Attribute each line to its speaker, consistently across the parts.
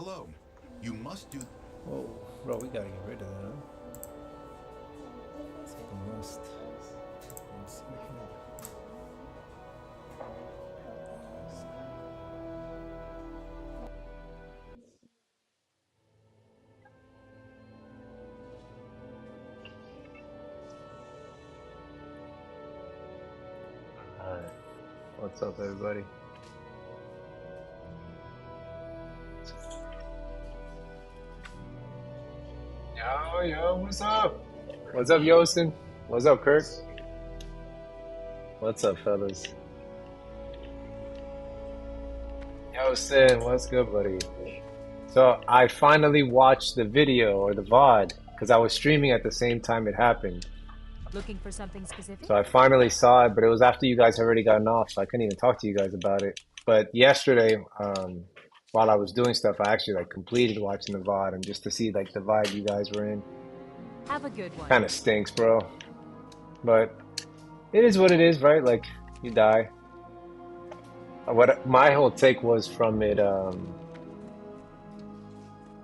Speaker 1: Hello. You must do.
Speaker 2: Whoa, bro, we gotta get rid of that, huh? It's like a must. Let's see here. Alright, what's up, everybody? Yo, what's up? What's up, Yosin? What's up, Kirk? What's up, fellas? Yosin, what's good, buddy? So, I finally watched the video or the VOD because I was streaming at the same time it happened.
Speaker 3: Looking for something specific?
Speaker 2: So I finally saw it, but it was after you guys had already gotten off, so I couldn't even talk to you guys about it. But yesterday, while I was doing stuff, I actually like completed watching the VOD and just to see like the vibe you guys were in.
Speaker 3: Have a good one.
Speaker 2: Kind of stinks, bro. But it is what it is, right? Like you die. What my whole take was from it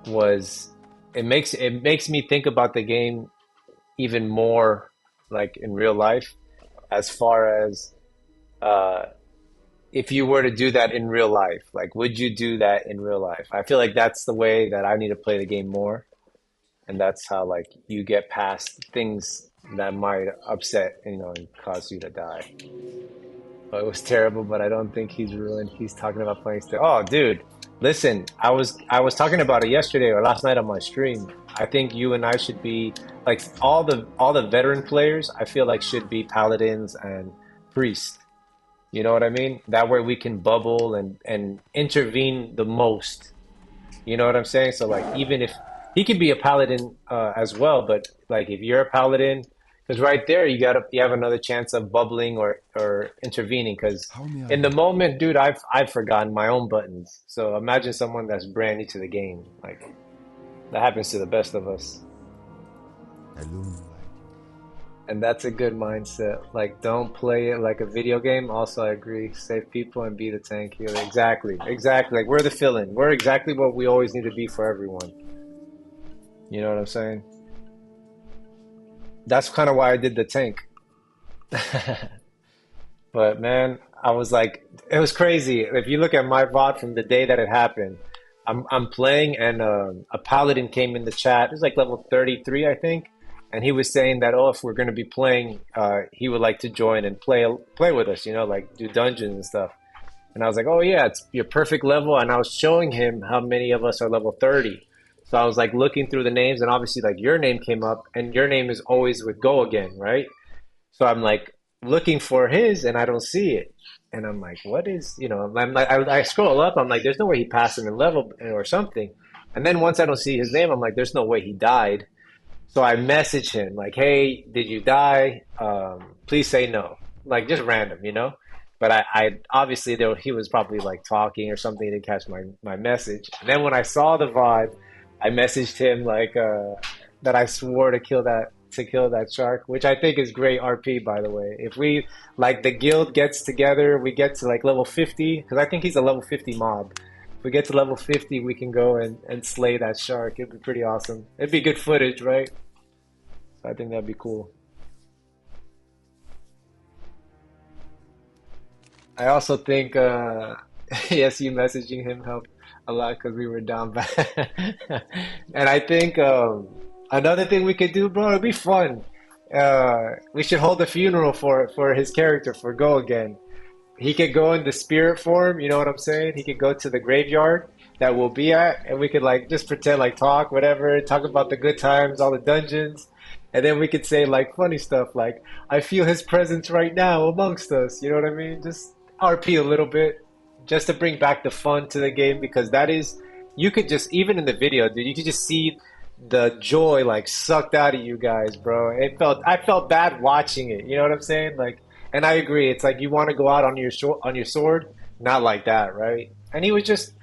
Speaker 2: was it makes me think about the game even more like in real life as far as uh if you were to do that in real life, like would you do that in real life? I feel like that's the way that I need to play the game more, and that's how like you get past things that might upset, and cause you to die. But it was terrible, but I don't think he's ruined. He's talking about playing still. Oh, dude, listen, I was talking about it yesterday or last night on my stream. I think you and I should be like all the veteran players. I feel like should be paladins and priests. You know what I mean? That way we can bubble and intervene the most. You know what I'm saying? So like even if he could be a paladin as well, but like if you're a paladin, because right there you have another chance of bubbling or intervening. Because
Speaker 1: How may I
Speaker 2: in the
Speaker 1: help?
Speaker 2: moment, dude, I've forgotten my own buttons. So imagine someone that's brand new to the game. Like that happens to the best of us.
Speaker 1: Hello.
Speaker 2: And that's a good mindset. Like, don't play it like a video game. Also, I agree. Save people and be the tank healer. Exactly. Exactly. Like, we're the fill-in. We're exactly what we always need to be for everyone. You know what I'm saying? That's kind of why I did the tank. But man, I was like, it was crazy. If you look at my VOD from the day that it happened, I'm playing and a paladin came in the chat. It was like level 33, I think, and he was saying that if we're going to be playing, he would like to join and play with us. Like do dungeons and stuff. And I was like, oh yeah, it's your perfect level. And I was showing him how many of us are level 30. So I was like looking through the names, and obviously like your name came up, and your name is always with Go Again, right? So I'm like looking for his, and I don't see it. And I'm like, what is, I'm like, I scroll up, I'm like, there's no way he passed him in level or something. And then once I don't see his name, I'm like, there's no way he died. So I message him like, hey, did you die? Please say no. Like just random. But I obviously he was probably like talking or something. He didn't catch my message. And then when I saw the vibe, I messaged him like that I swore to kill that shark, which I think is great RP, by the way. If we like the guild gets together, we get to like level 50, because I think he's a level 50 mob. If we get to level 50, we can go and slay that shark. It'd be pretty awesome. It'd be good footage, right? So I think that'd be cool. I also think yes, you messaging him helped a lot because we were down bad. And I think another thing we could do, bro, it'd be fun. We should hold a funeral for his character for Go Again. He could go in the spirit form, you know what I'm saying? He could go to the graveyard that we'll be at, and we could like just pretend like talk, whatever, talk about the good times, all the dungeons, and then we could say like funny stuff like, I feel his presence right now amongst us, you know what I mean? Just RP a little bit, just to bring back the fun to the game, because that is, you could just, even in the video, dude, you could just see the joy like sucked out of you guys, bro. I felt bad watching it. You know what I'm saying? Like, and I agree. It's like you want to go out on your sword, not like that, right? And he was just,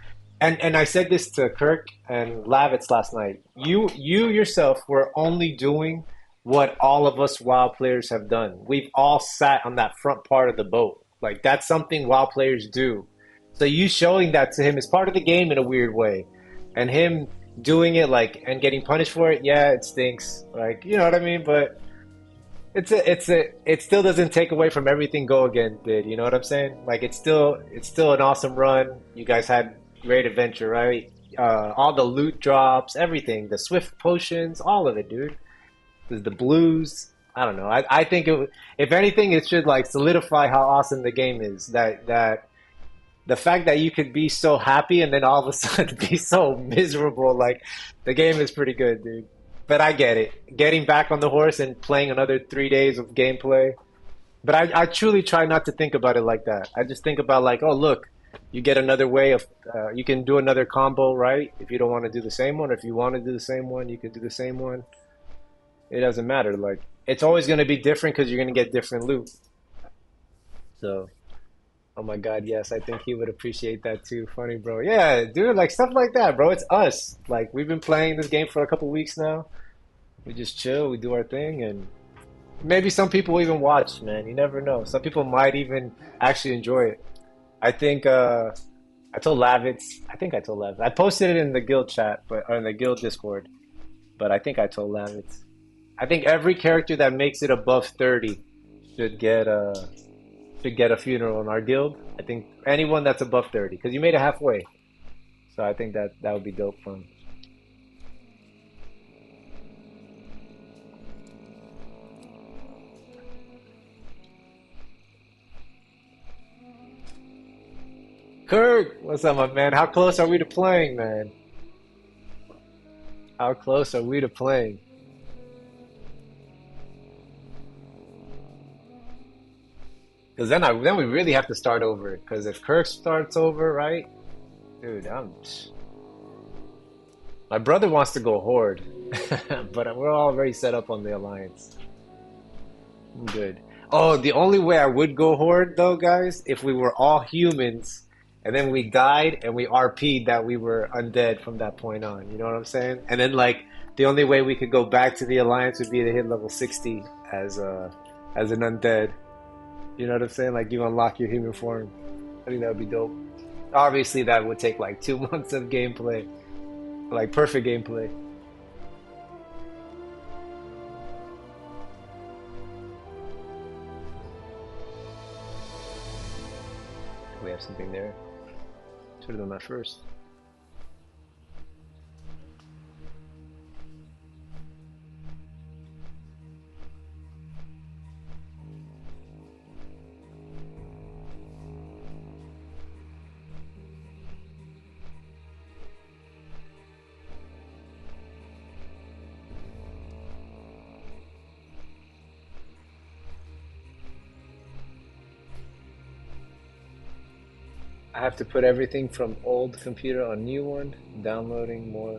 Speaker 2: and I said this to Kirk and Lavitz last night. You yourself were only doing what all of us WoW players have done. We've all sat on that front part of the boat. Like that's something WoW players do. So you showing that to him is part of the game in a weird way. and him doing it like and getting punished for it, yeah, it stinks. Like, you know what I mean? But it still doesn't take away from everything Go Again did. You know what I'm saying? Like it's still an awesome run. You guys had great adventure, right? All the loot drops, everything, the swift potions, all of it, dude. The blues. I don't know. I think if anything, it should like solidify how awesome the game is. That the fact that you could be so happy and then all of a sudden be so miserable, like the game is pretty good, dude. But I get it. Getting back on the horse and playing another 3 days of gameplay. But I truly try not to think about it like that. I just think about like, oh look, you get another way of you can do another combo, right? If you don't want to do the same one, if you want to do the same one, you can do the same one. It doesn't matter. Like it's always going to be different because you're going to get different loot. So. Oh my God, yes, I think he would appreciate that too. Funny, bro. Yeah, dude, like stuff like that, bro. It's us. Like we've been playing this game for a couple weeks now. We just chill, we do our thing, and maybe some people even watch, man. You never know. Some people might even actually enjoy it. I think I told Lavitz, I think I told Lavitz. I posted it in the guild chat, but or in the guild Discord, but I think I told Lavitz. I think every character that makes it above 30 should get a funeral in our guild. I think anyone that's above 30, because you made it halfway. So I think that would be dope fun. Kirk, what's up, my man? How close are we to playing, man? How close are we to playing? Because then we really have to start over. Because if Kirk starts over, right, dude, my brother wants to go Horde, but we're already set up on the Alliance. I'm good. Oh, the only way I would go Horde though, guys, if we were all humans and then we died and we RP'd that we were undead from that point on. You know what I'm saying? And then like the only way we could go back to the Alliance would be to hit level 60 as an undead. You know what I'm saying? Like you unlock your human form. I think that would be dope. Obviously, that would take like 2 months of gameplay, like perfect gameplay. We have something there. Should have done that first. I have to put everything from old computer on new one. Downloading more.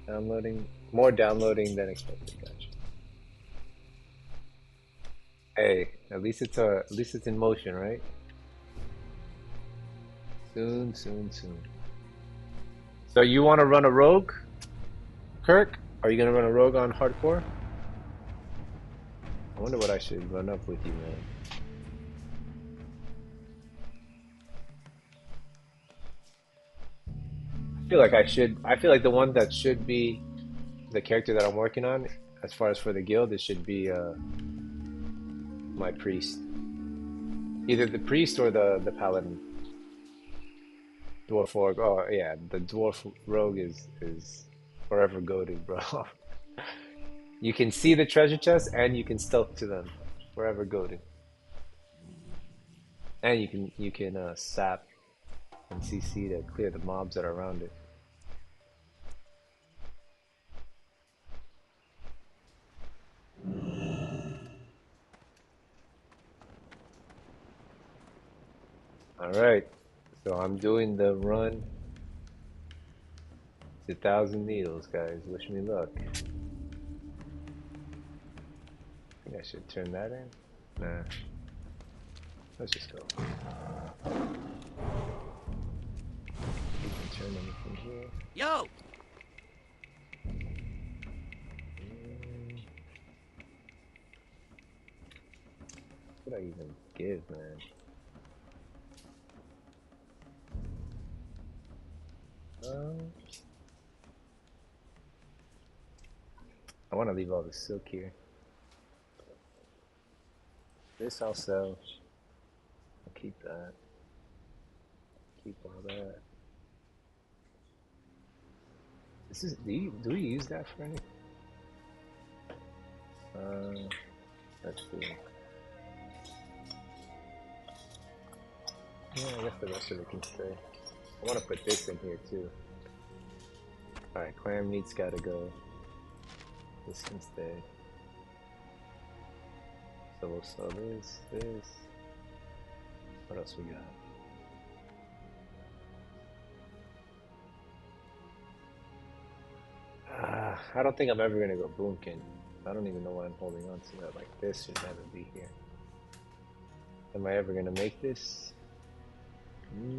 Speaker 2: Downloading than expected. Gotcha. Hey, at least it's in motion, right? Soon, soon, soon. So you want to run a rogue, Kirk? Are you gonna run a rogue on hardcore? I wonder what I should run up with you, man. I feel like the one that should be the character that I'm working on, as far as for the guild, it should be my priest. Either the priest or the paladin. Dwarf orc. Oh yeah, the dwarf rogue is forever goated, bro. You can see the treasure chest and you can stealth to them. Forever goated. And you can sap and CC to clear the mobs that are around it. Alright, so I'm doing the run. It's 1,000 needles, guys. Wish me luck. I think I should turn that in. Nah. Let's just go. We can turn anything here.
Speaker 4: Yo!
Speaker 2: What did I even give, man? I want to leave all the silk here. This I'll sell. I'll keep that. Keep all that. This is. Do we use that for anything? Let's see. Yeah, I guess the rest of it can stay. I want to put this in here too. Alright, clam meat's gotta go. This can stay. So we'll sell this. What else we got? I don't think I'm ever gonna go boomkin. I don't even know why I'm holding on to that. Like, this should never be here. Am I ever gonna make this? Let's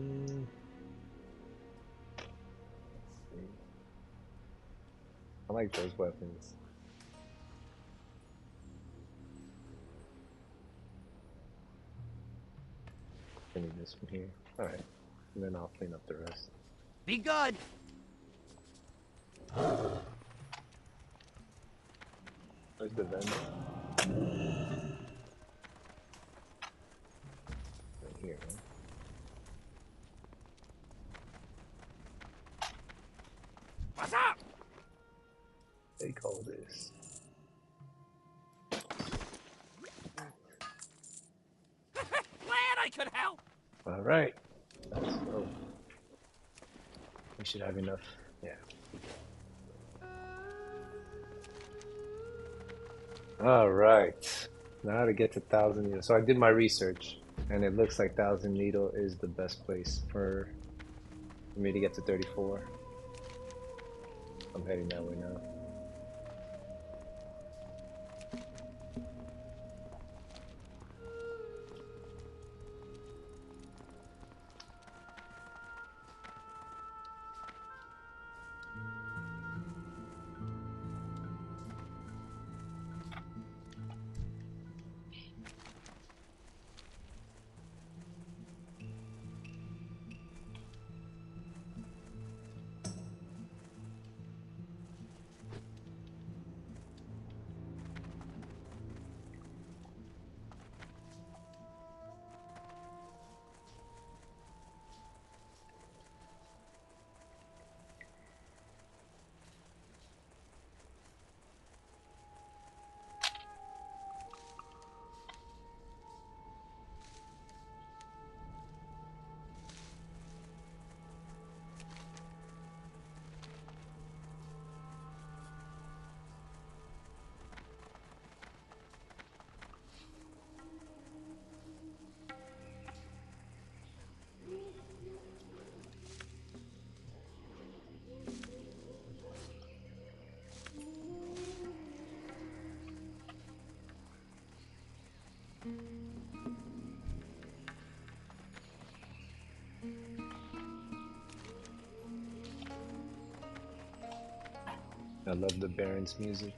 Speaker 2: see. I like those weapons. Finish this from here. Alright. And then I'll clean up the rest.
Speaker 4: Be good.
Speaker 2: Where's the vendor? Right here, man.
Speaker 4: What's up?
Speaker 2: Take all this.
Speaker 4: Glad I could help.
Speaker 2: Alright. Let's go. We should have enough. Yeah. Alright. Now to get to 1,000 Needle. So I did my research, and it looks like 1,000 Needle is the best place for me to get to 34. I'm heading that way now. I love the Baron's music.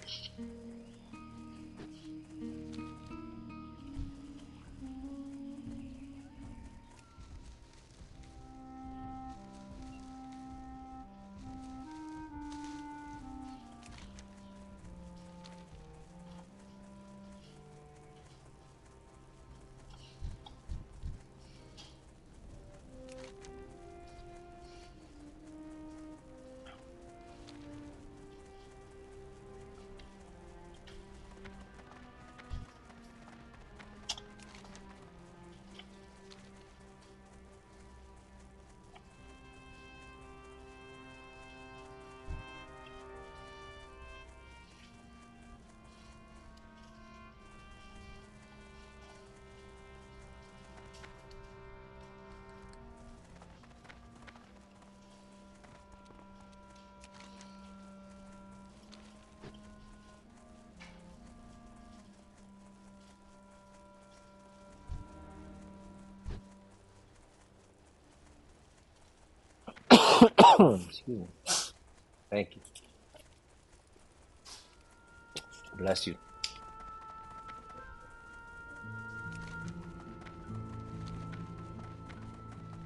Speaker 2: Excuse me. Thank you. Bless you.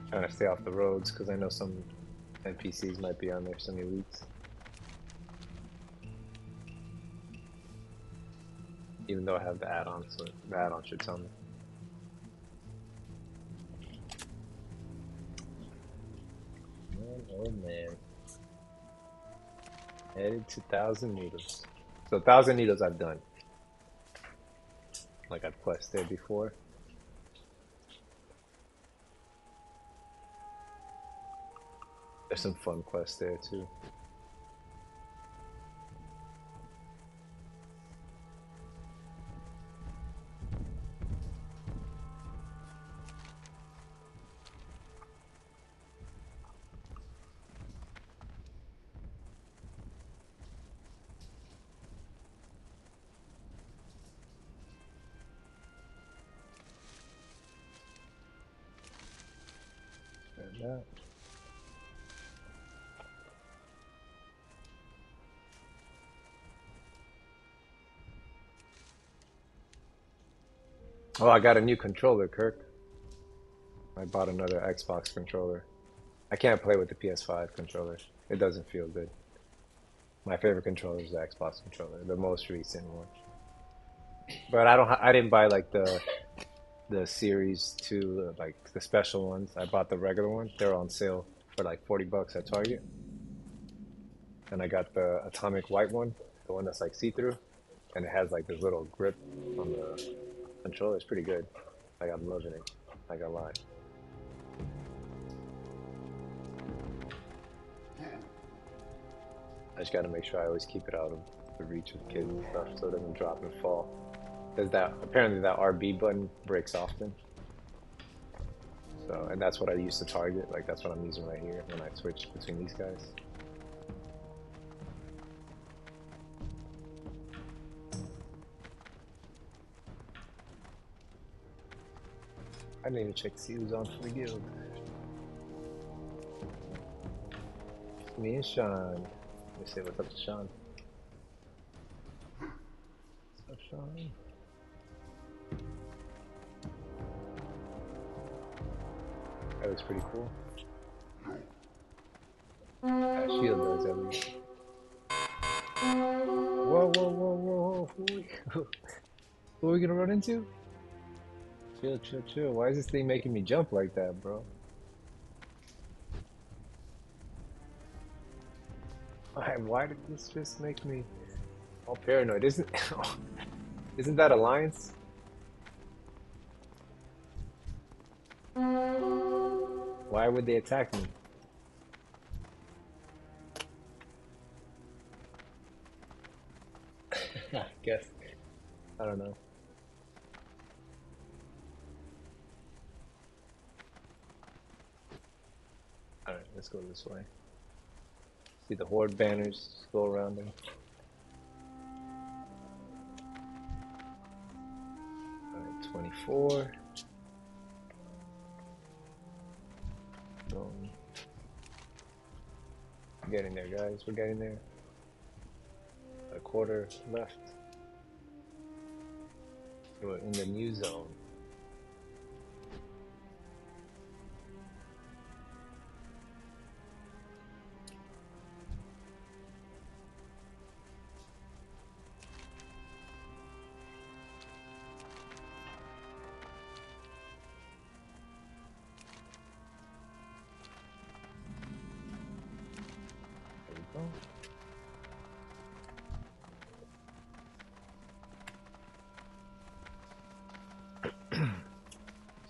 Speaker 2: Trying to stay off the roads because I know some NPCs might be on there, some elites. Even though I have the add-on, so the add-on should tell me. Man, oh man. Headed to 1,000 needles. So 1,000 needles I've done. Like I've quested before. There's some fun quests there too. And that. Oh, I got a new controller, Kirk. I bought another Xbox controller. I can't play with the PS5 controller. It doesn't feel good. My favorite controller is the Xbox controller, the most recent one. But I didn't buy like the Series 2, like the special ones. I bought the regular ones. They're on sale for like $40 at Target. And I got the atomic white one, the one that's like see-through, and it has like this little grip on the controller. It's pretty good. Like I'm loving it. Not gonna lie. I just gotta make sure I always keep it out of the reach of kids and stuff so it doesn't drop and fall. There's that, apparently that RB button breaks often. So, and that's what I use to target. Like that's what I'm using right here when I switch between these guys. I didn't even check to see who's on for the guild. Me and Sean. Let me say what's up to Sean. What's up, Sean? That looks pretty cool. That shield does at least. Whoa, whoa, whoa, whoa, whoa. Who are we gonna run into? Chill, chill, chill. Why is this thing making me jump like that, bro? Why did this just make me all paranoid? Isn't that Alliance? Why would they attack me? I guess. I don't know. Alright, let's go this way. See the horde banners, just go around them. Alright, 24. Boom. We're getting there, guys. We're getting there. A quarter left. We're in the new zone. There we go.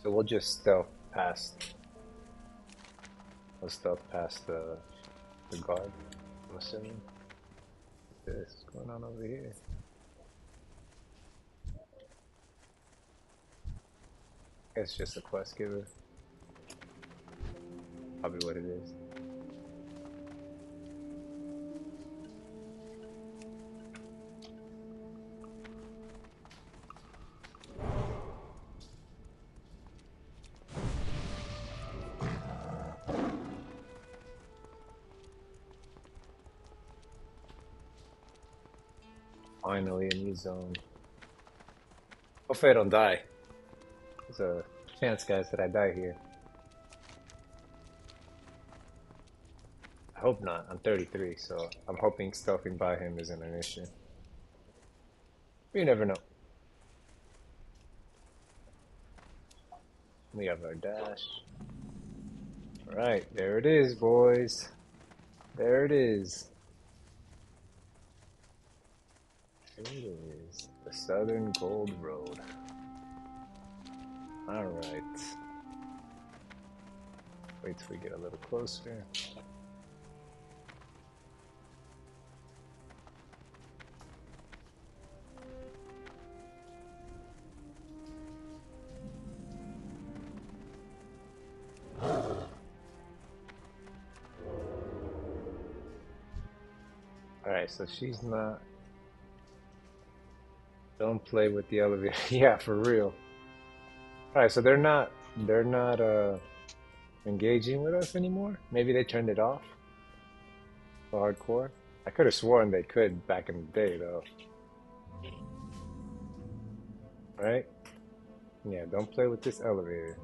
Speaker 2: So we'll just stealth past. We'll stealth past the guard, I'm assuming. What's going on over here? It's just a quest giver. Probably what it is. Finally a new zone. Hopefully I don't die. There's a chance, guys, that I die here. I hope not. I'm 33, so I'm hoping stealthing by him isn't an issue. You never know. We have our dash. Alright, there it is, boys. There it is. There it is. The Southern Gold Road. Alright. Wait till we get a little closer. Alright, so she's not... Don't play with the elevator. Yeah, for real. Alright, so they're not engaging with us anymore? Maybe they turned it off? For hardcore? I could have sworn they could back in the day, though. Right? Yeah, don't play with this elevator.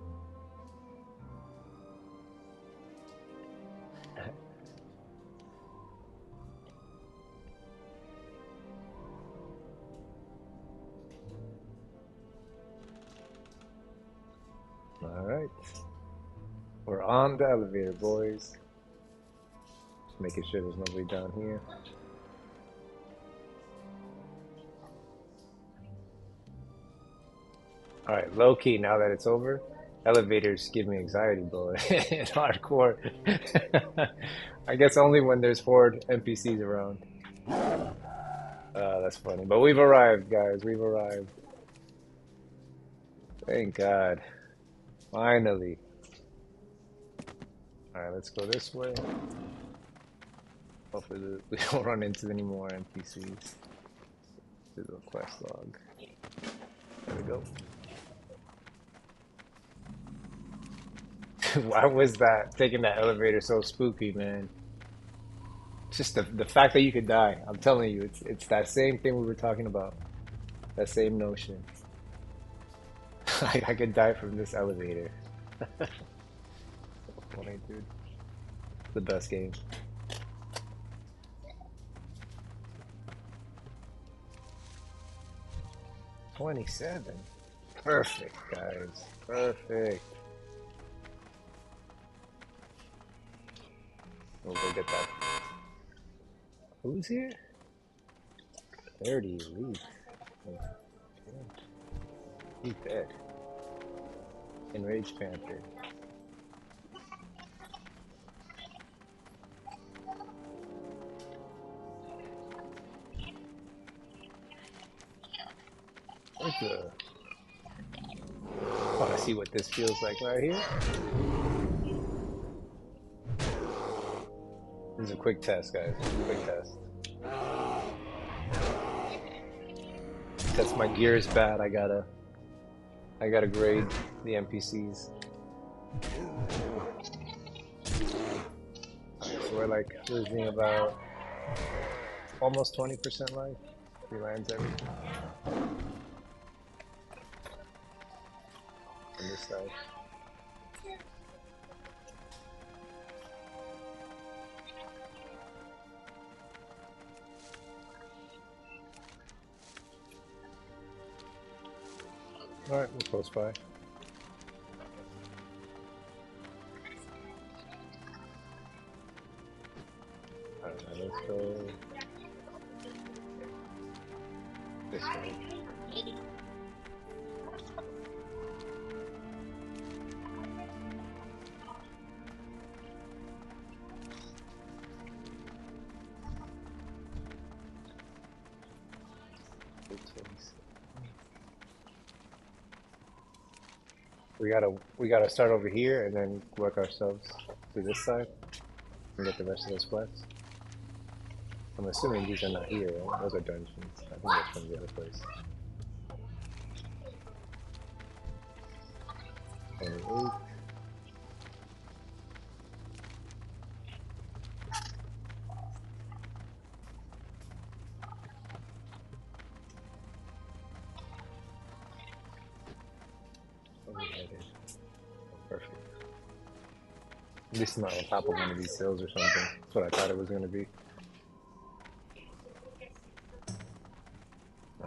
Speaker 2: Alright. We're on the elevator, boys. Just making sure there's nobody down here. Alright, low key, now that it's over, elevators give me anxiety, boy. In hardcore. I guess only when there's horde NPCs around. That's funny. But we've arrived, guys. We've arrived. Thank God. Finally. Alright, let's go this way. Hopefully we don't run into any more NPCs. Do the quest log. There we go. Why was that taking that elevator so spooky, man? Just the fact that you could die. I'm telling you, it's that same thing we were talking about. That same notion. I could die from this elevator. So funny, dude. The best game. $27. Perfect, guys. Perfect. We'll go get that. Who's here? 30 elite. He's dead. Enraged Panther. Where's the... I want to see what this feels like right here. This is a quick test, guys. Quick test. That's my gear is bad. I gotta grade the NPCs. So we're like losing about almost 20% life. He lands everything. On this side. Alright, we're close by. Alright, let's go this way. We gotta start over here and then work ourselves to this side and get the rest of those quests. I'm assuming these are not here, right? Those are dungeons. I think that's from the other place. And ooh. Perfect. At least not on top of one of these hills or something. That's what I thought it was gonna be.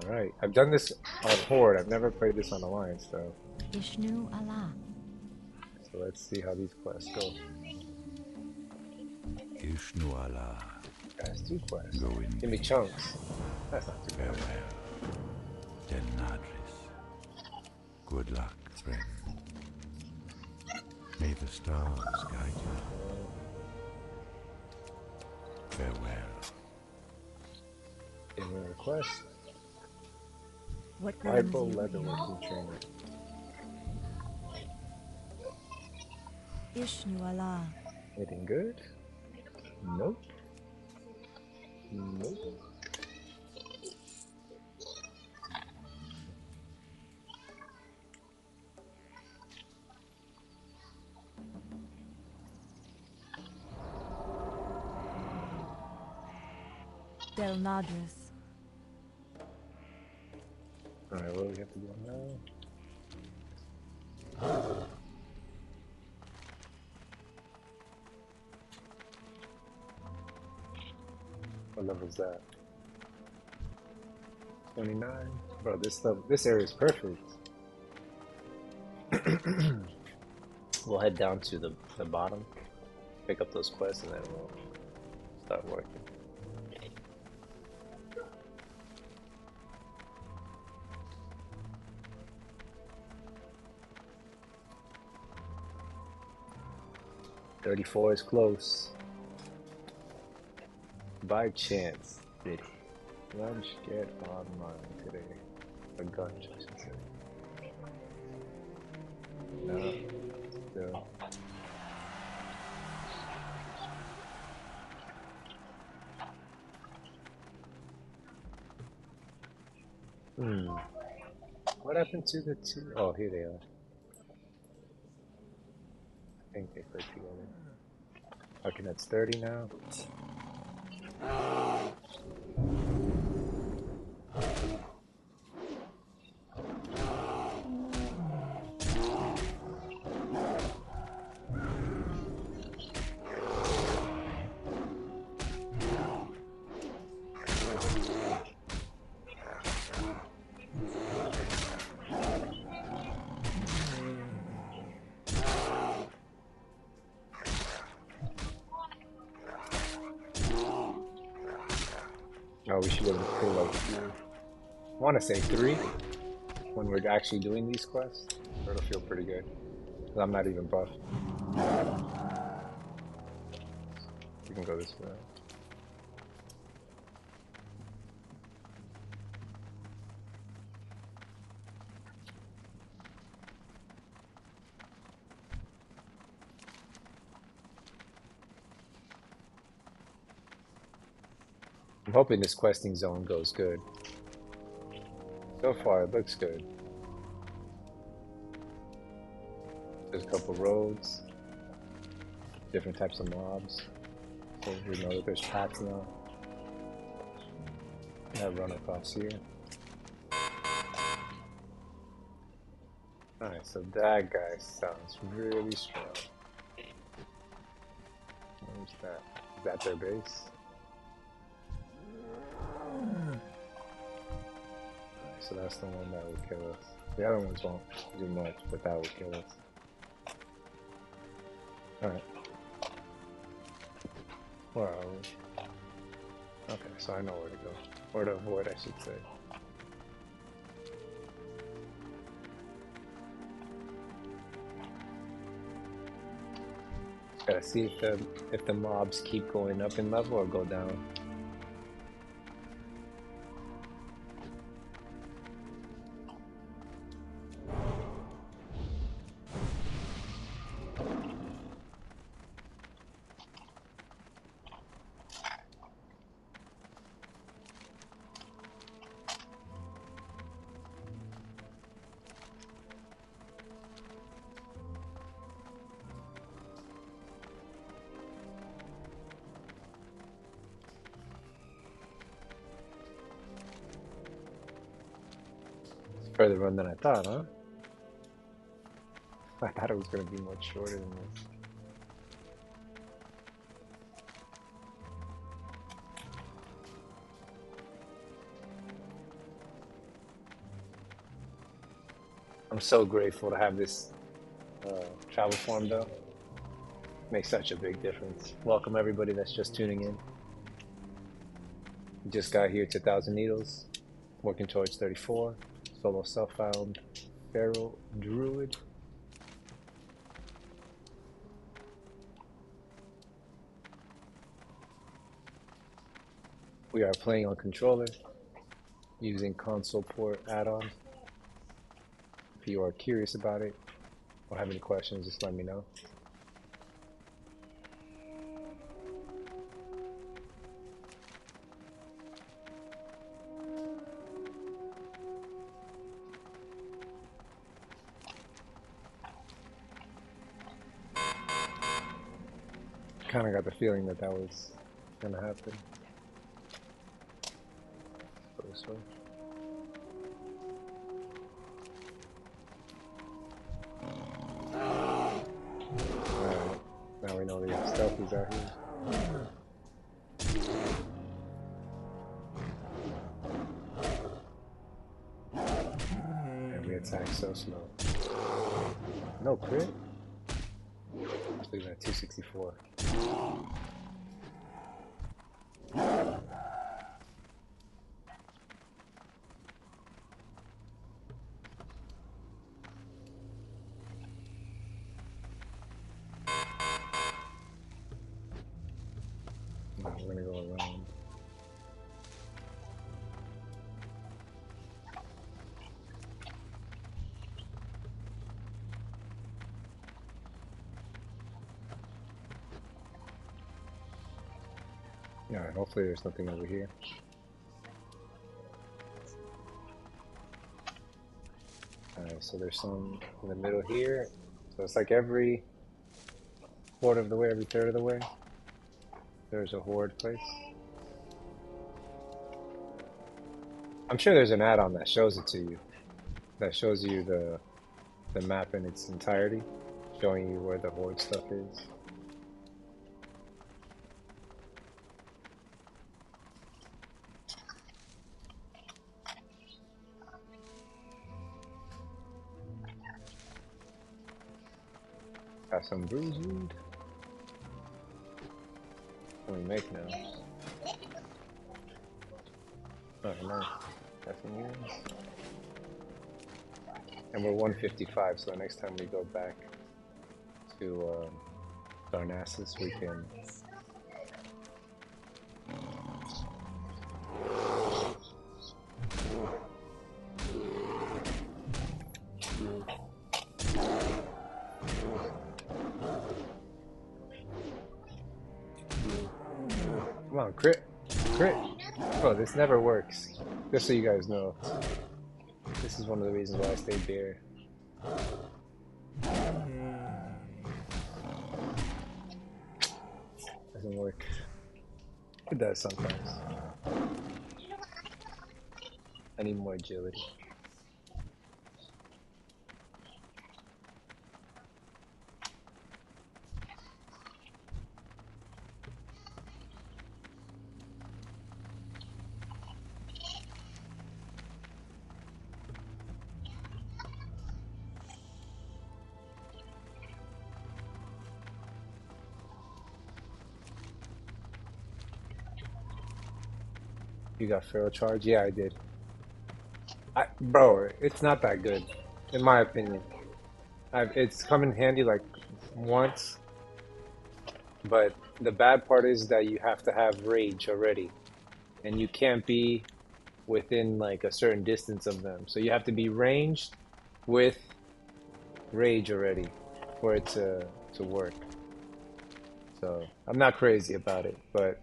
Speaker 2: Alright, I've done this on Horde. I've never played this on Alliance though.
Speaker 3: Ishnu Allah.
Speaker 2: So let's see how these quests go.
Speaker 5: Ishnu Allah.
Speaker 2: Guys, 2 quests.
Speaker 5: Go in
Speaker 2: Give me
Speaker 5: peace.
Speaker 2: chunks. That's not too bad.
Speaker 5: Farewell. Denadris. Good luck, friend. May the stars guide you. Farewell.
Speaker 2: Give me a request.
Speaker 3: What
Speaker 2: Bible
Speaker 3: brings you
Speaker 2: leatherworking trainer.
Speaker 3: here? Ishnu Allah.
Speaker 2: Anything good? Nope. Nope.
Speaker 3: Del Nadris.
Speaker 2: Alright, what do we have to do now? What level is that? 29? Bro, this area is perfect. We'll head down to the bottom, pick up those quests, and then we'll start working. .34 is close. By chance, did lunch get online today? A gunch, I should say. No, still. What happened to the 2? Oh, here they are. I think they put together. Okay, that's 30 now. Oh, we should go to the pool like I want to say 3 when we're actually doing these quests. It'll feel pretty good. 'Cause I'm not even buff. We can go this way. I'm hoping this questing zone goes good. So far, it looks good. There's a couple roads, different types of mobs. So we know that there's paths now. I run across here. Alright, so that guy sounds really strong. Where's that? Is that their base? So that's the one that would kill us. The other ones won't do much, but that would kill us. Alright. Where are we? Okay, so I know where to go. Where to avoid, I should say. Gotta see if the mobs keep going up in level or go down. Further run than I thought, huh? I thought it was going to be much shorter than this. I'm so grateful to have this travel form though. Makes such a big difference. Welcome everybody that's just tuning in. Just got here to 1,000 Needles, working towards 34. Solo self-found Feral Druid. We are playing on controller using console port add-on. If you are curious about it or have any questions, just let me know. Kind of got the feeling that that was gonna happen. Go this way. Alright, now we know the stealthies out here. And we attack so slow. No crit? Let's leave it at 264. No, we're gonna go around. Alright, hopefully there's nothing over here. Alright, so there's some in the middle here. So it's like every quarter of the way, every third of the way, there's a horde place. I'm sure there's an add-on that shows it to you. That shows you the map in its entirety, showing you where the horde stuff is. Got some bruised. What do we make now? Oh, nice. Got some units. And we're 155, so the next time we go back to Darnassus, we can... Come on, crit! Crit! Bro, this never works. Just so you guys know. This is one of the reasons why I stayed there. Doesn't work. It does sometimes. I need more agility. You got feral charge? Yeah, I did. Bro, it's not that good, in my opinion. It's come in handy like once, but the bad part is that you have to have rage already, and you can't be within like a certain distance of them. So you have to be ranged with rage already for it to work. So I'm not crazy about it, but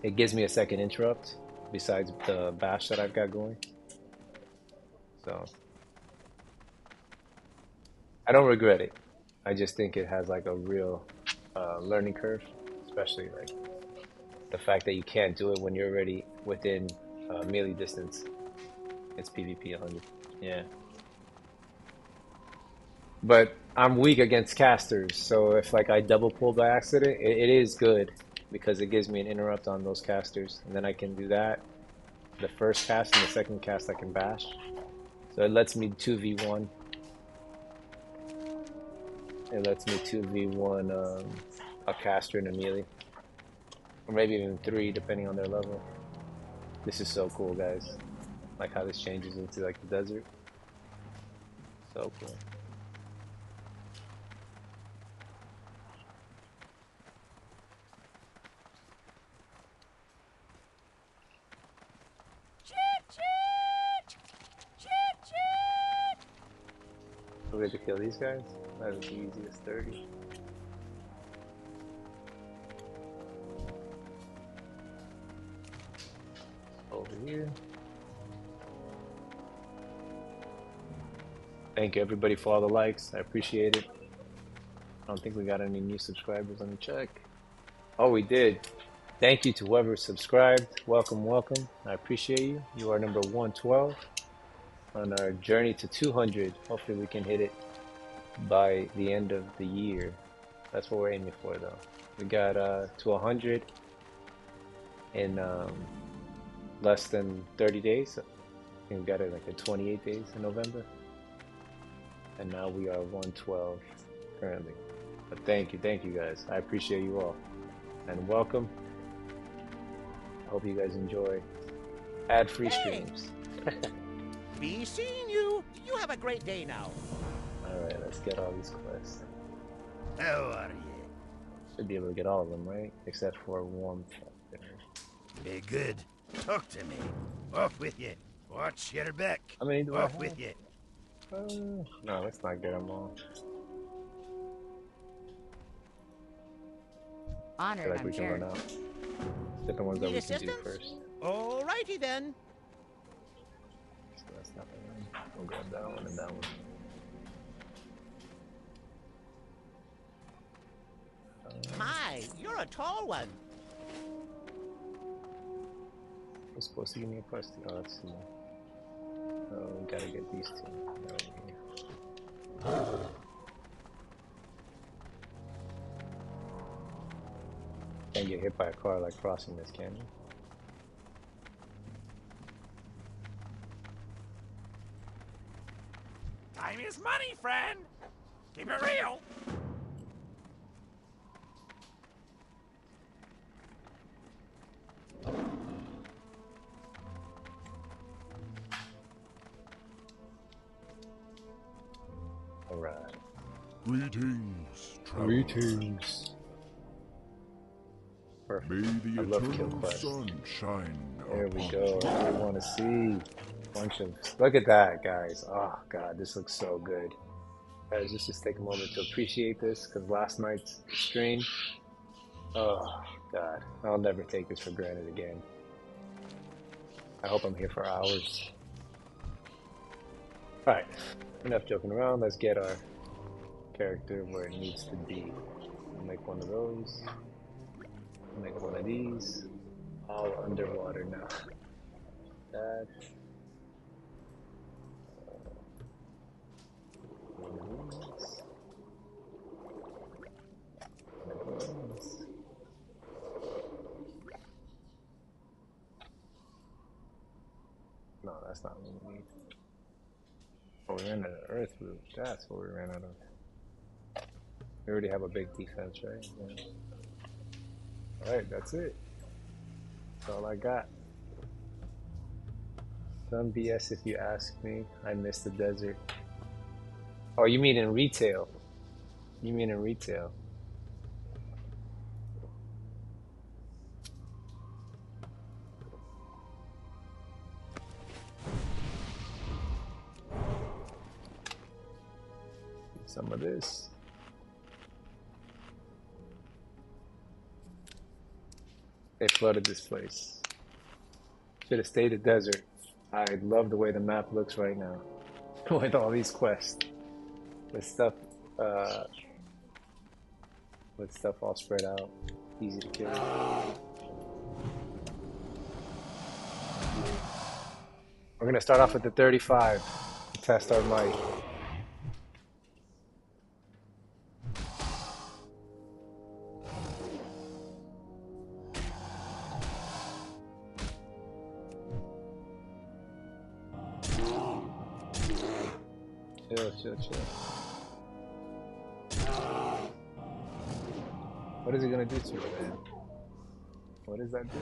Speaker 2: it gives me a second interrupt besides the bash that I've got going. So I don't regret it. I just think it has like a real learning curve, especially like the fact that you can't do it when you're already within melee distance. It's PvP 100. Yeah. But I'm weak against casters, so if like I double pull by accident, it is good because it gives me an interrupt on those casters, and then I can do that. The first cast and the second cast I can bash. So it lets me 2v1. It lets me 2v1 a caster and a melee. Or maybe even 3 depending on their level. This is so cool, guys. Like how this changes into like the desert. So cool. So we have to kill these guys? That was the easiest 30. Over here. Thank you everybody for all the likes. I appreciate it. I don't think we got any new subscribers. Let me check. Oh, we did. Thank you to whoever subscribed. Welcome, welcome. I appreciate you. You are number 112 on our journey to 200. Hopefully we can hit it by the end of the year. That's what we're aiming for though. We got to 100 in less than 30 days. I think we got it like in 28 days in November. And now we are 112 currently. But thank you guys. I appreciate you all. And welcome. Hope you guys enjoy ad-free streams.
Speaker 4: Be seeing you. You have a great day now.
Speaker 2: Alright, let's get all these quests.
Speaker 4: How are you?
Speaker 2: Should be able to get all of them, right? Except for one.
Speaker 6: Be good. Talk to me. Off with you. Watch your back.
Speaker 2: How many do I
Speaker 6: Off
Speaker 2: have?
Speaker 6: with you.
Speaker 2: No, let's not get them all. I feel
Speaker 7: Honored,
Speaker 2: like we
Speaker 7: I'm
Speaker 2: can
Speaker 7: sure.
Speaker 2: run out. Get the ones that
Speaker 4: Need
Speaker 2: we can do
Speaker 4: assistance?
Speaker 2: first.
Speaker 4: Alrighty then.
Speaker 2: So that's not the one. We'll grab that one and that one.
Speaker 4: My, you're a tall one.
Speaker 2: Who's supposed to give me a quest? Oh, let's see. Oh, we gotta get these two. Right here. Can't get hit by a car like crossing this, can you?
Speaker 4: Time is money, friend. Keep it real.
Speaker 2: Alright.
Speaker 5: Greetings, traveler.
Speaker 2: Greetings. Perfect.
Speaker 5: May the
Speaker 2: I love kill
Speaker 5: eternal
Speaker 2: quests.
Speaker 5: sun shine
Speaker 2: There we
Speaker 5: upon
Speaker 2: go. I want to see. Bunch of. Look at that, guys. Oh god, this looks so good. Guys, just take a moment to appreciate this because last night's stream. Oh god, I'll never take this for granted again. I hope I'm here for hours. All right, enough joking around. Let's get our character where it needs to be. We'll make one of those. Make one of these. All underwater now. That. One of these. One of these. No, that's not what we need. Oh, we ran out of earth root. That's what we ran out of. We already have a big defense, right? Yeah. Alright, that's it. That's all I got. Some BS if you ask me. I miss the desert. Oh, you mean in retail? You mean in retail? Some of this. They flooded this place. Should have stayed a desert. I love the way the map looks right now. With all these quests. With stuff all spread out. Easy to kill. We're gonna start off with the 35 to test our might. Chill, chill, chill. What is it gonna do to me, man? What does that do?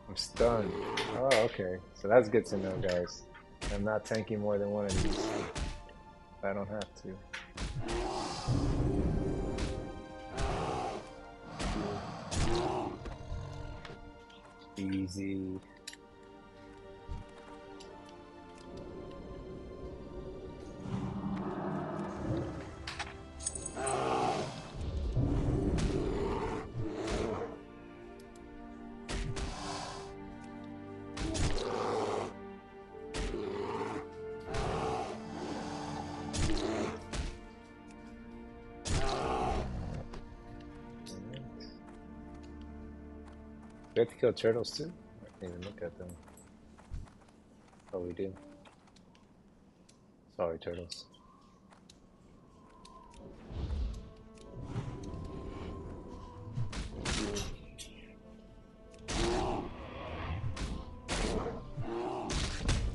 Speaker 2: I'm stunned. Oh, okay. So that's good to know, guys. I'm not tanking more than one of these. I don't have to. Easy. We have to kill turtles too? I didn't even look at them. Oh, we do. Sorry, turtles.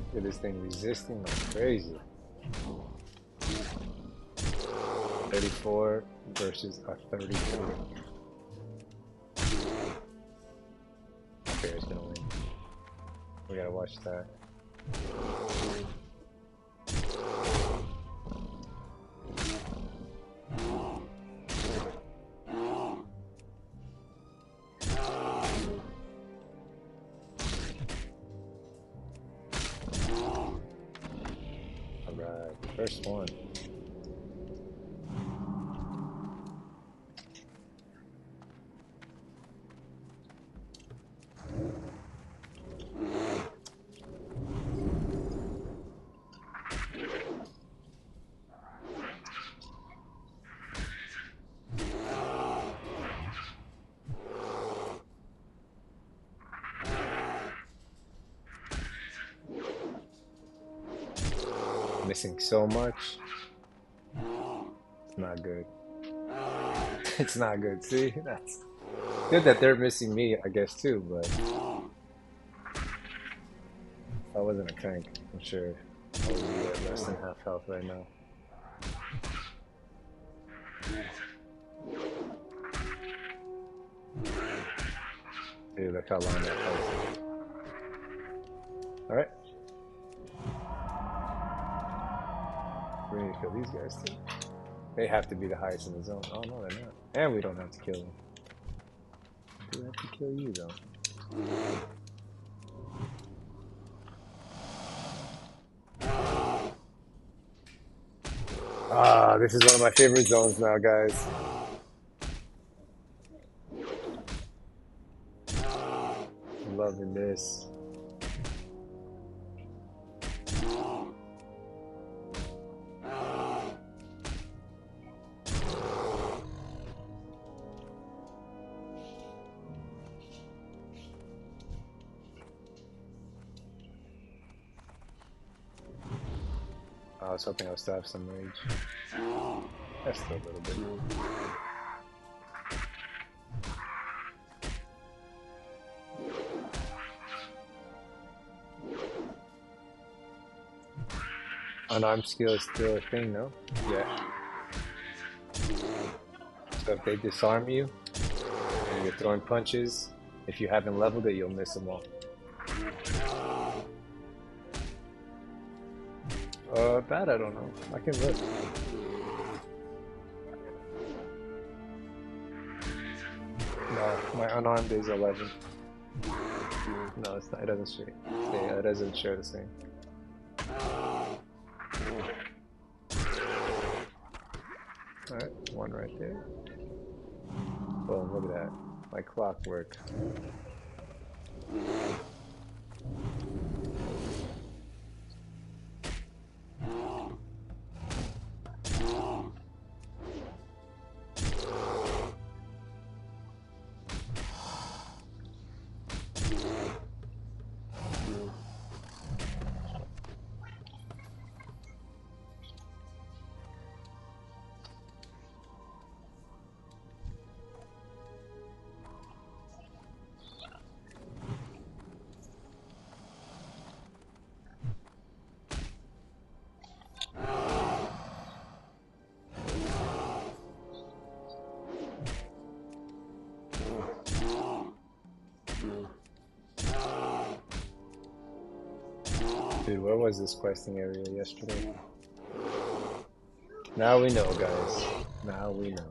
Speaker 2: Look at this thing resisting like crazy. 34 versus a 33. Bear's gonna win. We gotta watch that. Alright, first one. Missing so much. It's not good. It's not good. See, that's good that they're missing me, I guess too. But if I wasn't a tank, I'm sure I would be at less than half health right now. Dude, look how long that takes. All right. We need to kill these guys too. They have to be the highest in the zone. Oh no, they're not. And we don't have to kill them. We do have to kill you though. Ah, this is one of my favorite zones now, guys. Loving this. I was hoping I would still have some rage. That's still a little bit. Unarmed skill is still a thing, no? Yeah. So if they disarm you and you're throwing punches, if you haven't leveled it, you'll miss them all. That I don't know. I can look. No, my unarmed is 11. No, it's not. It doesn't share. It doesn't share the same. Alright, one right there. Boom, look at that. Like clockwork. Dude, where was this questing area yesterday? Now we know, guys. Now we know.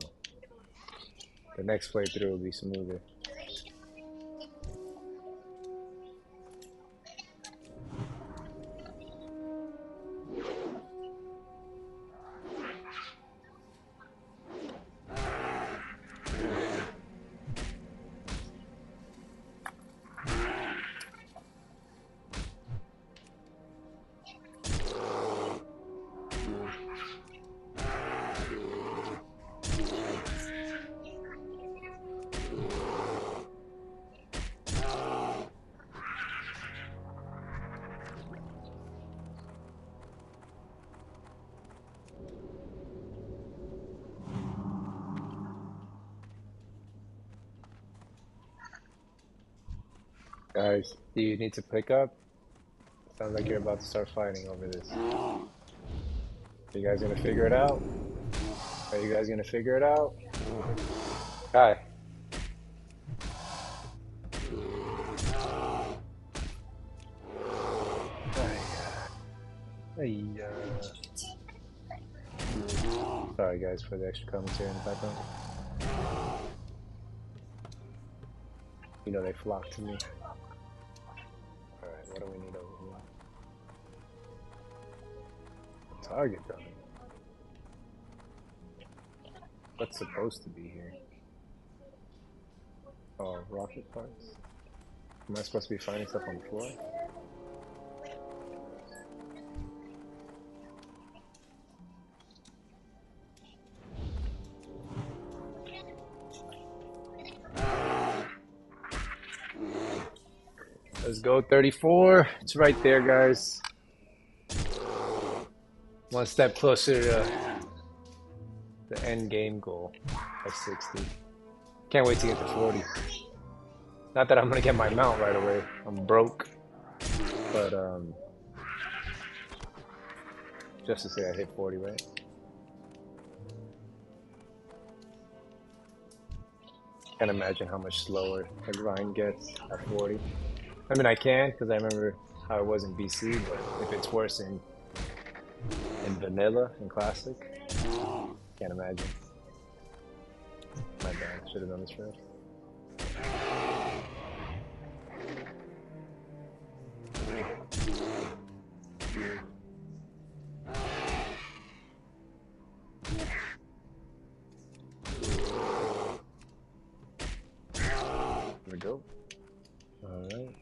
Speaker 2: The next playthrough will be smoother. Guys, do you need to pick up? Sounds like you're about to start fighting over this. You guys gonna figure it out? Are you guys gonna figure it out? Hi. Hey, sorry guys for the extra commentary in the background. You know they flock to me. Alright, what do we need over here? Target gun. What's supposed to be here? Oh, rocket parts? Am I supposed to be finding stuff on the floor? Let's go 34. It's right there, guys. One step closer to the end game goal of 60. Can't wait to get to 40. Not that I'm gonna get my mount right away. I'm broke. But just to say I hit 40, right? Can't imagine how much slower the grind gets at 40. I mean, I can, because I remember how it was in BC, but if it's worse in vanilla, in classic, can't imagine. My bad, should have done this first. Here we go. Alright.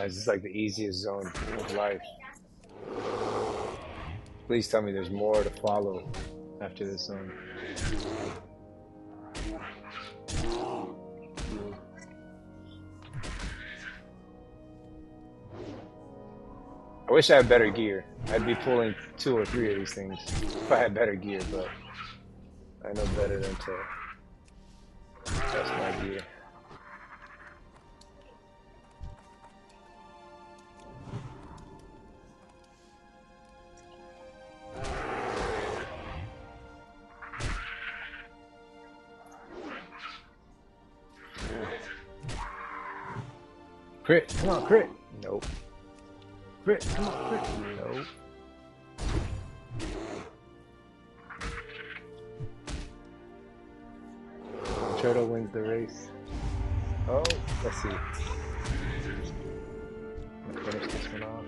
Speaker 2: This is like the easiest zone of life. Please tell me there's more to follow after this zone. I wish I had better gear. I'd be pulling 2 or 3 of these things if I had better gear, but I know better than to test my gear. Crit, come on, crit. Nope. Crit, come on, crit. Nope. Turtle wins the race. Oh, let's see. I'm gonna finish this one off.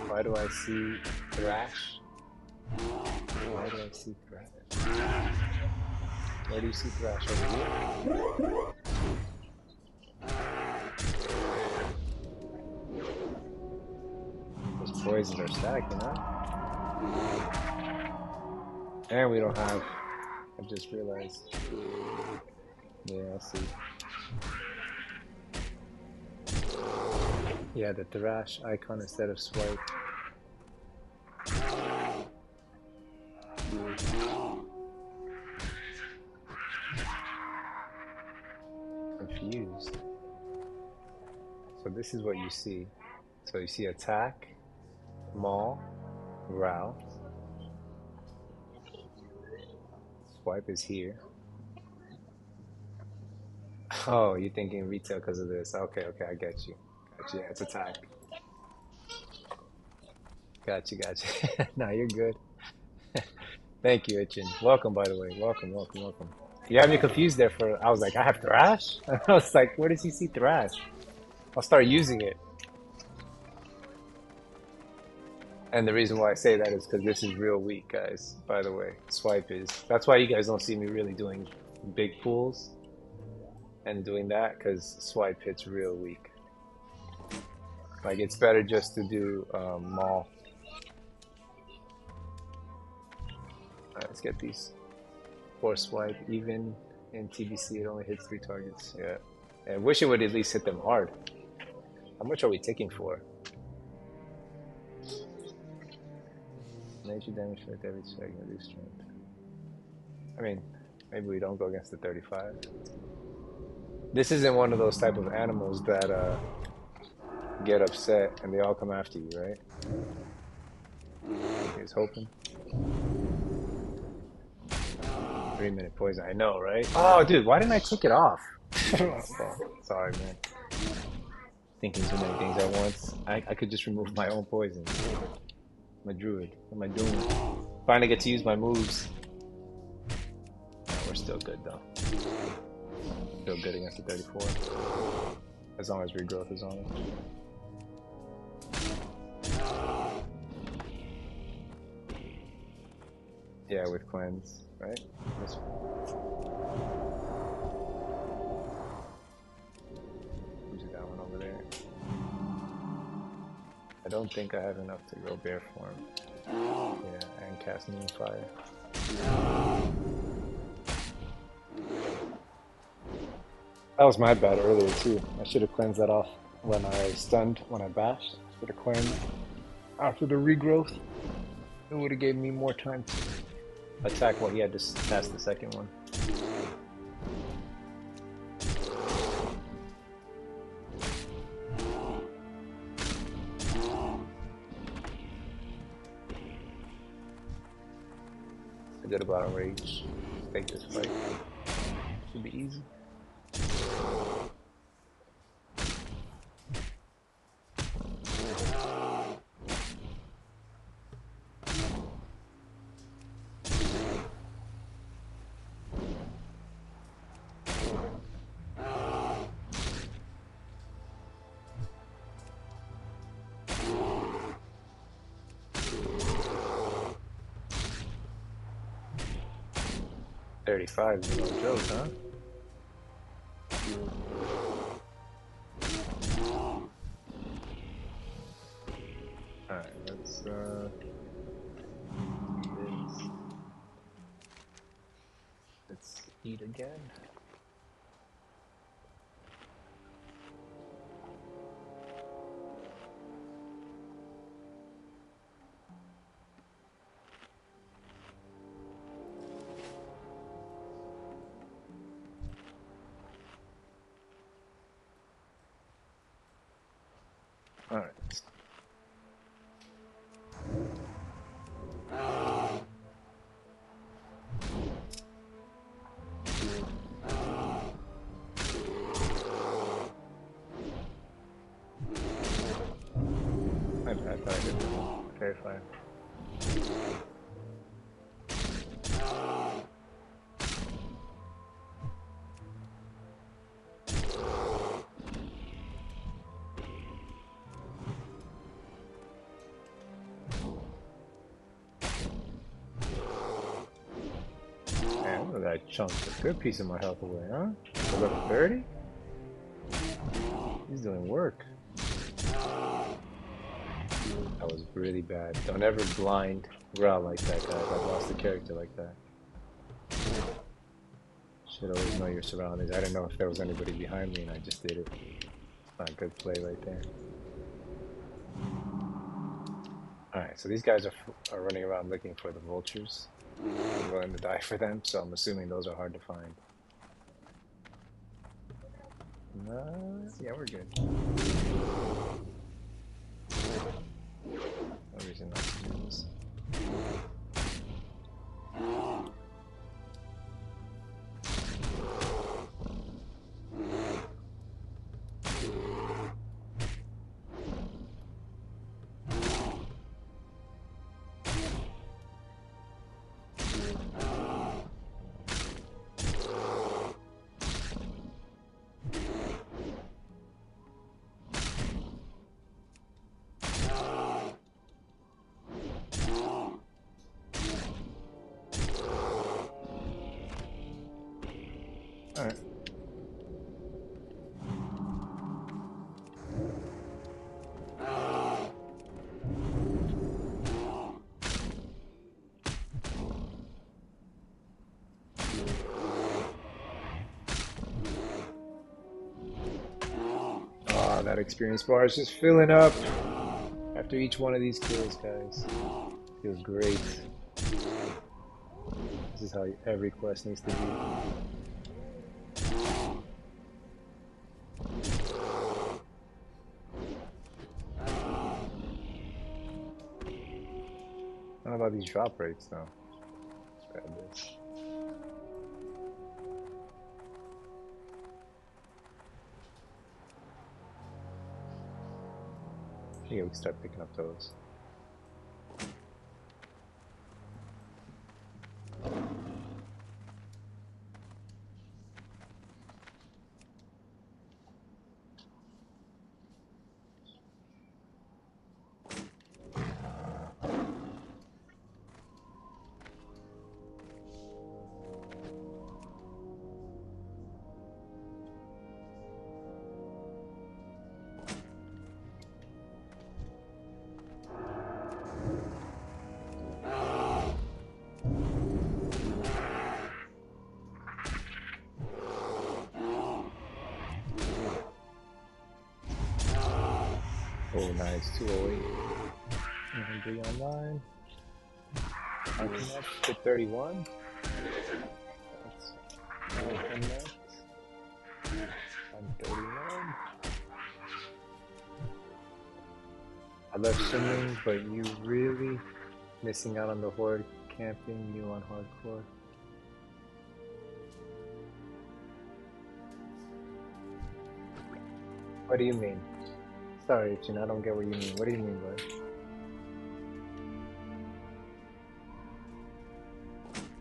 Speaker 2: Why do I see Thrash? Why do I see Thrash? Where do you see Thrash? Over here? Those poisons are stacking, huh? And we don't have... I just realized. Yeah, I see. Yeah, the Thrash icon instead of swipe. Confused. So this is what you see. So you see attack, maul, growl. Swipe is here. Oh, you're thinking retail because of this. Okay, okay, I get you. Got you. Yeah, it's attack. Got you, got you. No, you're good. Thank you, Itchin. Welcome, by the way. Welcome, welcome, welcome. You had me confused there for, I was like, I have Thrash? I was like, where does he see Thrash? I'll start using it. And the reason why I say that is because this is real weak, guys, by the way. Swipe is. That's why you guys don't see me really doing big pools and doing that, because swipe hits real weak. Like, it's better just to do maul. Alright, let's get these. Force swipe, even in TBC, it only hits 3 targets. Yeah. I wish it would at least hit them hard. How much are we ticking for? Nature damage for every second, reduce strength. I mean, maybe we don't go against the 35. This isn't one of those type of animals that get upset and they all come after you, right? He's hoping. 3-minute poison, I know, right? Oh, dude, why didn't I take it off? Oh, sorry, man. Thinking too many things at once. I could just remove my own poison. I'm a druid. What am I doing? Finally get to use my moves. No, we're still good though. Still good against the 34. As long as regrowth is on it. Yeah, with cleanse, right? This one. Who's that one over there? I don't think I have enough to go bear form. Yeah, and cast Moon Fire. That was my bad earlier too. I should have cleansed that off when I stunned, when I bashed. Should have cleansed after the regrowth. It would have gave me more time to attack what he had to cast the second one. Good about rage. Take this fight. Should be easy. $35 is no joke, huh? Alright, let's eat again. Alright. My bad, I thought I did verify. That chunked a good piece of my health away, huh? Level 30? He's doing work. That was really bad. Don't ever blind growl like that, guys. I've lost a character like that. Should always know your surroundings. I didn't know if there was anybody behind me and I just did it. Not a good play right there. Alright, so these guys are running around looking for the vultures. I'm willing to die for them, so I'm assuming those are hard to find. Yeah, we're good. No reason not to do this. Alright. Oh, that experience bar is just filling up after each one of these kills, guys. Feels great. This is how every quest needs to be. I don't know about these drop rates though. Let's grab this. Yeah, we can start picking up those. Oh, nice. 208. 100 online. I connect to 31. That's 9 connect. I'm 39. I love swimming, but you really missing out on the horde camping, you on hardcore. What do you mean? Sorry, Chin, I don't get what you mean. What do you mean, bud?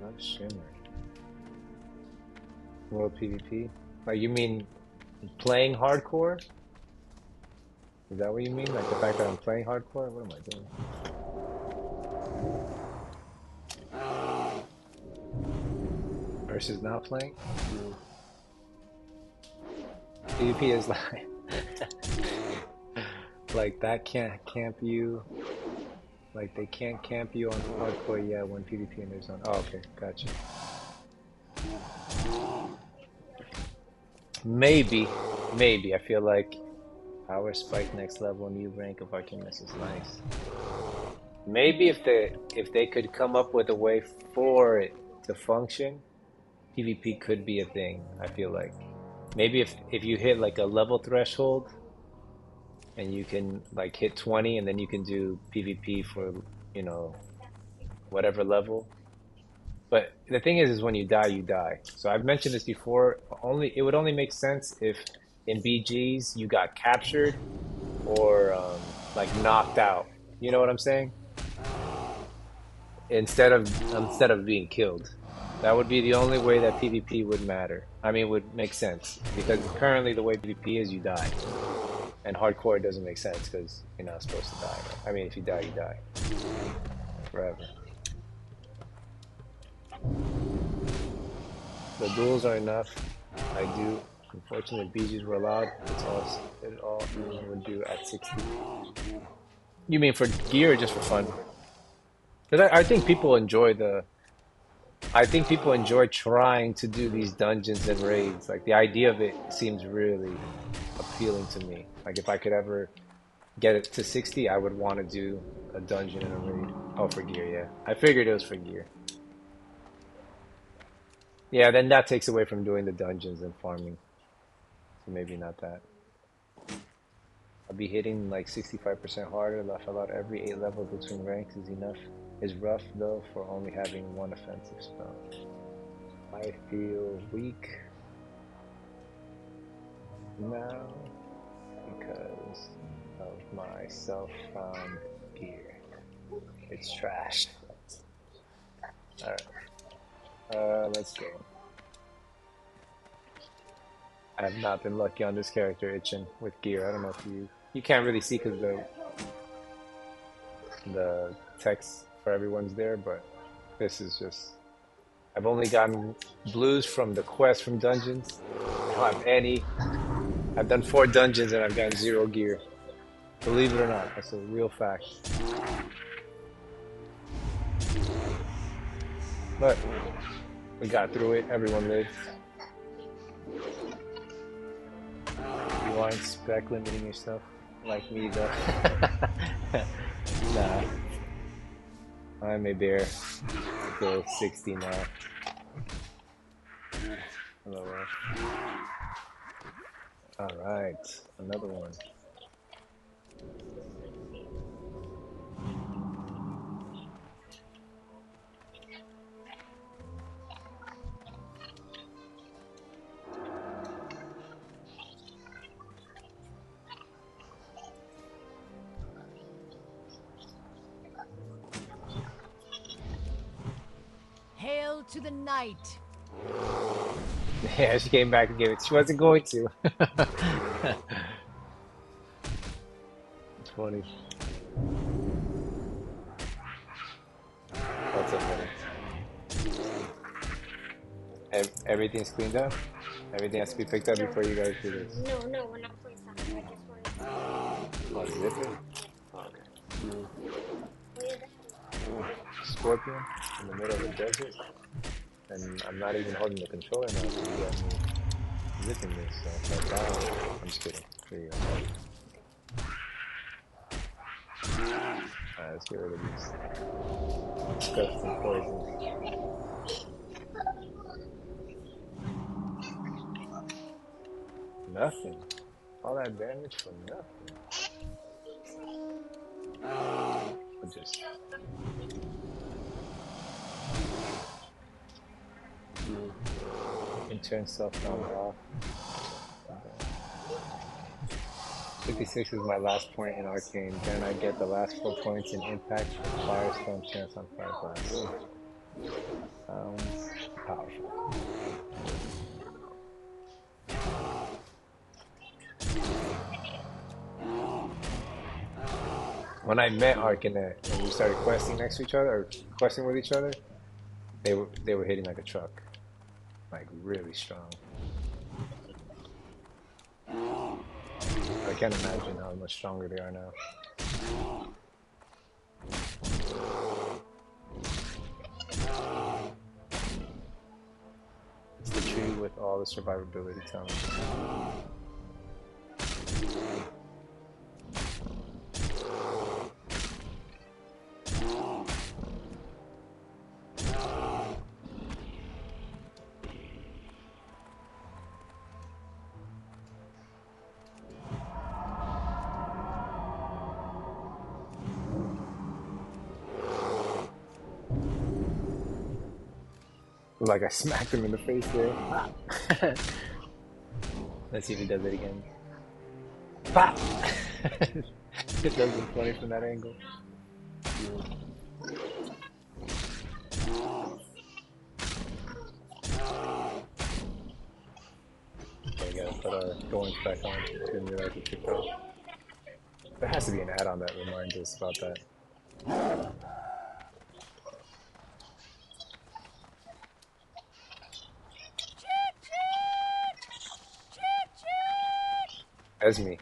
Speaker 2: Not Shimmer. World PvP? Like, you mean playing hardcore? Is that what you mean? Like the fact that I'm playing hardcore? What am I doing? Versus not playing? PvP is like... like that can't camp you. Like they can't camp you on hardcore yet when PvP and there's on. Oh, okay, gotcha. Maybe. I feel like power spike next level, new rank of Artemis is nice. Maybe if they could come up with a way for it to function, PvP could be a thing. I feel like maybe if you hit like a level threshold and you can like hit 20 and then you can do PvP for, you know, whatever level. But the thing is when you die, you die. So I've mentioned this before, it would only make sense if in BGs you got captured or like knocked out. You know what I'm saying? Instead of being killed. That would be the only way that PvP would matter. I mean, would make sense. Because currently the way PvP is, you die. And hardcore doesn't make sense because you're not supposed to die. I mean, if you die, you die. Forever. The duels are enough. I do. Unfortunately, BGs were allowed. It all anyone would do at 60. You mean for gear or just for fun? Because I think people enjoy trying to do these dungeons and raids. Like the idea of it seems really appealing to me. Like if I could ever get it to 60, I would want to do a dungeon and a raid. Oh, for gear, yeah. I figured it was for gear. Yeah, then that takes away from doing the dungeons and farming. So maybe not that. I'll be hitting like 65% harder. Laugh out every 8 levels between ranks is enough. Is rough though for only having one offensive spell. I feel weak now because of my self-found gear. It's trash. Alright. Let's go. I have not been lucky on this character itching with gear. I don't know if you can't really see because the text for everyone's there, but this is just I've only gotten blues from the quest from dungeons. I don't have any. I've done 4 dungeons and I've gotten 0 gear. Believe it or not, that's a real fact. But we got through it. Everyone lived. You aren't spec limiting yourself like me though. Nah. I'm a bear. Go 60 now. Hello. Alright, another one.
Speaker 7: Hail to the night!
Speaker 2: Yeah, she came back and gave it. She wasn't going to. It's funny. What's up, buddy? Everything's cleaned up? Everything has to be picked up before you guys do this.
Speaker 8: No, we're not playing something. I just wanted to.
Speaker 2: Oh, zip it? Oh, okay. Scorpion in the middle of the desert, and I'm not even holding the controller now, so you got me zipping this, so it's like, wow. I'm just kidding. Here you go. Alright, let's get rid of these disgusting poisons. Nothing. All that damage for nothing. I'll just... and turn self-found off. 56 is my last point in Arcane. Then I get the last 4 points in Impact, Firestone, chance on Fire Blast. Sounds powerful. When I met Arcanet, when we started questing next to each other, or questing with each other, they were hitting like a truck. Like really strong. I can't imagine how much stronger they are now. It's the tree with all the survivability talent. Like I smacked him in the face there. Let's see if he does it again. Pop! It does look funny from that angle. Okay, gotta put our thorns back on. It's gonna be like a TikTok. There has to be an add-on that reminds us about that. Esme.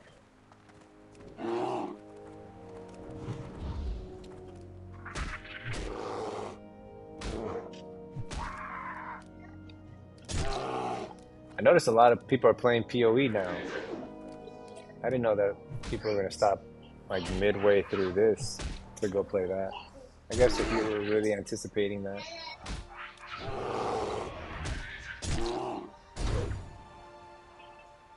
Speaker 2: I noticed a lot of people are playing PoE now. I didn't know that people were gonna stop like midway through this to go play that. I guess if you were really anticipating that.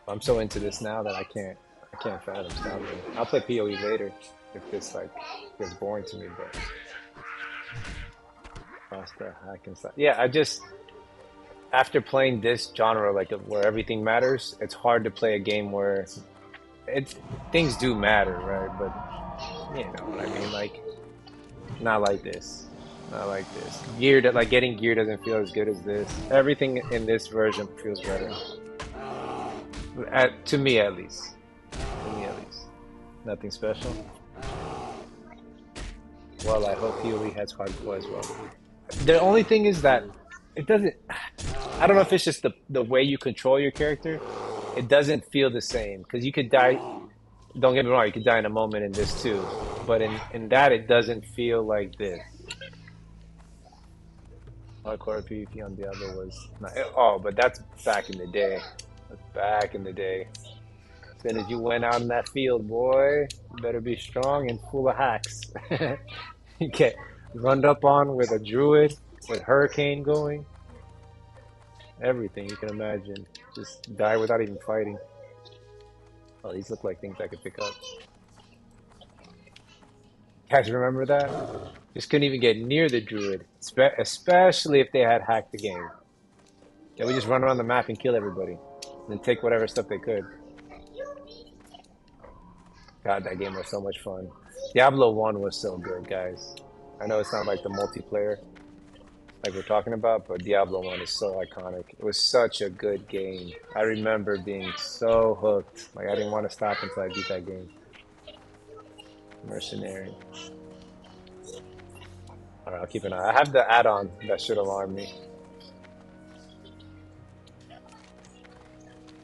Speaker 2: I'm so into this now that I can't can't fathom stopping. I'll play PoE later if this like gets boring to me, but faster hack and stuff. Yeah, I just after playing this genre, like where everything matters, it's hard to play a game where it's things do matter, right? But you know what I mean, like not like this. Not like this. Gear that like getting gear doesn't feel as good as this. Everything in this version feels better. To me at least. To me at least. Nothing special. Well, I hope PoE has hardcore as well. The only thing is that it doesn't. I don't know if it's just the way you control your character. It doesn't feel the same because you could die. Don't get me wrong, you could die in a moment in this too, but in that it doesn't feel like this. Hardcore PvP on Diablo was not. Oh, but that's back in the day. That's back in the day. As soon as you went out in that field, boy, you better be strong and full of hacks. You get run up on with a druid, with hurricane going, everything you can imagine. Just die without even fighting. Oh, these look like things I could pick up. Guys, remember that? Just couldn't even get near the druid, especially if they had hacked the game. They would just run around the map and kill everybody, and then take whatever stuff they could. God, that game was so much fun. Diablo 1 was so good, guys. I know it's not like the multiplayer like we're talking about, but Diablo 1 is so iconic. It was such a good game. I remember being so hooked. Like, I didn't want to stop until I beat that game. Mercenary. Alright, I'll keep an eye. I have the add-on that should alarm me.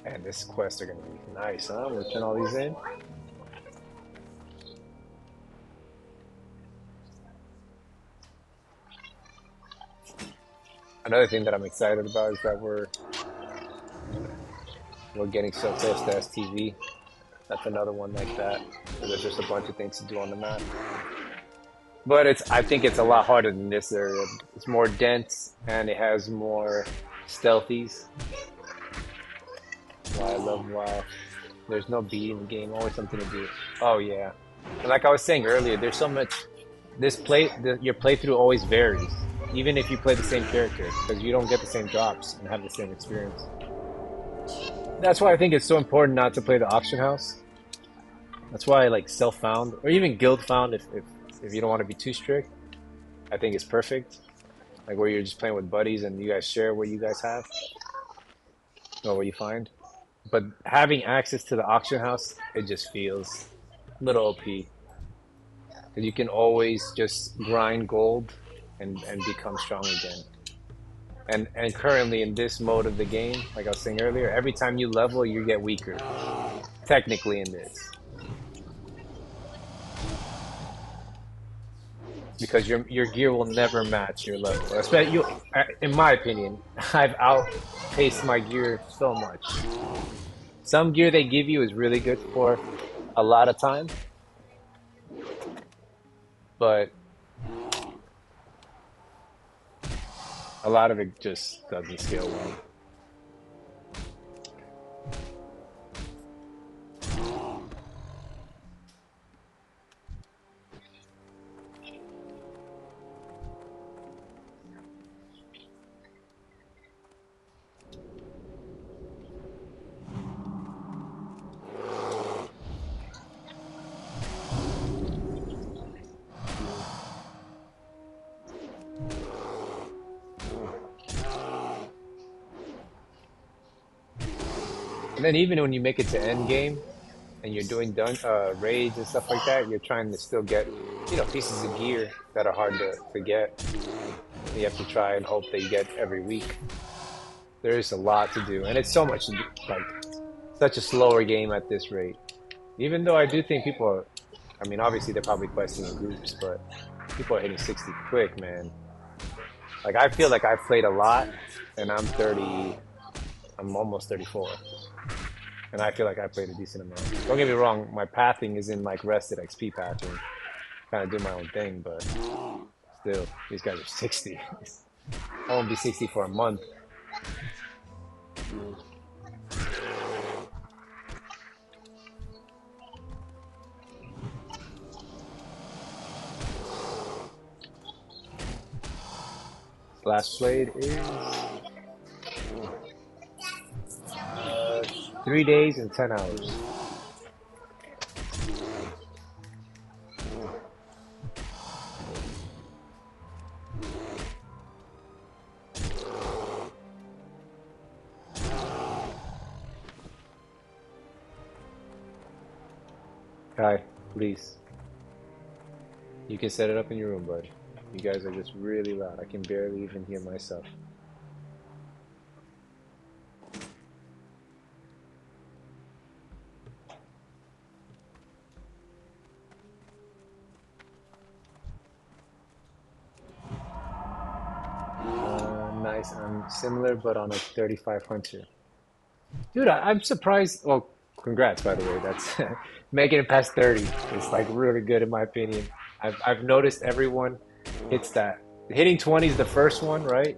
Speaker 2: Man, this quests are going to be nice, huh? We'll turn all these in. Another thing that I'm excited about is that we're getting so close to STV. That's another one like that. There's just a bunch of things to do on the map. But I think it's a lot harder than this area. It's more dense and it has more stealthies. Why I love WoW. There's no beat in the game, always something to do. Oh yeah. And like I was saying earlier, there's so much your playthrough always varies. Even if you play the same character, because you don't get the same drops and have the same experience. That's why I think it's so important not to play the auction house. That's why I like self-found, or even guild-found if you don't want to be too strict. I think it's perfect. Like where you're just playing with buddies and you guys share what you guys have. Or what you find. But having access to the auction house, it just feels a little OP. Because you can always just grind gold and become strong again. And currently in this mode of the game, like I was saying earlier, every time you level, you get weaker. Technically in this. Because your gear will never match your level. Especially in my opinion, I've outpaced my gear so much. Some gear they give you is really good for a lot of time. But a lot of it just doesn't scale well. And then even when you make it to end game and you're doing raids and stuff like that, you're trying to still get, pieces of gear that are hard to get. You have to try and hope that you get every week. There is a lot to do, and it's so much, like, such a slower game at this rate. Even though I do think people are, obviously they're probably questing in groups, but people are hitting 60 quick, man. Like, I feel like I've played a lot, and I'm almost 34. And I feel like I played a decent amount. Don't get me wrong, my pathing is in like rested XP pathing. Kind of do my own thing, but still, these guys are 60. I won't be 60 for a month. Last played is 3 days and 10 hours. Kai, please. You can set it up in your room, bud. You guys are just really loud. I can barely even hear myself. Nice. I'm similar, but on a 35 Hunter. Dude, I'm surprised. Well, congrats, by the way. That's making it past 30. It's like really good in my opinion. I've noticed everyone hits that. Hitting 20 is the first one, right?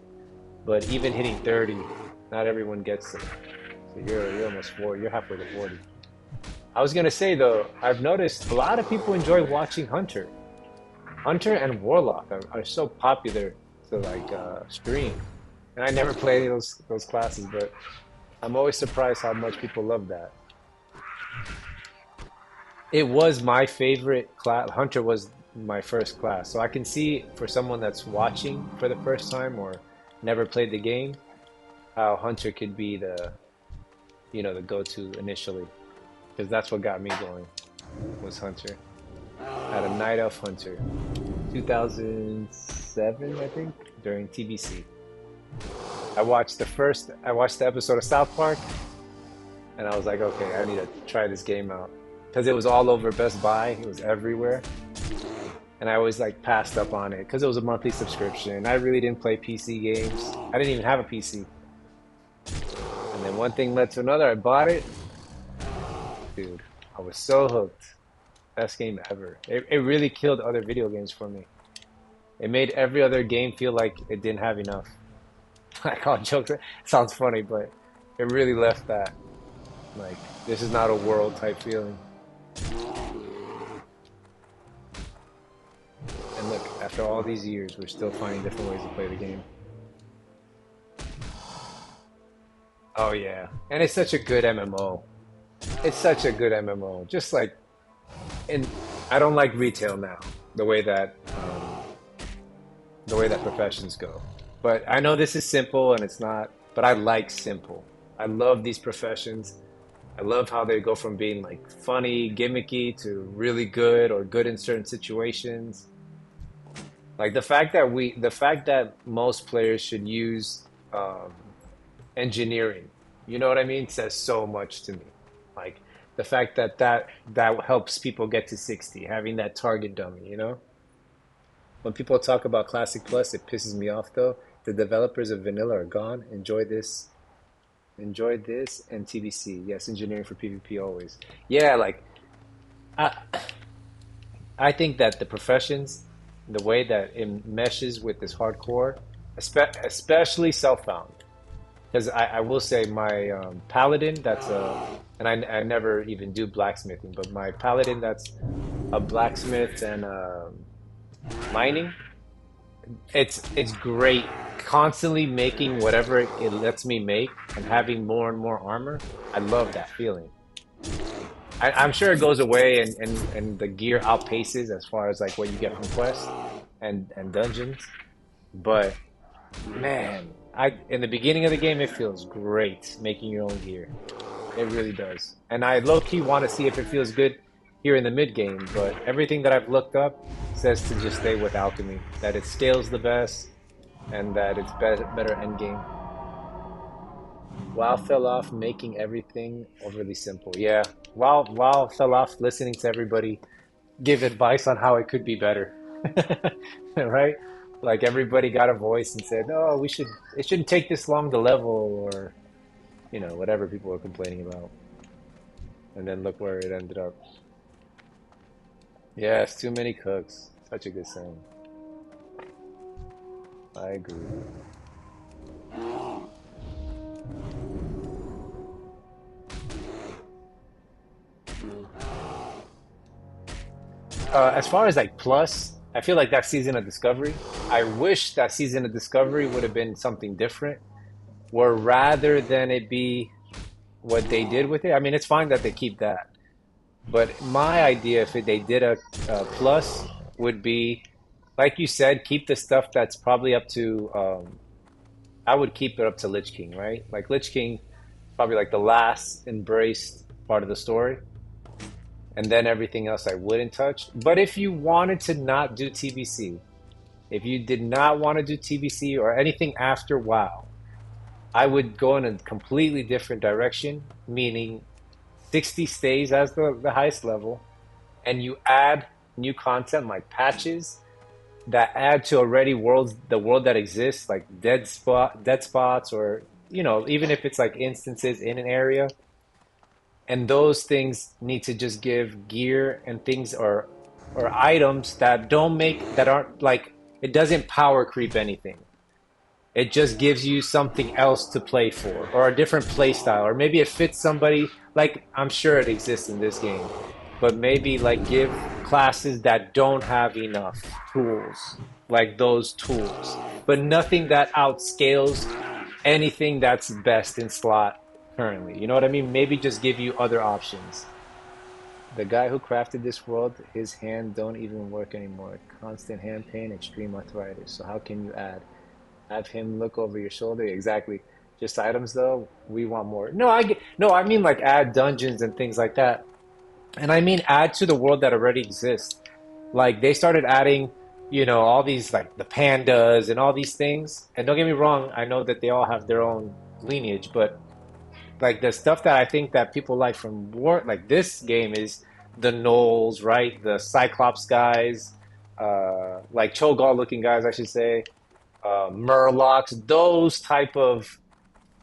Speaker 2: But even hitting 30, not everyone gets it. So you're almost 40. You're halfway to 40. I was gonna say though, I've noticed a lot of people enjoy watching Hunter. Hunter and Warlock are so popular to like stream. And I never play any of those classes, but I'm always surprised how much people love that. It was my favorite class. Hunter was my first class. So I can see for someone that's watching for the first time or never played the game, how Hunter could be the, you know, the go-to initially. Because that's what got me going, was Hunter. I had a Night Elf Hunter. 2007, I think, during TBC. I watched the episode of South Park, and I was like, okay, I need to try this game out. Because it was all over Best Buy, it was everywhere. And I always like passed up on it, because it was a monthly subscription. I really didn't play PC games. I didn't even have a PC. And then one thing led to another, I bought it. Dude, I was so hooked. Best game ever. It really killed other video games for me. It made every other game feel like it didn't have enough. I call jokes. It sounds funny, but it really left that like this is not a world type feeling. And look, after all these years, we're still finding different ways to play the game. Oh yeah, and it's such a good MMO. It's such a good MMO. Just like, and I don't like retail now, the way that professions go. But I know this is simple and it's not, but I like simple. I love these professions. I love how they go from being like funny, gimmicky to really good or good in certain situations. Like the fact that most players should use engineering, you know what I mean, says so much to me. Like the fact that helps people get to 60, having that target dummy, you know? When people talk about Classic Plus, it pisses me off though. The developers of Vanilla are gone. Enjoy this and TBC. Yes, engineering for PvP always. Yeah, like I think that the professions, the way that it meshes with this hardcore, especially self-found. Because I will say my paladin, that's and I never even do blacksmithing, but my paladin that's a blacksmith and mining, it's great. Constantly making whatever it lets me make and having more and more armor, I love that feeling. I'm sure it goes away and the gear outpaces as far as like what you get from quests and dungeons, but man, in the beginning of the game it feels great making your own gear. It really does. And I low-key want to see if it feels good here in the mid-game, but everything that I've looked up says to just stay with alchemy, that it scales the best and that it's better endgame. WoW fell off making everything overly simple. Yeah, WoW fell off listening to everybody give advice on how it could be better. Right? Like everybody got a voice and said, "Oh, it shouldn't take this long to level," or you know, whatever people were complaining about. And then look where it ended up. Yes, too many cooks. Such a good saying. I agree. As far as like plus, I feel like that season of Discovery I wish that Season of Discovery would have been something different, where rather than it be what they did with it, I mean, it's fine that they keep that. But my idea, if they did a plus, would be, like you said, keep the stuff that's probably up to. I would keep it up to Lich King, right? Like Lich King, probably like the last embraced part of the story, and then everything else I wouldn't touch. But if you wanted to not do TBC, if you did not want to do TBC or anything after WoW, I would go in a completely different direction, meaning 60 stays as the highest level, and you add new content like patches that add to already the world that exists, like dead spots, or even if it's like instances in an area, and those things need to just give gear and things or items that aren't like it doesn't power creep anything. It just gives you something else to play for, or a different play style, or maybe it fits somebody. Like I'm sure it exists in this game, but maybe like give classes that don't have enough tools, like those tools, but nothing that outscales anything that's best in slot currently. You know what I mean? Maybe just give you other options. The guy who crafted this world, his hand don't even work anymore. Constant hand pain, extreme arthritis. So how can you add? Have him look over your shoulder. Exactly. Just items though. We want more. No, I mean like add dungeons and things like that. And I mean add to the world that already exists. Like they started adding, all these like the pandas and all these things. And don't get me wrong, I know that they all have their own lineage, but like the stuff that I think that people like from war like this game is the gnolls, right? The Cyclops guys, like Cho'Gall looking guys, I should say, Murlocs, those type of,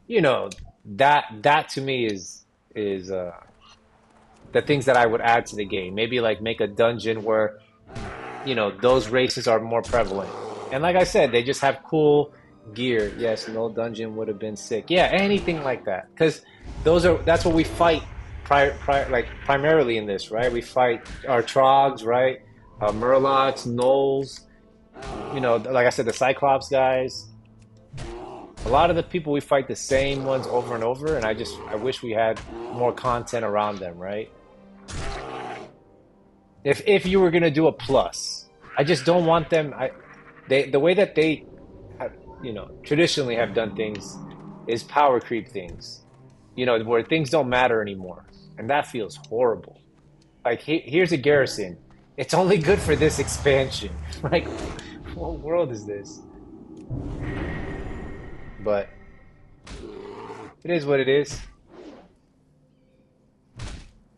Speaker 2: that to me is the things that I would add to the game. Maybe like make a dungeon where, those races are more prevalent. And like I said, they just have cool gear. Yes, no dungeon would have been sick. Yeah, anything like that. Because that's what we fight primarily in this, right? We fight our trogs, right? Murlocs, gnolls, like I said, the Cyclops guys. A lot of the people we fight the same ones over and over, and I wish we had more content around them, right? If you were gonna do a plus, I just don't want them. The way that they, traditionally have done things, is power creep things, where things don't matter anymore, and that feels horrible. Like here's a garrison. It's only good for this expansion. Like, what world is this? But it is what it is.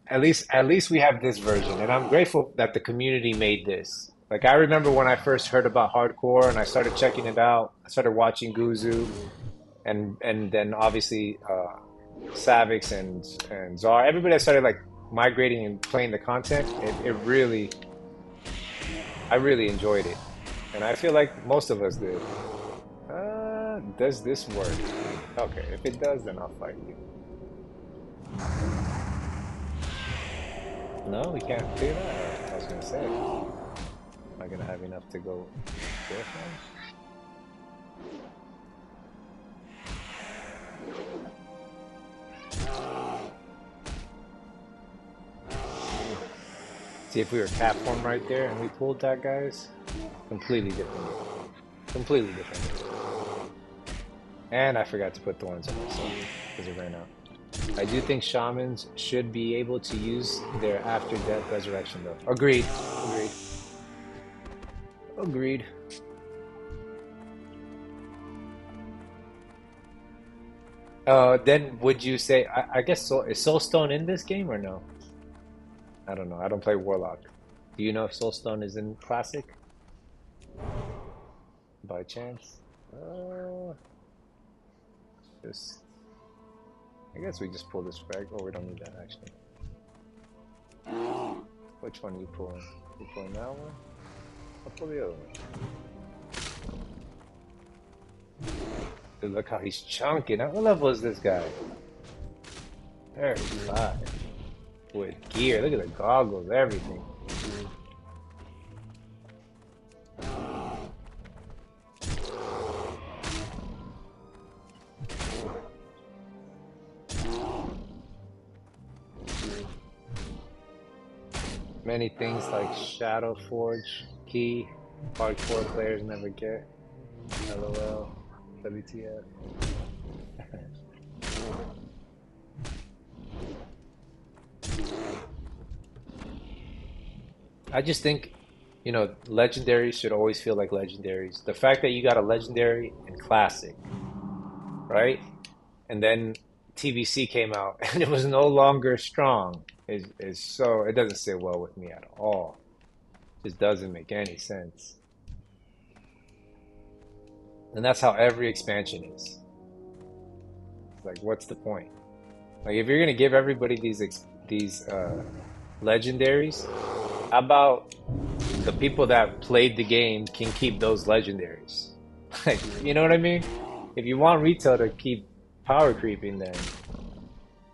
Speaker 2: At least we have this version, and I'm grateful that the community made this. Like I remember when I first heard about hardcore and I started checking it out. I started watching Guzu, and then obviously Savix and Czar. Everybody that started like migrating and playing the content. I really enjoyed it, and I feel like most of us did. Does this work? Okay, if it does, then I'll fight you. No, we can't do that. I was gonna say, am I gonna have enough to go there from? See, if we were cat form right there and we pulled that, guys, completely different. Completely different. And I forgot to put thorns on myself because it ran out. I do think shamans should be able to use their after death resurrection though. Agreed. Agreed. Then would you say, I guess, is Soulstone in this game or no? I don't know. I don't play Warlock. Do you know if Soulstone is in Classic? By chance? I guess we just pull this frag. Oh, we don't need that actually. Which one are you pulling? You pulling that one? I'll pull the other one. Dude, look how he's chunking. What level is this guy? 35. With gear. Look at the goggles, everything. Many things like Shadow Forge key, hardcore players never get. LOL, WTF. I just think, you know, legendaries should always feel like legendaries. The fact that you got a legendary in classic, right? And then TBC came out and it was no longer strong is so it doesn't sit well with me at all. Just doesn't make any sense. And that's how every expansion is. It's like, what's the point? Like, if you're gonna give everybody these legendaries, how about the people that played the game can keep those legendaries? Like, you know what I mean? If you want retail to keep power creeping, then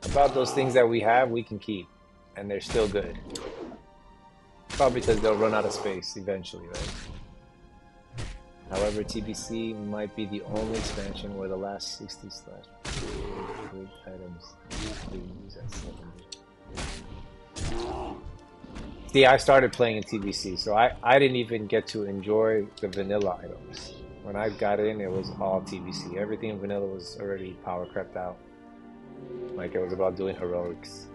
Speaker 2: about those things that we have, we can keep, and they're still good. Probably because they'll run out of space eventually, right? However, TBC might be the only expansion where the last 60 slash good items they use at 70. See, I started playing in TBC, so I didn't even get to enjoy the vanilla items. When I got in, it was all TBC. Everything in vanilla was already power crept out. Like, it was about doing heroics.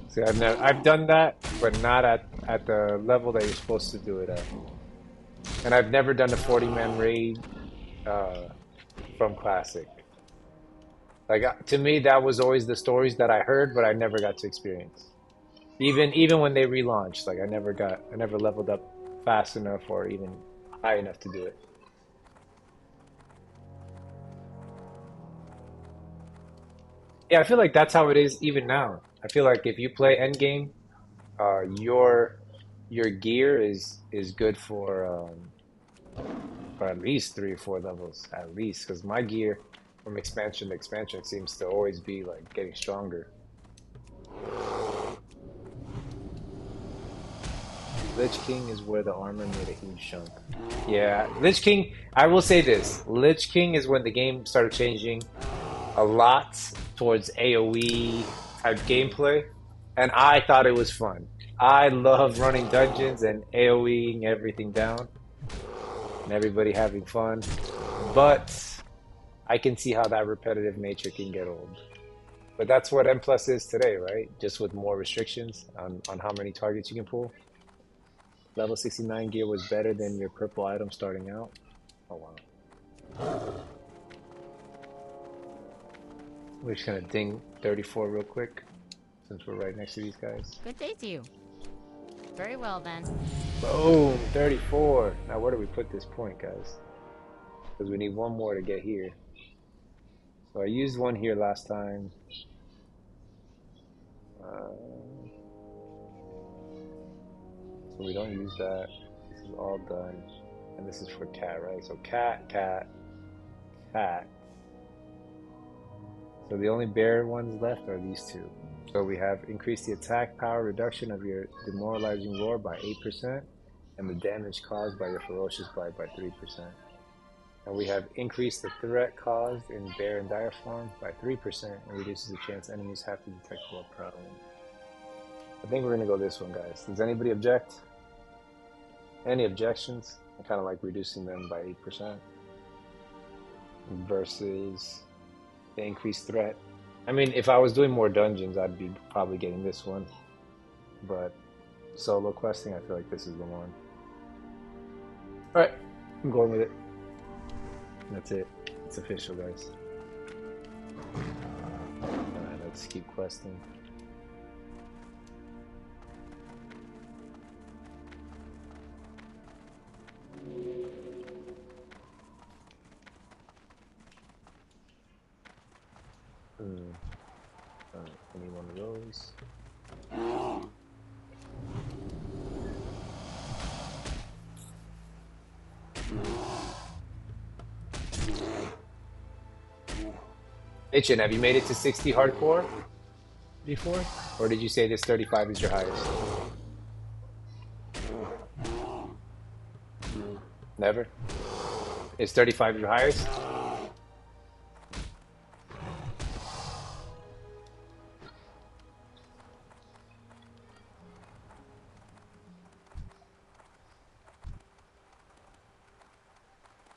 Speaker 2: See, I've done that, but not at the level that you're supposed to do it at. And I've never done a 40-man raid from Classic. Like, to me, that was always the stories that I heard, but I never got to experience. Even when they relaunched, like, I never leveled up fast enough or even high enough to do it. Yeah, I feel like that's how it is even now. I feel like if you play endgame, your gear is good for at least 3 or 4 levels, at least. Because my gear from expansion to expansion seems to always be like getting stronger. Lich King is where the armor made a huge chunk. Yeah, Lich King. I will say this: Lich King is when the game started changing a lot towards AoE type gameplay, and I thought it was fun. I love running dungeons and AoEing everything down and everybody having fun, but I can see how that repetitive nature can get old. But that's what M Plus is today, right? Just with more restrictions on how many targets you can pull. Level 69 gear was better than your purple item starting out. Oh wow. We're just gonna ding 34 real quick, since we're right next to these guys.
Speaker 7: Good day to you. Very well then.
Speaker 2: Boom, 34. Now where do we put this point, guys? Because we need one more to get here. So I used one here last time. So we don't use that. This is all done. And this is for cat, right? So cat, cat, cat. So the only bear ones left are these two. So we have increased the attack power reduction of your demoralizing roar by 8% and the damage caused by your ferocious bite by 3%. And we have increased the threat caused in bear and dire form by 3% and reduces the chance enemies have to detect blood prowling. I think we're gonna go this one, guys. Does anybody object? Any objections? I kind of like reducing them by 8% versus the increased threat. I mean, if I was doing more dungeons, I'd be probably getting this one. But solo questing, I feel like this is the one. Alright, I'm going with it. That's it. It's official, guys. Alright, let's keep questing. Alright, I need one of those. Itchin, have you made it to 60 hardcore before? Or did you say this 35 is your highest? Never? Is 35 your highest?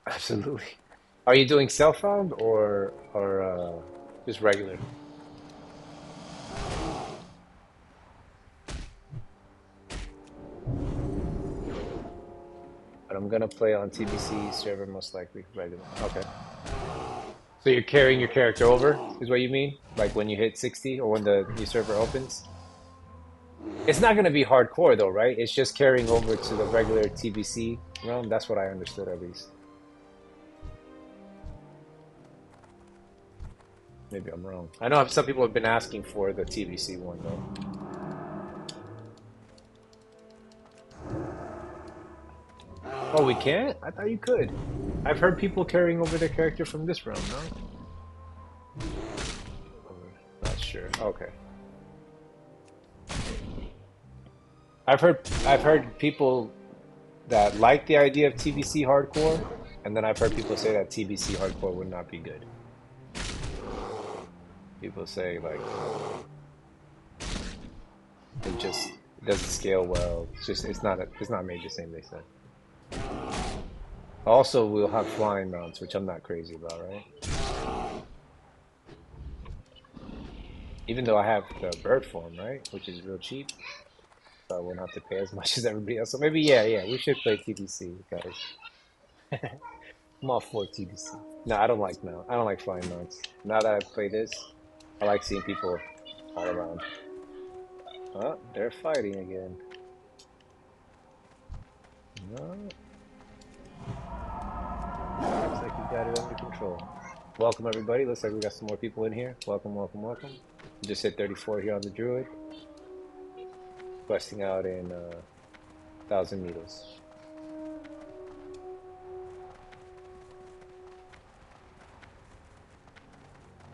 Speaker 2: Absolutely. Are you doing self-found or just regular? But I'm gonna play on TBC server most likely regular. Okay. So you're carrying your character over, is what you mean? Like when you hit 60 or when the new server opens? It's not gonna be hardcore though, right? It's just carrying over to the regular TBC realm. That's what I understood at least. Maybe I'm wrong. I know some people have been asking for the TBC one though. Oh, we can't? I thought you could. I've heard people carrying over their character from this realm, no? Not sure. Okay. I've heard people that like the idea of TBC hardcore, and then I've heard people say that TBC hardcore would not be good. People say like it doesn't scale well. It's not made the same, they said. Also, we'll have flying mounts, which I'm not crazy about, right? Even though I have the bird form, right? Which is real cheap. So I won't have to pay as much as everybody else. So maybe, yeah, we should play TBC, guys. I'm all for TBC. No, I don't like flying mounts. Now that I've played this, I like seeing people all around. Oh, they're fighting again. No. Looks like you got it under control. Welcome everybody. Looks like we got some more people in here. Welcome, welcome, welcome. Just hit 34 here on the Druid. Questing out in 1,000 meters.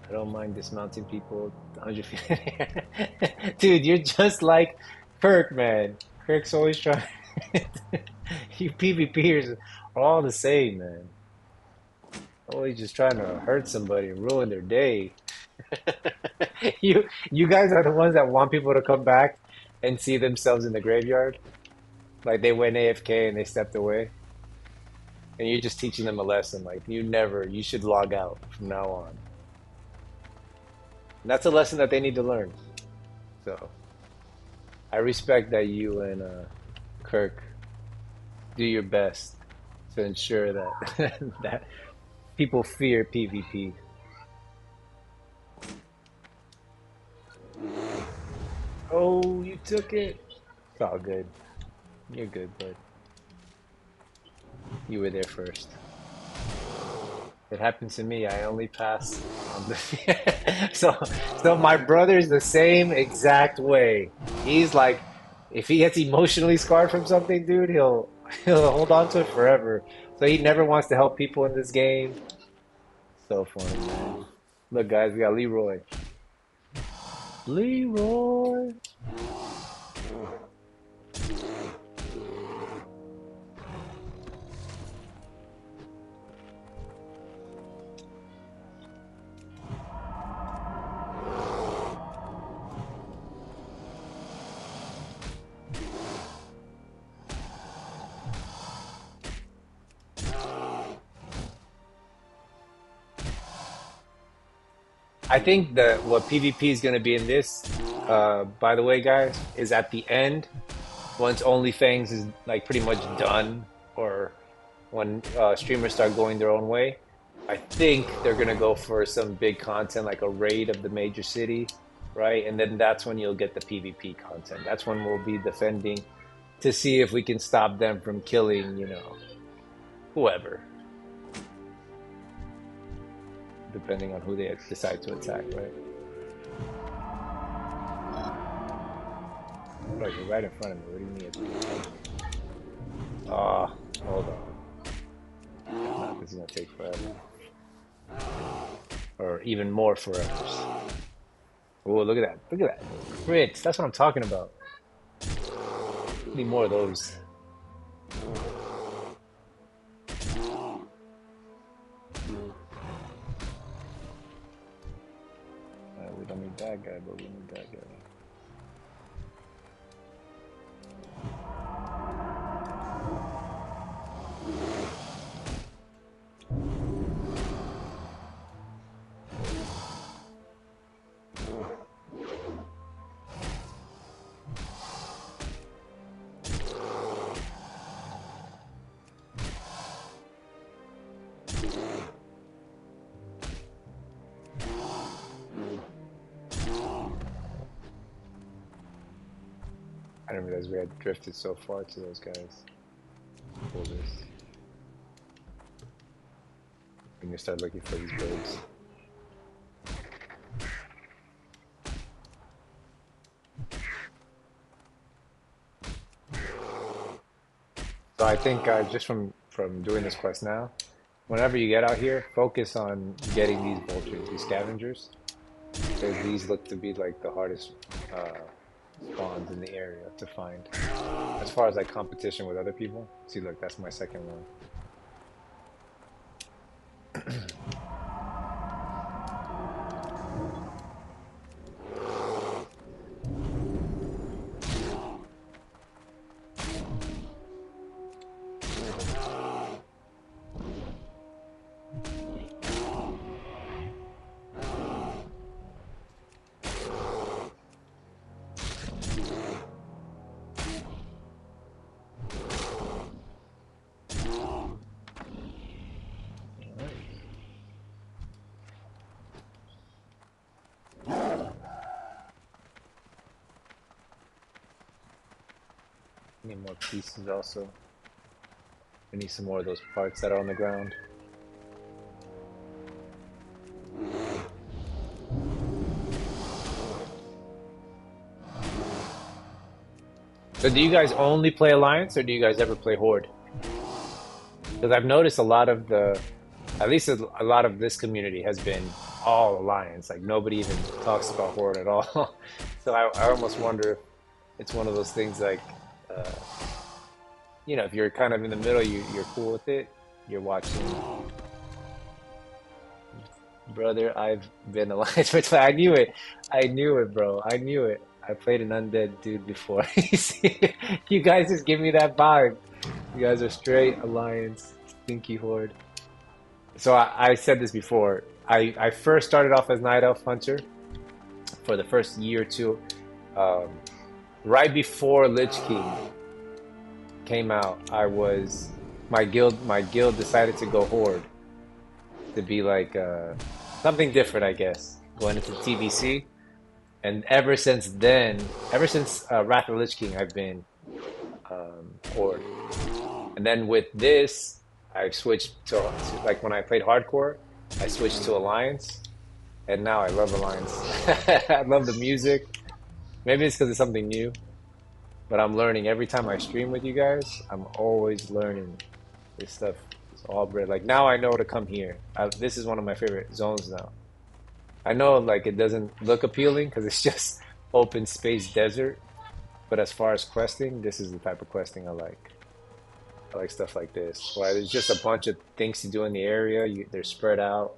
Speaker 2: I don't mind dismounting people 100 feet. Dude, you're just like Kirk, man. Kirk's always trying. You PvPers are all the same, man. Always just trying to hurt somebody and ruin their day. You guys are the ones that want people to come back and see themselves in the graveyard. Like they went AFK and they stepped away. And you're just teaching them a lesson. Like you should log out from now on. And that's a lesson that they need to learn. So I respect that you and Kirk do your best to ensure that that people fear PvP. Oh, you took it. It's all good. You're good, bud. You were there first. It happened to me. I only passed on the so my brother's the same exact way. He's like, if he gets emotionally scarred from something, dude, he'll hold on to it forever. So he never wants to help people in this game. So funny, man. Look, guys, we got Leroy. Leroy. I think that what PvP is going to be in this, by the way, guys, is at the end, once OnlyFans is like pretty much done, or when streamers start going their own way, I think they're going to go for some big content like a raid of the major city, right? And then that's when you'll get the PvP content. That's when we'll be defending to see if we can stop them from killing, whoever. Depending on who they decide to attack, right? No, you're right in front of me. What do you mean? It's right in front of me? Ah, hold on. If not, this is gonna take forever. Or even more forever. Oh, look at that. Look at that. Crits. That's what I'm talking about. Need more of those. We don't need that guy, but we need that guy. I didn't realize we had drifted so far to those guys. Pull this. We need to start looking for these birds. So I think just from doing this quest now, whenever you get out here, focus on getting these vultures, these scavengers, because these look to be like the hardest spawns in the area to find. As far as like competition with other people, see, look, that's my second one. Need more pieces also. I need some more of those parts that are on the ground. So do you guys only play Alliance or do you guys ever play Horde? Because I've noticed a lot of at least a lot of this community has been all Alliance. Like nobody even talks about Horde at all. So I almost wonder if it's one of those things like, you know, if you're kind of in the middle, you're cool with it. You're watching. Brother, I've been Alliance for 20. I knew it. I knew it, bro. I knew it. I played an undead dude before. You guys just give me that vibe. You guys are straight Alliance, stinky Horde. So I said this before. I first started off as Night Elf Hunter for the first year or two. Right before Lich King came out, my guild decided to go Horde to be like something different, I guess, going into TBC. And ever since then, ever since Wrath of the Lich King, I've been Horde. And then with this, I've switched to like when I played hardcore, I switched to Alliance, and now I love Alliance. I love the music. Maybe it's because it's something new, but I'm learning every time I stream with you guys. I'm always learning this stuff. It's all bred. Like now I know to come here. This is one of my favorite zones now. I know like it doesn't look appealing because it's just open space desert, but as far as questing, this is the type of questing I like. I like stuff like this, where there's just a bunch of things to do in the area. They're spread out.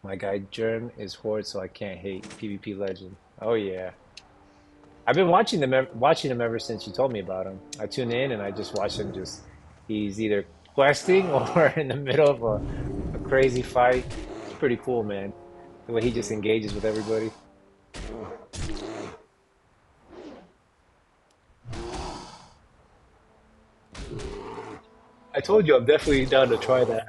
Speaker 2: My guy Germ is Horde, so I can't hate PvP Legend. Oh yeah, I've been watching him ever since you told me about him. I tune in and I just watch him. He's either questing or in the middle of a crazy fight. It's pretty cool, man. The way he just engages with everybody. I told you I'm definitely down to try that.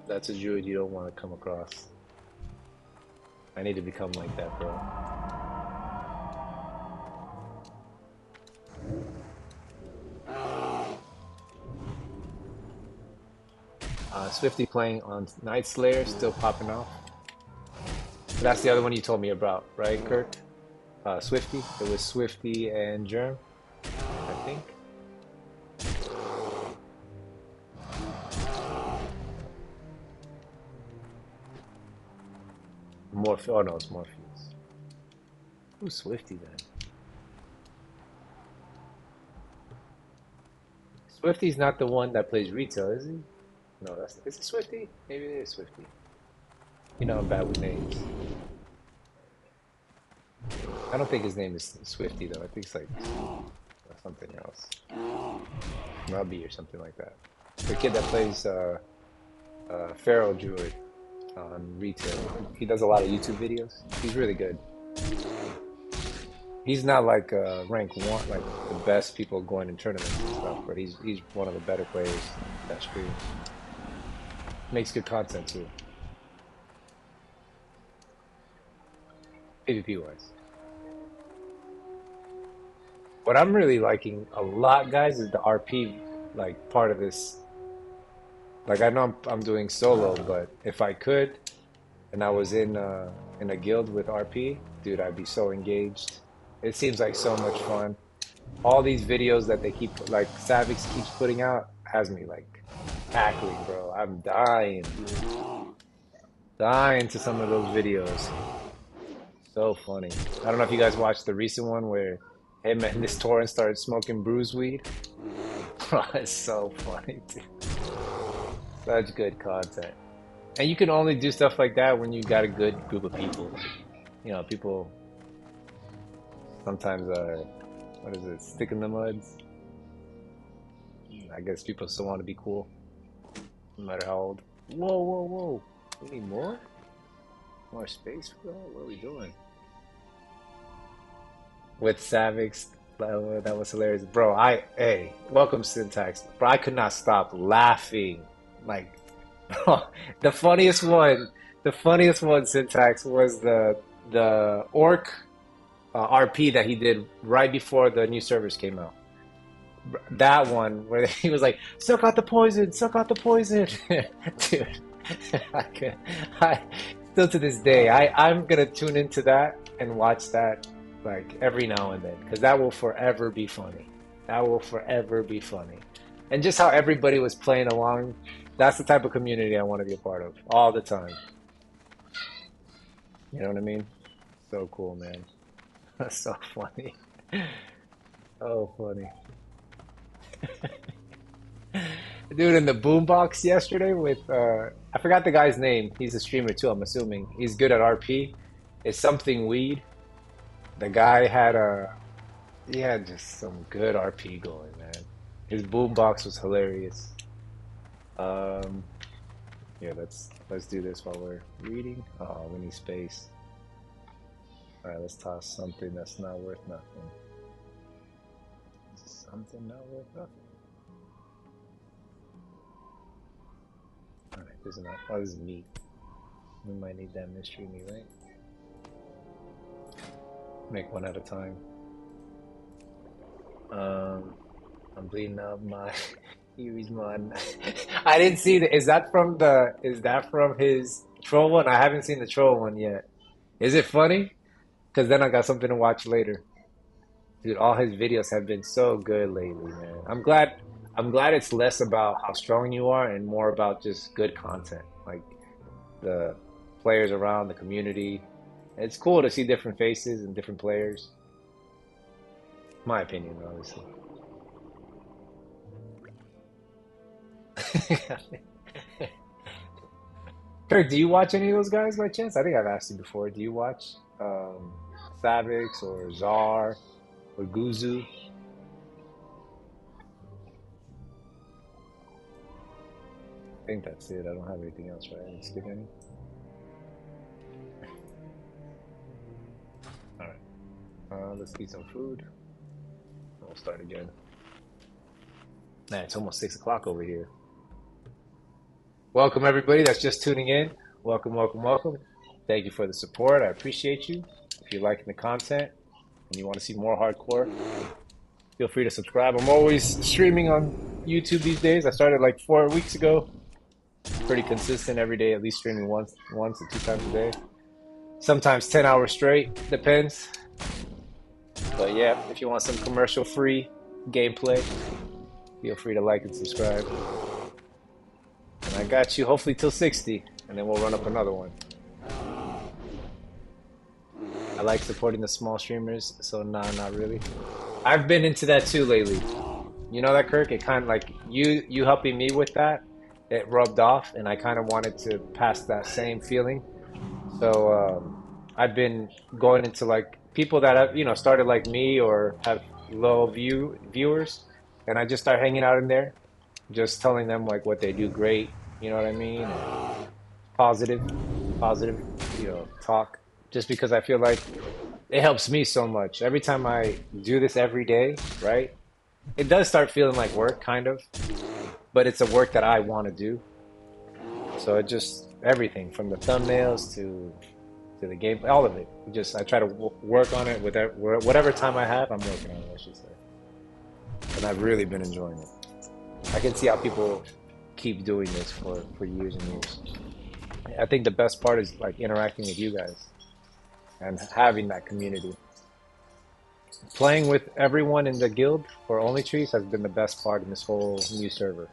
Speaker 2: That's a druid you don't want to come across. I need to become like that, bro. Swifty playing on Night Slayer, still popping off. That's the other one you told me about, right, Kirk? Swifty. It was Swifty and Germ, I think. Oh no, it's Morpheus. Who's Swifty then? Swifty's not the one that plays retail, is he? No, is it Swifty? Maybe it is Swifty. You know I'm bad with names. I don't think his name is Swifty though. I think it's like something else. Robbie or something like that. The kid that plays Pharaoh Druid on retail. He does a lot of YouTube videos. He's really good. He's not like rank 1, like the best people going in tournaments and stuff, but he's one of the better players that stream. Makes good content too. PvP wise. What I'm really liking a lot, guys, is the RP like part of this. Like I know I'm doing solo, but if I could, and I was in a guild with RP, dude, I'd be so engaged. It seems like so much fun. All these videos that they keep, like Savix keeps putting out, has me like cackling, bro. I'm dying, dying to some of those videos. So funny. I don't know if you guys watched the recent one where him and this Torrent started smoking bruise weed. Bro, it's so funny, dude. Such good content. And you can only do stuff like that when you got a good group of people. You know, people sometimes are, what is it, stick in the muds? I guess people still want to be cool, no matter how old. Whoa, whoa, whoa. We need more? More space for that? What are we doing? With Savix, that was hilarious. Bro, hey, welcome Syntax. Bro, I could not stop laughing. Like, bro, the funniest one, Syntax, was the orc RP that he did right before the new servers came out. That one where he was like, suck out the poison, dude. I still to this day, I'm gonna tune into that and watch that like every now and then, because that will forever be funny. And just how everybody was playing along, that's the type of community I want to be a part of all the time. You know what I mean? So cool, man. That's so funny. Oh, funny. Dude, in the boombox yesterday with, I forgot the guy's name. He's a streamer too, I'm assuming. He's good at RP. It's something weed. The guy he had just some good RP going, man. His boombox was hilarious. Yeah, let's do this while we're reading. Oh, we need space. Alright, let's toss something that's not worth nothing. Something not worth nothing. Alright, this is not. Oh, this is meat. We might need that mystery meat, right? Make one at a time. I'm bleeding up my Irismon. I didn't see that. Is that from his troll one? I haven't seen the troll one yet. Is it funny? Because then I got something to watch later. Dude, all his videos have been so good lately, man. I'm glad it's less about how strong you are and more about just good content. Like the players around, the community. It's cool to see different faces and different players. My opinion, obviously. Kirk, do you watch any of those guys by chance? I think I've asked you before. Do you watch Savix or Czar or Guzu? I think that's it. I don't have anything else, right? I didn't skip any. Alright. Let's eat some food. We'll start again. Man, it's almost 6 o'clock over here. Welcome everybody that's just tuning in. Welcome, welcome, welcome. Thank you for the support. I appreciate you. If you're liking the content and you want to see more hardcore, feel free to subscribe. I'm always streaming on YouTube these days. I started like 4 weeks ago. Pretty consistent every day, at least streaming once or two times a day. Sometimes 10 hours straight, depends. But yeah, if you want some commercial-free gameplay, feel free to like and subscribe. And I got you hopefully till 60, and then we'll run up another one. I like supporting the small streamers, so nah, not really. I've been into that too lately. You know that, Kirk? It kind of like you helping me with that, it rubbed off, and I kind of wanted to pass that same feeling. So I've been going into like people that have, you know, started like me or have low viewers, and I just start hanging out in there, just telling them like what they do great, you know what I mean? And positive, you know, talk. Just because I feel like it helps me so much. Every time I do this every day, right? It does start feeling like work, kind of, but it's a work that I want to do. So it just everything from the thumbnails to the game, all of it. Just I try to work on it with whatever time I have. I'm working on it, I should say, and I've really been enjoying it. I can see how people keep doing this for years and years. I think the best part is like interacting with you guys and having that community. Playing with everyone in the guild for Only Trees has been the best part in this whole new server.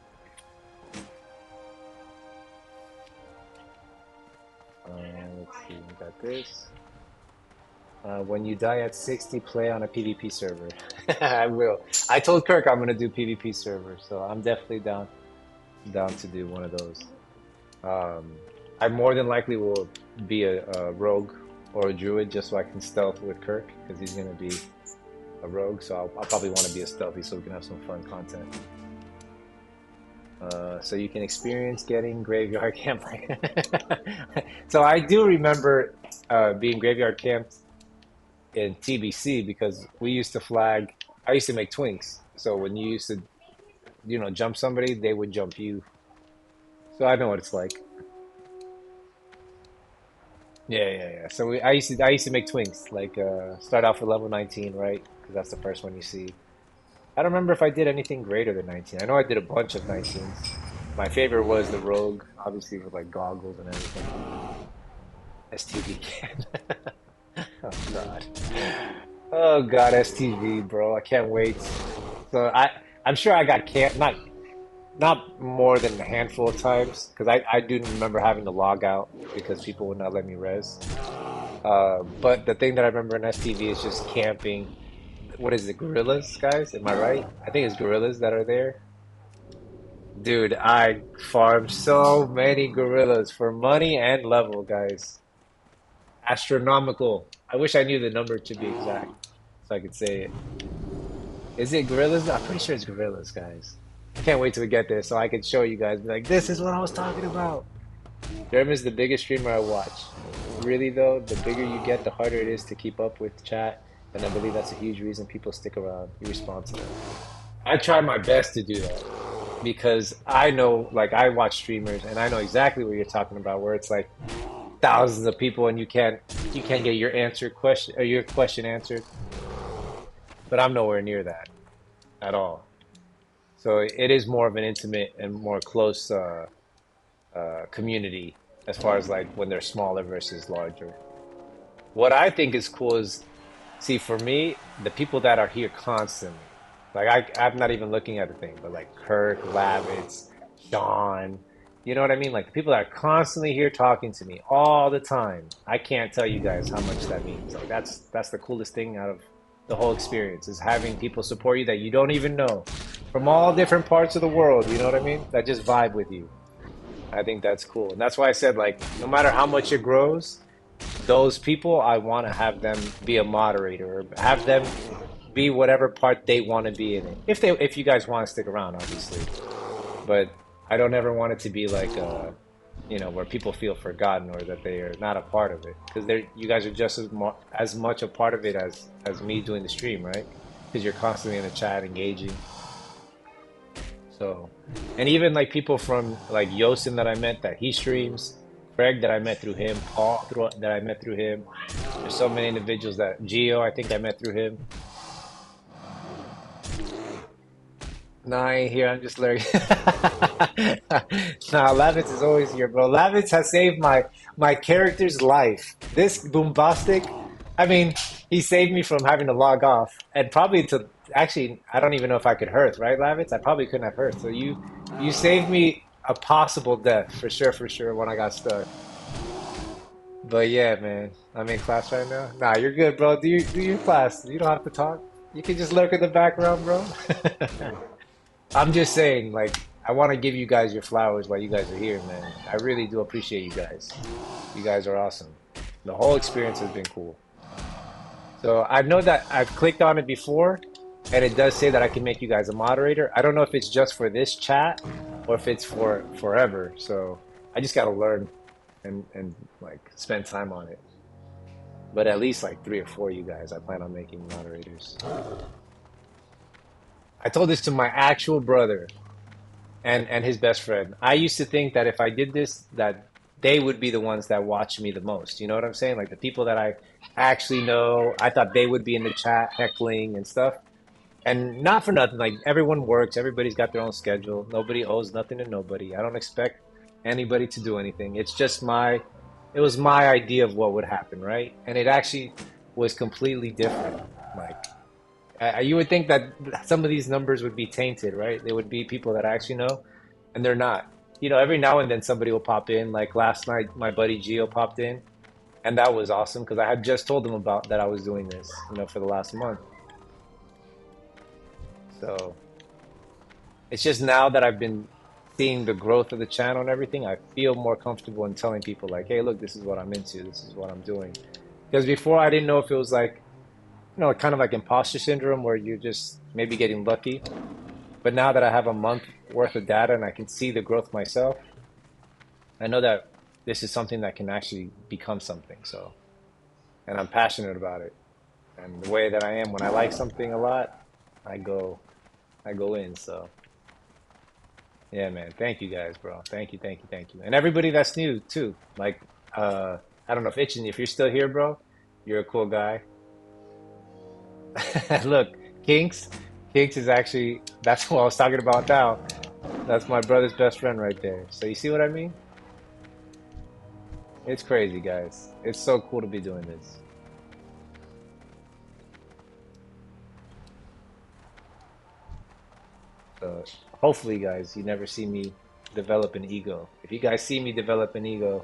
Speaker 2: Let's see, we got this. When you die at 60, play on a PvP server. I will. I told Kirk I'm gonna do PvP server, so I'm definitely down to do one of those. I more than likely will be a rogue or a druid just so I can stealth with Kirk because he's gonna be a rogue, so I'll probably want to be a stealthy so we can have some fun content. So you can experience getting graveyard camp. So I do remember being graveyard camped in TBC because we used to flag. I used to make twinks, so when you used to, you know, jump somebody, they would jump you. So I know what it's like. Yeah. So I used to make twinks, like start off with level 19, right? Because that's the first one you see. I don't remember if I did anything greater than 19. I know I did a bunch of 19s. My favorite was the rogue, obviously with like goggles and everything. STV can. Oh god. Oh god, STV, bro. I can't wait. So I'm sure I got not more than a handful of times because I do remember having to log out because people would not let me res. But the thing that I remember in STV is just camping. What is it, gorillas, guys? Am I right? I think it's gorillas that are there. Dude, I farmed so many gorillas for money and level, guys. Astronomical. I wish I knew the number to be exact so I could say it. Is it gorillas? I'm pretty sure it's gorillas, guys. I can't wait till we get there so I can show you guys. Be like, this is what I was talking about. Derm is the biggest streamer I watch. Really though, the bigger you get, the harder it is to keep up with chat. And I believe that's a huge reason people stick around. You respond to that. I try my best to do that because I know, like, I watch streamers and I know exactly what you're talking about, where it's like thousands of people and you can't get your question answered. But I'm nowhere near that at all. So it is more of an intimate and more close community as far as like when they're smaller versus larger. What I think is cool is, see, for me, the people that are here constantly, like I'm not even looking at the thing, but like Kirk, Lavitz, Sean, you know what I mean? Like the people that are constantly here talking to me all the time. I can't tell you guys how much that means. Like that's the coolest thing out of the whole experience is having people support you that you don't even know from all different parts of the world. You know what I mean? That just vibe with you. I think that's cool, and that's why I said like no matter how much it grows. Those people, I want to have them be a moderator or have them be whatever part they want to be in it. If you guys want to stick around, obviously. But I don't ever want it to be like, you know, where people feel forgotten or that they are not a part of it. Because you guys are just as much a part of it as me doing the stream, right? Because you're constantly in the chat engaging. So, and even like people from like Yosin that I met that he streams. Greg that I met through him, Paul that I met through him. There's so many individuals that Geo I think I met through him. No, I ain't here. I'm just lurking. Nah, Lavitz is always here, bro. Lavitz has saved my character's life. This Boombastic, I mean, he saved me from having to log off, and probably to actually, I don't even know if I could Hearth, right, Lavitz? I probably couldn't have Hearth. So you saved me a possible death for sure when I got stuck. But yeah, man, I'm in class right now. Nah, you're good, bro. Do your class. You don't have to talk. You can just lurk in the background, bro. I'm just saying, like, I want to give you guys your flowers while you guys are here, man. I really do appreciate you guys. You guys are awesome. The whole experience has been cool. So I know that I've clicked on it before, and it does say that I can make you guys a moderator. I don't know if it's just for this chat or if it's for forever. So I just got to learn and like spend time on it. But at least like 3 or 4 of you guys, I plan on making moderators. I told this to my actual brother and his best friend. I used to think that if I did this, that they would be the ones that watch me the most. You know what I'm saying? Like the people that I actually know, I thought they would be in the chat heckling and stuff. And not for nothing, like everyone works, everybody's got their own schedule. Nobody owes nothing to nobody. I don't expect anybody to do anything. It's just it was my idea of what would happen, right? And it actually was completely different. Like you would think that some of these numbers would be tainted, right? They would be people that I actually know, and they're not. You know, every now and then somebody will pop in. Like last night, my buddy Gio popped in, and that was awesome because I had just told him about that I was doing this, you know, for the last month. So it's just now that I've been seeing the growth of the channel and everything, I feel more comfortable in telling people like, hey, look, this is what I'm into. This is what I'm doing. Because before I didn't know if it was like, you know, kind of like imposter syndrome where you're just maybe getting lucky. But now that I have a month worth of data and I can see the growth myself, I know that this is something that can actually become something. So, and I'm passionate about it. And the way that I am when I like something a lot, I go in. So, yeah, man. Thank you guys, bro. Thank you, thank you, thank you. And everybody that's new too. Like, I don't know if Itchin, if you're still here, bro, you're a cool guy. Look, Kinks. Kinks is actually, that's what I was talking about now. That's my brother's best friend right there. So you see what I mean? It's crazy, guys. It's so cool to be doing this. So hopefully, guys, you never see me develop an ego. If you guys see me develop an ego,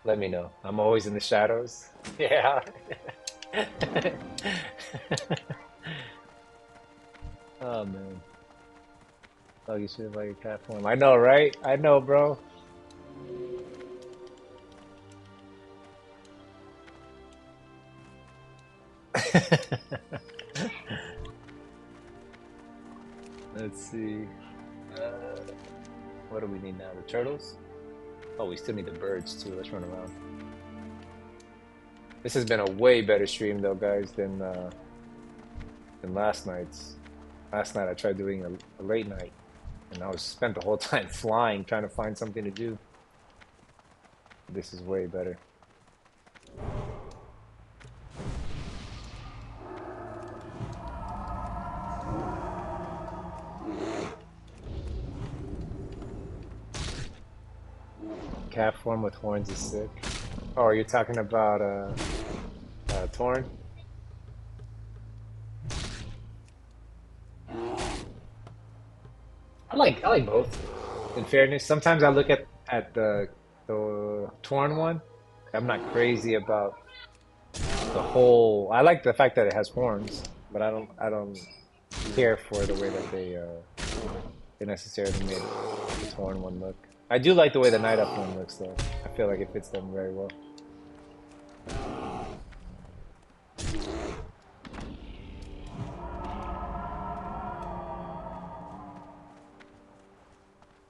Speaker 2: let me know. I'm always in the shadows. Yeah. Oh, man. Oh, you should invite your cat form. I know, right? I know, bro. Let's see. What do we need now? The turtles? Oh, we still need the birds too. Let's run around. This has been a way better stream though, guys, than last night's. Last night I tried doing a late night, and I was spent the whole time flying, trying to find something to do. This is way better. Cat form with horns is sick. Oh, you're talking about Torn? I like both. In fairness, sometimes I look at the Torn one. I'm not crazy about the whole. I like the fact that it has horns, but I don't care for the way that they necessarily made the Torn one look. I do like the way the Night Up one looks though. I feel like it fits them very well.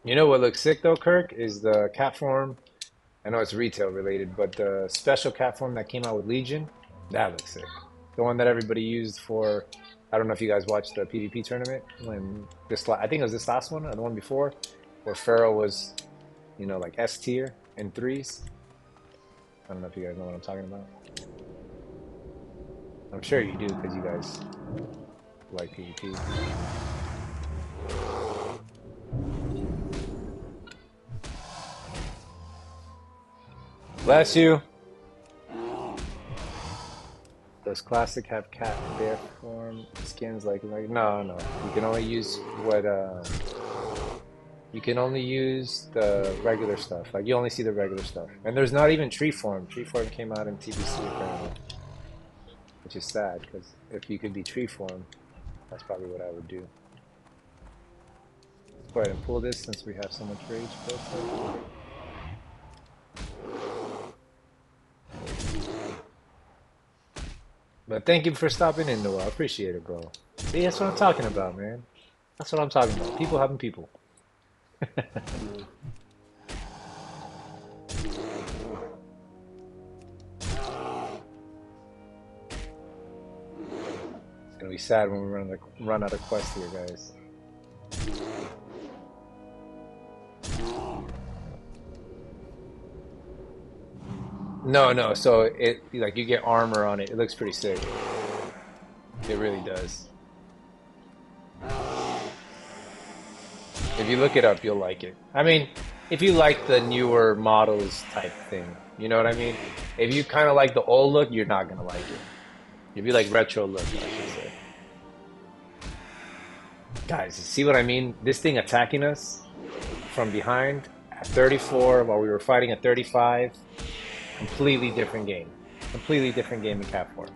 Speaker 2: You know what looks sick though, Kirk, is the cat form. I know it's retail related, but the special cat form that came out with Legion, that looks sick. The one that everybody used for, I don't know if you guys watched the PvP tournament when I think it was this last one or the one before, where Pharaoh was, you know, like S tier and threes. I don't know if you guys know what I'm talking about. I'm sure you do because you guys like PvP. Bless you. Does classic have cat bear form skins like no. You can only use what you can only use the regular stuff. Like you only see the regular stuff. And there's not even tree form. Tree form came out in TBC apparently. Which is sad because if you could be tree form, that's probably what I would do. Let's go ahead and pull this since we have so much rage built up. But thank you for stopping in, Noel. I appreciate it, bro. See, that's what I'm talking about, man. That's what I'm talking about. People having people. It's gonna be sad when we run out of quests here, guys. No. So it like you get armor on it. It looks pretty sick. It really does. If you look it up, you'll like it. I mean, if you like the newer models type thing, you know what I mean? If you kind of like the old look, you're not gonna like it. If you like retro look, I should say. Guys, see what I mean? This thing attacking us from behind at 34 while we were fighting at 35. Completely different game. Completely different game in Cat Form.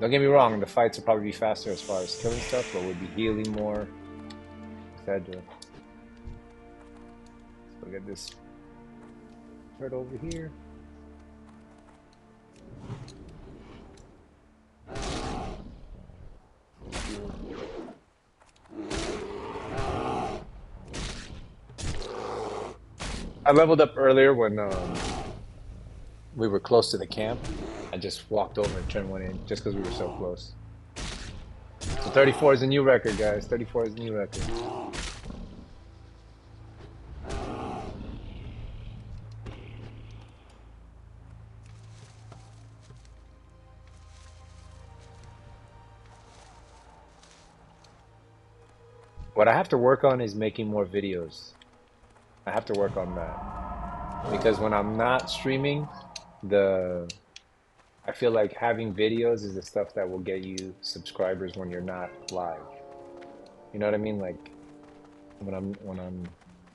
Speaker 2: Don't get me wrong, the fights will probably be faster as far as killing stuff, but we'll be healing more, etc. So we'll get this right over here. I leveled up earlier when we were close to the camp. I just walked over and turned one in just because we were so close. So 34 is a new record, guys. 34 is a new record. What I have to work on is making more videos. I have to work on that. Because when I'm not streaming, I feel like having videos is the stuff that will get you subscribers when you're not live. You know what I mean? Like when I'm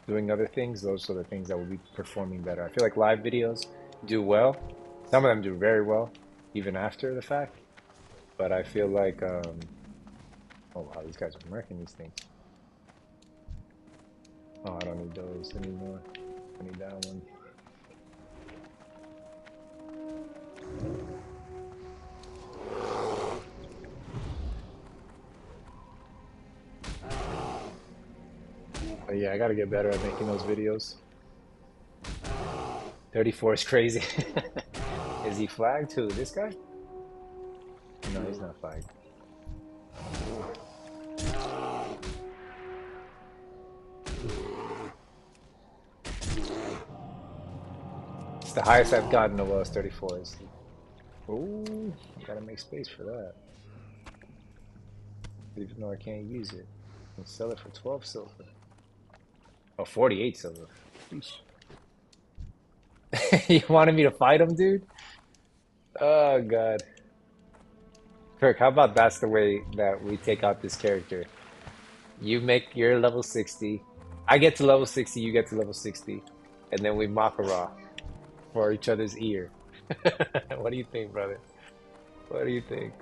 Speaker 2: doing other things, those are the things that will be performing better. I feel like live videos do well. Some of them do very well, even after the fact. But I feel like, oh wow, these guys are wrecking these things. Oh, I don't need those anymore. I need that one. But yeah, I gotta get better at making those videos. 34 is crazy. Is he flagged too? This guy? No, he's not flagged. It's the highest I've gotten of us 34 is. Ooh, gotta make space for that. Even though I can't use it. I can sell it for 12 silver. Oh, 48 silver. You wanted me to fight him, dude? Oh, God. Kirk, how about that's the way that we take out this character? You're level 60. I get to level 60, you get to level 60. And then we Makara for each other's ear. What do you think, brother? What do you think?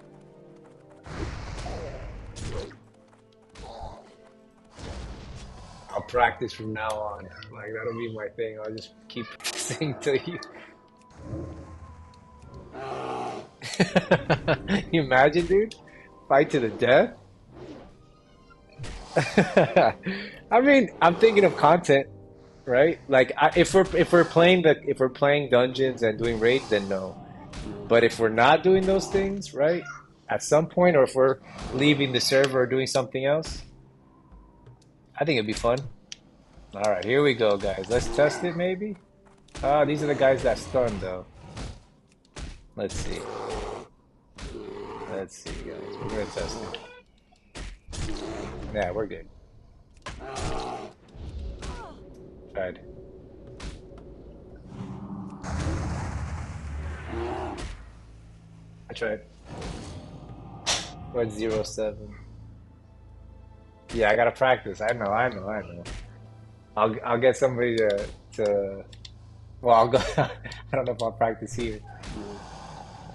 Speaker 2: I'll practice from now on. Like, that'll be my thing. I'll just keep practicing till you... You imagine, dude? Fight to the death? I mean, I'm thinking of content, right? Like, if we're playing dungeons and doing raids, then no. But if we're not doing those things, right? At some point, or if we're leaving the server or doing something else, I think it'd be fun. All right, here we go, guys. Let's test it, maybe. Ah, these are the guys that stun, though. Let's see. Let's see, guys. We're gonna test it. Yeah, we're good. Tried. I tried. What's 07? Yeah, I gotta practice. I know. I'll get somebody to well, I'll go. I don't know if I'll practice here.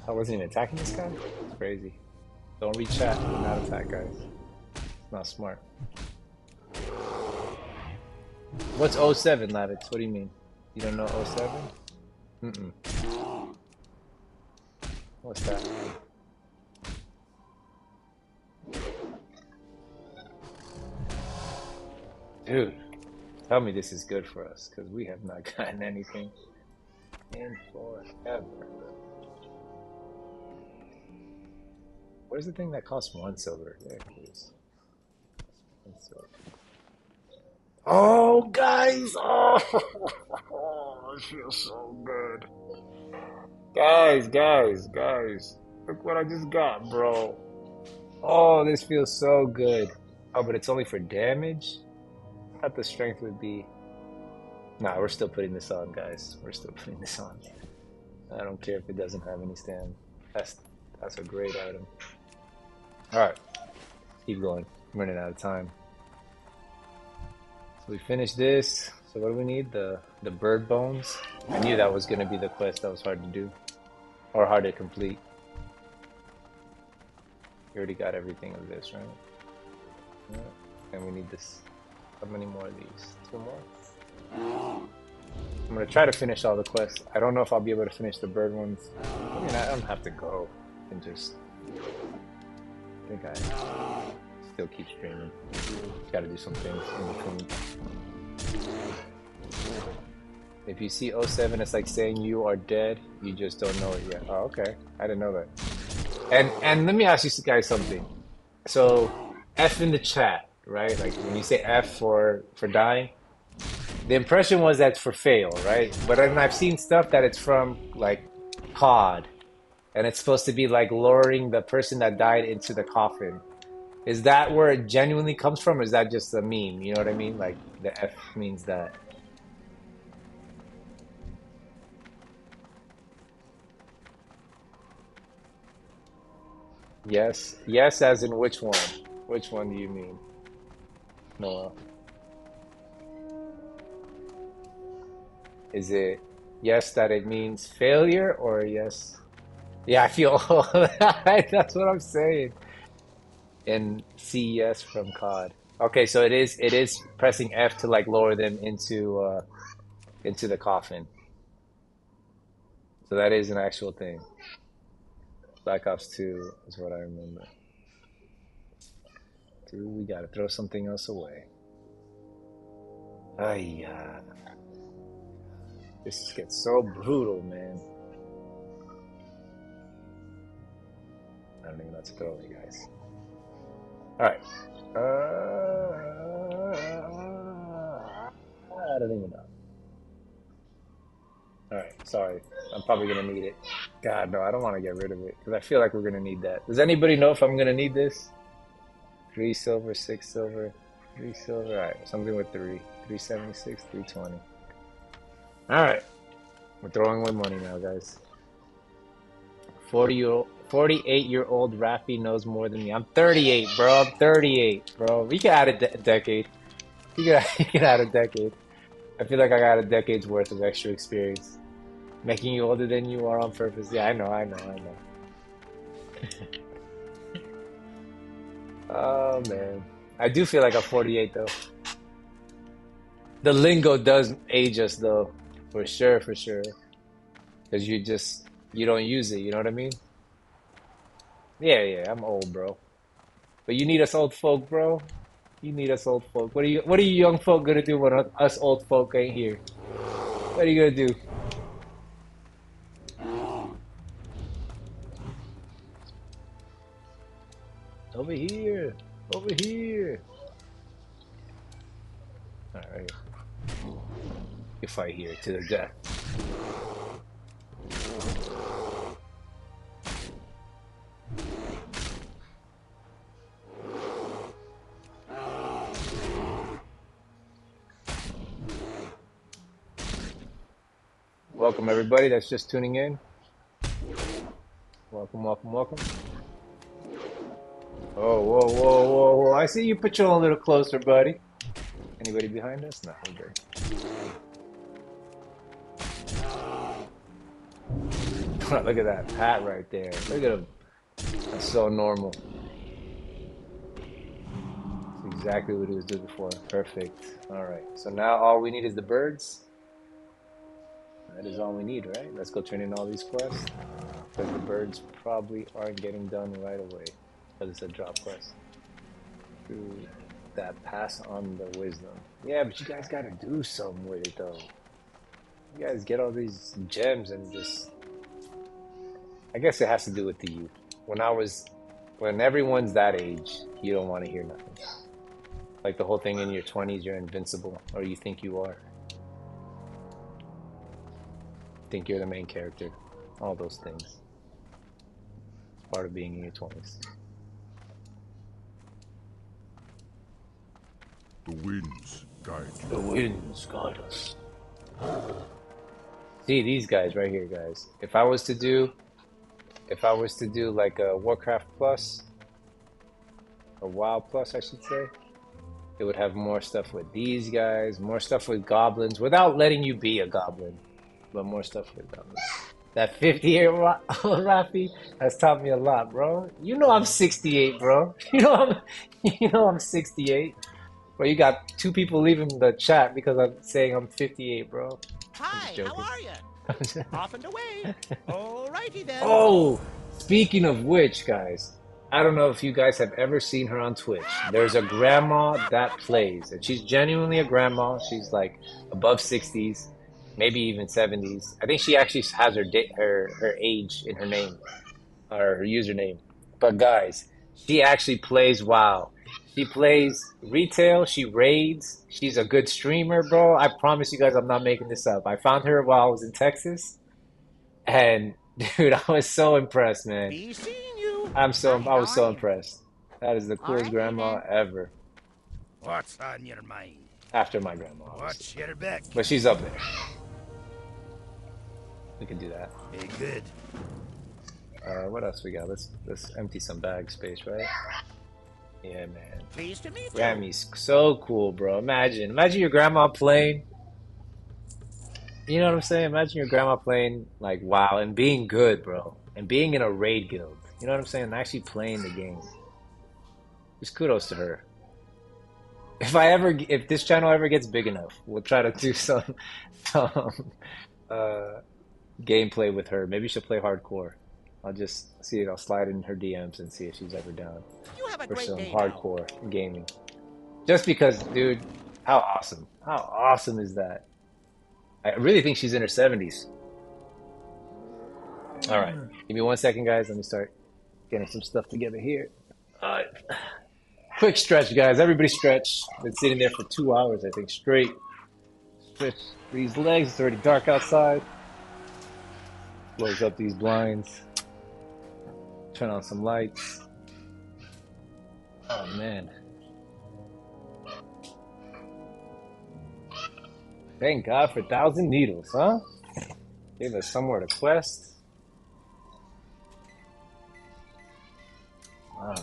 Speaker 2: I wasn't even attacking this guy. It's crazy. Don't read chat. Do not attack, guys. It's not smart. What's 07, Lavitz? What do you mean? You don't know 07? Mm-mm. What's that? Dude, tell me this is good for us, because we have not gotten anything in forever. Where's the thing that costs 1 silver? There it is. 1 silver. Oh, guys! Oh, it feels so good. Guys. Look what I just got, bro. Oh, this feels so good. Oh, but it's only for damage? I thought the strength would be... Nah, we're still putting this on, guys. We're still putting this on. I don't care if it doesn't have any stand. That's a great item. Alright. Keep going. I'm running out of time. So we finished this. So what do we need? The bird bones? I knew that was going to be the quest that was hard to do. Or hard to complete. We already got everything of this, right? Yeah. And we need this. How many more of these? 2 more? I'm going to try to finish all the quests. I don't know if I'll be able to finish the bird ones. I mean, I don't have to go and just... I think I still keep streaming. Got to do some things in between. If you see 07, it's like saying you are dead. You just don't know it yet. Oh, okay. I didn't know that. And let me ask you guys something. So, F in the chat, right? Like when you say F for dying, the impression was that's for fail, right? But then I've seen stuff that it's from like COD, and it's supposed to be like lowering the person that died into the coffin. Is that where it genuinely comes from, or is that just a meme? You know what I mean? Like the F means that. Yes. Yes, as in which one? Which one do you mean? Noah. Is it yes that it means failure, or yes? Yeah, I feel that's what I'm saying. And C yes from COD. Okay, so it is pressing F to like lower them into the coffin. So that is an actual thing. Black Ops 2 is what I remember. Dude, we gotta throw something else away. Ay, this gets so brutal, man. I don't even know what to throw away, guys. Alright. I don't even know. Alright, sorry. I'm probably gonna need it. God, no, I don't want to get rid of it, because I feel like we're gonna need that. Does anybody know if I'm gonna need this? 3 silver, 6 silver, 3 silver. Alright, something with 3. 376, 320. Alright. We're throwing away money now, guys. 48-year-old Raffy knows more than me. I'm 38, bro. I'm 38, bro. We can add a decade. You can add a decade. I feel like I got a decade's worth of extra experience. Making you older than you are on purpose. Yeah, I know. Oh, man. I do feel like I'm 48, though. The lingo does age us, though. For sure. Because you don't use it, you know what I mean? Yeah, I'm old, bro. But you need us old folk, bro. You need us old folk. What are you young folk gonna do when us old folk ain't here? What are you gonna do? Over here. Alright. You fight here to the death. Welcome everybody that's just tuning in. Welcome, welcome, welcome. Oh, whoa, whoa, whoa, whoa. I see you patrolling a little closer, buddy. Anybody behind us? No, we're good. Look at that pat right there. Look at him. That's so normal. That's exactly what he was doing before. Perfect. Alright, so now all we need is the birds. That is all we need, right? Let's go turn in all these quests. Because the birds probably aren't getting done right away. Because it's a drop quest. Through that pass on the wisdom. Yeah, but you guys gotta do something with it though. You guys get all these gems and just... I guess it has to do with the youth. When everyone's that age, you don't want to hear nothing. Like the whole thing in your 20s, you're invincible, or you think you are. Think you're the main character. All those things. It's part of being in your 20s.
Speaker 5: The winds guide you.
Speaker 2: The winds guide us. See these guys right here, guys. If I was to do like a Warcraft Plus, or WoW Plus, I should say, it would have more stuff with these guys, more stuff with goblins, without letting you be a goblin, but more stuff with goblins. That 58 Rafi has taught me a lot, bro. You know I'm 68, bro. You know I'm 68. Bro, you got 2 people leaving the chat because I'm saying I'm 58, bro.
Speaker 4: Hi, how are you? Off and away. Alrighty then.
Speaker 2: Oh, speaking of which, guys, I don't know if you guys have ever seen her on Twitch. There's a grandma that plays, and she's genuinely a grandma. She's like above 60s, maybe even 70s. I think she actually has her age in her name, or her username. But guys, she actually plays WoW. She plays retail. She raids. She's a good streamer, bro. I promise you guys, I'm not making this up. I found her while I was in Texas. And dude, I was so impressed, man.
Speaker 4: Be seeing you.
Speaker 2: I was so
Speaker 7: How are you?
Speaker 2: impressed. That is the coolest
Speaker 7: Alrighty
Speaker 2: grandma
Speaker 7: then.
Speaker 2: ever.
Speaker 6: What's on your mind?
Speaker 2: After my grandma, obviously.
Speaker 6: Watch your back.
Speaker 2: But she's up there. We can do that.
Speaker 6: Be good.
Speaker 2: What else we got? Let's empty some bag space, right? Yeah, man.
Speaker 4: Pleased to meet you.
Speaker 2: Grammy's so cool, bro. Imagine your grandma playing. You know what I'm saying? Imagine your grandma playing like WoW and being good, bro, and being in a raid guild. You know what I'm saying? And actually playing the game. Just kudos to her. If this channel ever gets big enough, we'll try to do some gameplay with her. Maybe she'll play hardcore. I'll just see it. I'll slide in her DMs and see if she's ever down
Speaker 4: You have a
Speaker 2: for
Speaker 4: great
Speaker 2: some
Speaker 4: day now.
Speaker 2: hardcore gaming. Just because, dude, how awesome! How awesome is that? I really think she's in her 70s. All right, give me 1 second, guys. Let me start getting some stuff together here. All right. Quick stretch, guys. Everybody stretch. Been sitting there for 2 hours, I think, straight. Stretch these legs. It's already dark outside. Close up these blinds. Turn on some lights. Oh, man. Thank God for 1,000 needles, huh? Gave us somewhere to quest. Wow.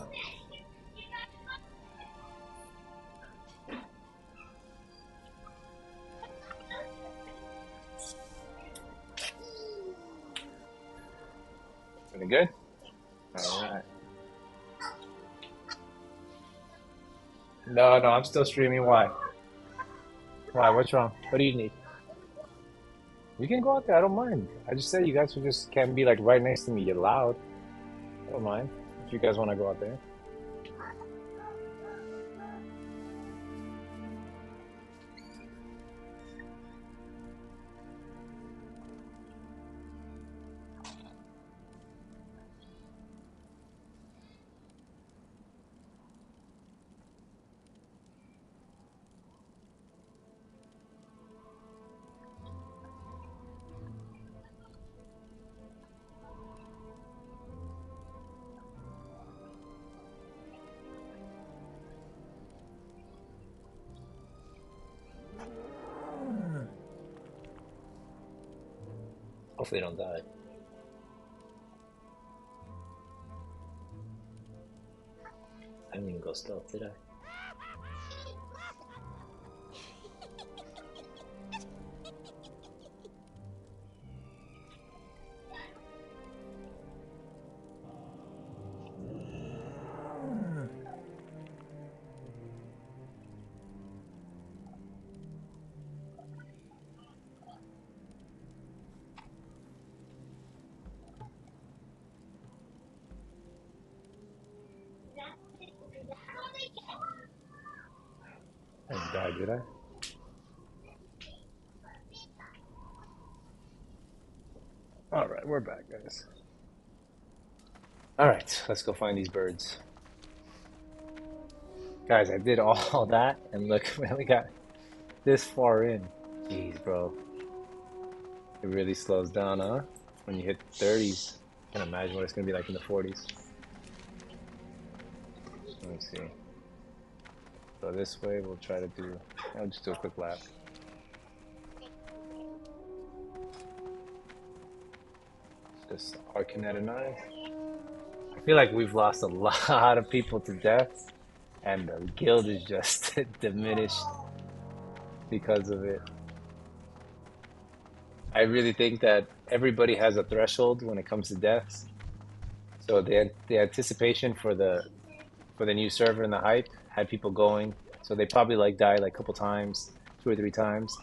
Speaker 2: Pretty good? Alright. No, I'm still streaming. Why? Why? What's wrong? What do you need? You can go out there. I don't mind. I just said you guys just can't be like right next to me. You're loud. I don't mind if you guys want to go out there. Hopefully they don't die. no stealth, did I? I didn't die, did I? Alright, we're back, guys. Alright, let's go find these birds. Guys, I did all that, and look, we only got this far in. Jeez, bro. It really slows down, huh? When you hit the 30s. I can't imagine what it's going to be like in the 40s. Let me see. So this way, we'll try to do... I'll just do a quick lap. Just Arcanet and I feel like we've lost a lot of people to death, and the guild is just diminished because of it. I really think that everybody has a threshold when it comes to deaths. So the anticipation for the new server and the hype had people going. So they probably like died like a couple times, 2 or 3 times.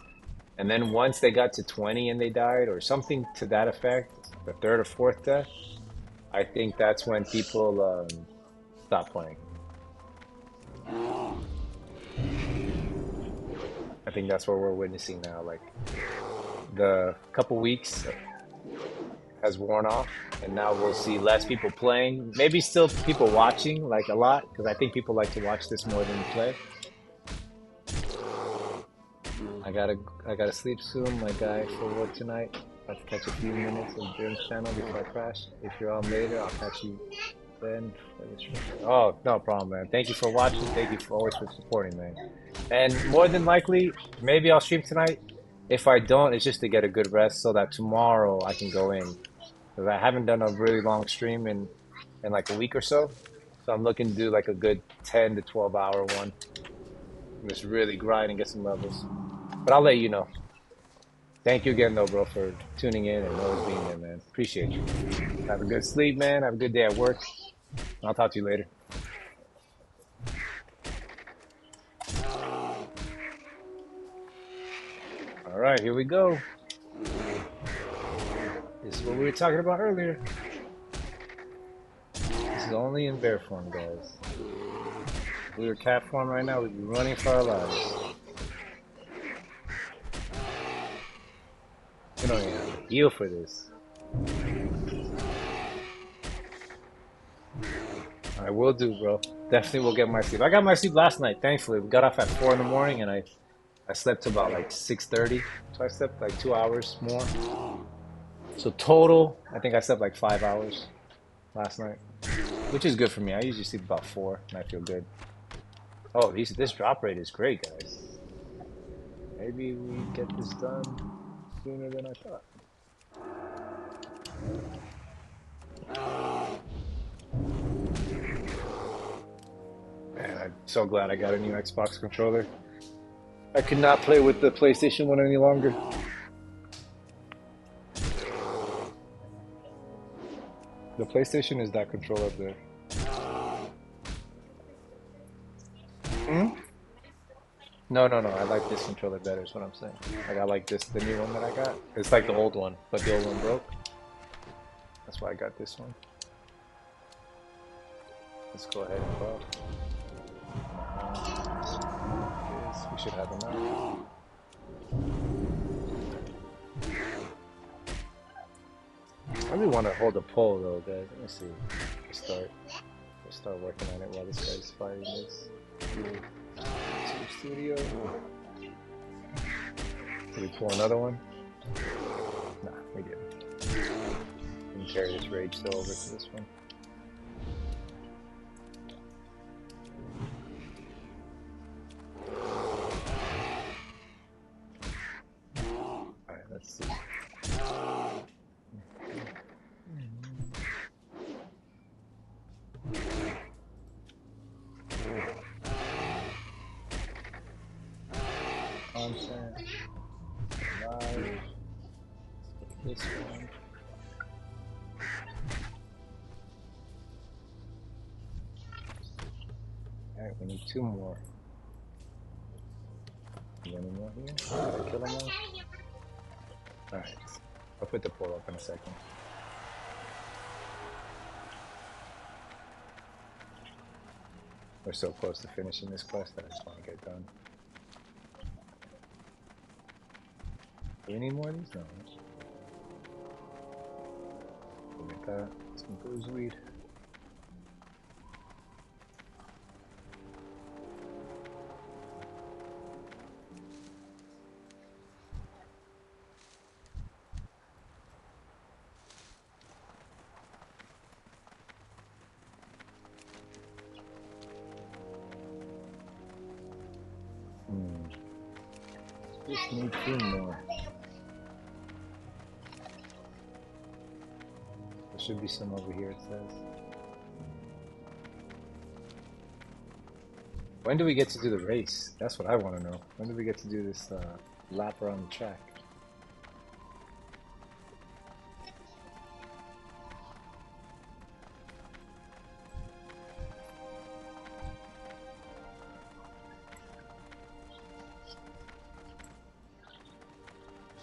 Speaker 2: And then once they got to 20 and they died, or something to that effect, the 3rd or 4th death, I think that's when people stop playing. I think that's what we're witnessing now. Like the couple weeks has worn off, and now we'll see less people playing. Maybe still people watching, like a lot, because I think people like to watch this more than play. I gotta sleep soon, my guy, for work tonight. About to catch a few minutes of Jim's channel before I crash. If you're on later, I'll catch you then. Oh, no problem, man. Thank you for watching. Thank you for always for supporting, man. And more than likely, maybe I'll stream tonight. If I don't, it's just to get a good rest so that tomorrow I can go in. Because I haven't done a really long stream in like a week or so. So I'm looking to do like a good 10 to 12 hour one. Just really grind and get some levels. But I'll let you know. Thank you again, though, bro, for tuning in and always being there, man. Appreciate you. Have a good sleep, man. Have a good day at work. I'll talk to you later. All right, here we go. This is what we were talking about earlier. This is only in bear form, guys. If we were cat form right now, we'd be running for our lives. We don't even have to heal for this. I will do, bro. Definitely will get my sleep. I got my sleep last night, thankfully. We got off at 4 in the morning, and I slept till about like 6:30. So I slept like 2 hours more. So total, I think I slept like 5 hours last night, which is good for me. I usually sleep about 4, and I feel good. Oh, this drop rate is great, guys. Maybe we get this done sooner than I thought. Man, I'm so glad I got a new Xbox controller. I could not play with the PlayStation one any longer. The PlayStation is that controller up there. No, I like this controller better is what I'm saying. Like I like this, the new one that I got. It's like the old one, but the old one broke. That's why I got this one. Let's go ahead and buff. Yes, we should have enough. I really want to hold a poll though, guys. Let me see. Let's start working on it while this guy's fighting this. Studio. Did we pull another one? Nah, we didn't. We can carry this rage still over to this one. Alright, let's see. content. Live. This one. Alright, we need 2 more. Is there any more here? Did I kill them all? Alright. I'll put the poll up in a second. We're so close to finishing this quest that I just want to get done. Do we need more of these? No. We'll get that. Some booze weed. Just need 2 more. There should be some over here, it says. When do we get to do the race? That's what I want to know. When do we get to do this lap around the track?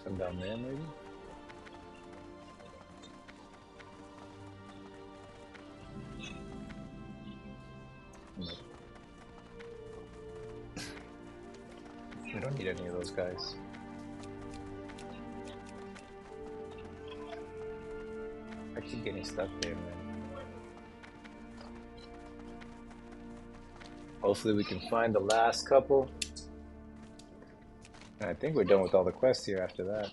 Speaker 2: Some down there, maybe? No. We don't need any of those guys. I keep getting stuck there, man. Hopefully we can find the last couple. And I think we're done with all the quests here after that.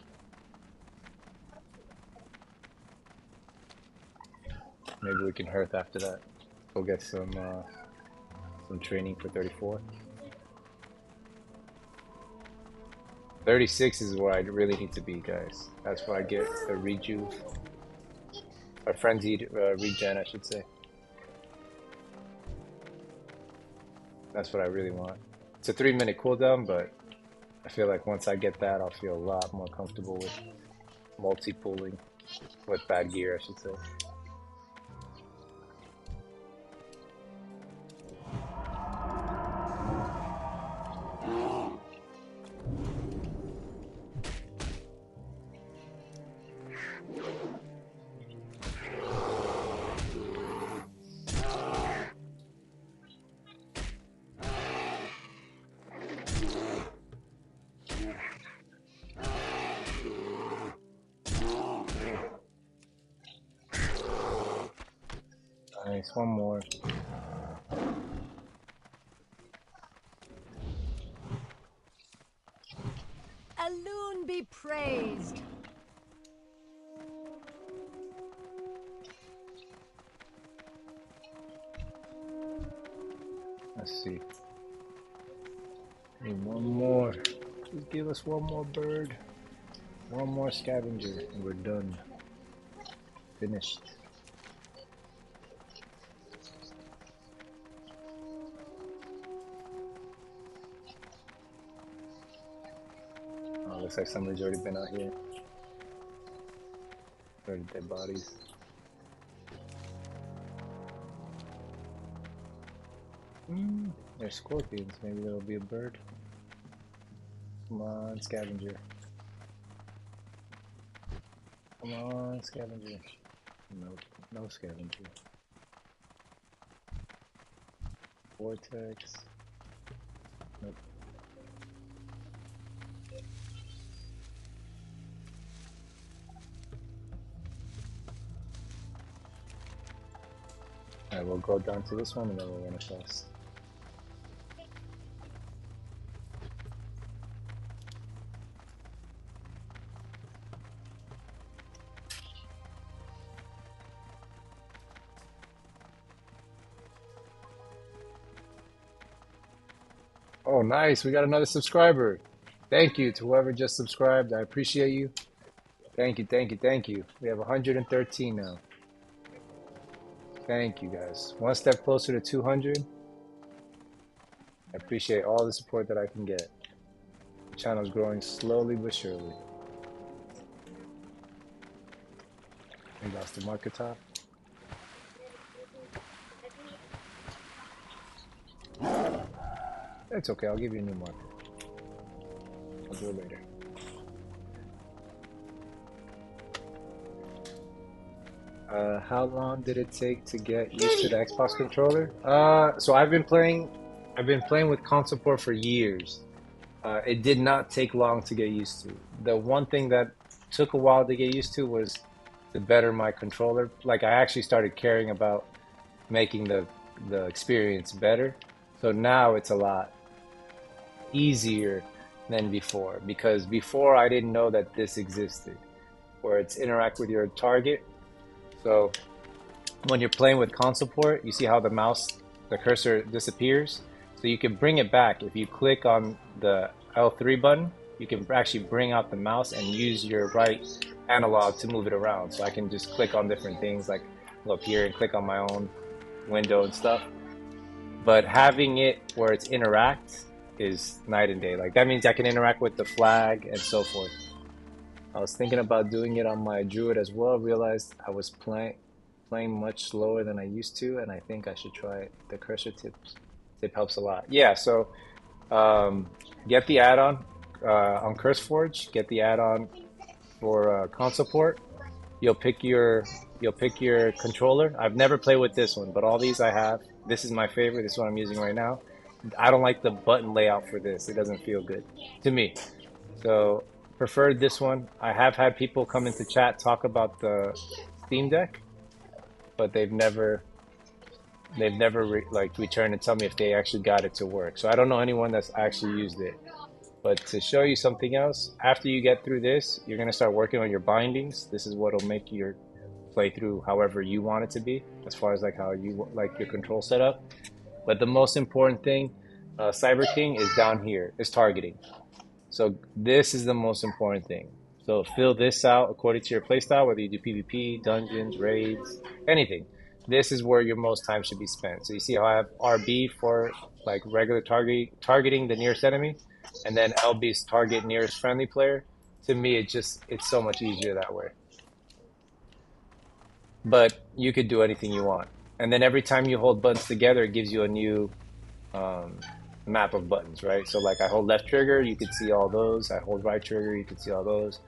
Speaker 2: Maybe we can hearth after that. Go get some training for 34. 36 is where I really need to be, guys. That's where I get the rejuve. Our frenzied regen, I should say. That's what I really want. It's a 3-minute cooldown, but I feel like once I get that, I'll feel a lot more comfortable with multi-pooling. With bad gear, I should say. Nice, one more.
Speaker 3: Alune be praised.
Speaker 2: Let's see. Need one more. Just give us one more bird. One more scavenger and we're done. Finished. Oh, looks like somebody's already been out here. Already dead bodies. There's scorpions. Maybe there'll be a bird. Come on, scavenger. Come on, scavenger. Nope, no scavenger. Vortex. Nope. Alright, we'll go down to this one and then we'll run across. Oh, nice. We got another subscriber. Thank you to whoever just subscribed. I appreciate you. Thank you, thank you, thank you. We have 113 now. Thank you, guys. One step closer to 200. I appreciate all the support that I can get. Channel's growing slowly but surely. We lost the market top. It's okay, I'll give you a new marker. I'll do it later. How long did it take to get used to the Xbox controller? So I've been playing with console port for years. It did not take long to get used to. The one thing that took a while to get used to was to better my controller. Like I actually started caring about making the experience better. So now it's a lot easier than before, because before I didn't know that this existed, where it's interact with your target. So when you're playing with console port, you see how the cursor disappears. So you can bring it back. If you click on the L3 button, you can actually bring out the mouse and use your right analog to move it around. So I can just click on different things, like go up here and click on my own window and stuff. But having it where it's interact is night and day. Like that means I can interact with the flag and so forth. I was thinking about doing it on my Druid as well. Realized I was playing much slower than I used to, and I think I should try it. The cursor tip helps a lot. Yeah, so get the add-on on CurseForge. Get the add-on for console port. You'll pick your controller. I've never played with this one, but all these I have. This is my favorite. This is what I'm using right now. I don't like the button layout for this. It doesn't feel good to me. So preferred this one. I have had people come into chat talk about the Steam Deck, but they've never returned and tell me if they actually got it to work. So I don't know anyone that's actually used it. But to show you something else, after you get through this, you're gonna start working on your bindings. This is what'll make your playthrough however you want it to be, as far as like how you like your control setup. But the most important thing, Cyber King, is down here. Is targeting. So this is the most important thing. So fill this out according to your playstyle, whether you do PvP, dungeons, raids, anything. This is where your most time should be spent. So you see how I have RB for like regular targeting the nearest enemy, and then LB is target nearest friendly player. To me, it's so much easier that way. But you could do anything you want. And then every time you hold buttons together, it gives you a new map of buttons, right? So like I hold left trigger, you could see all those. I hold right trigger, you could see all those.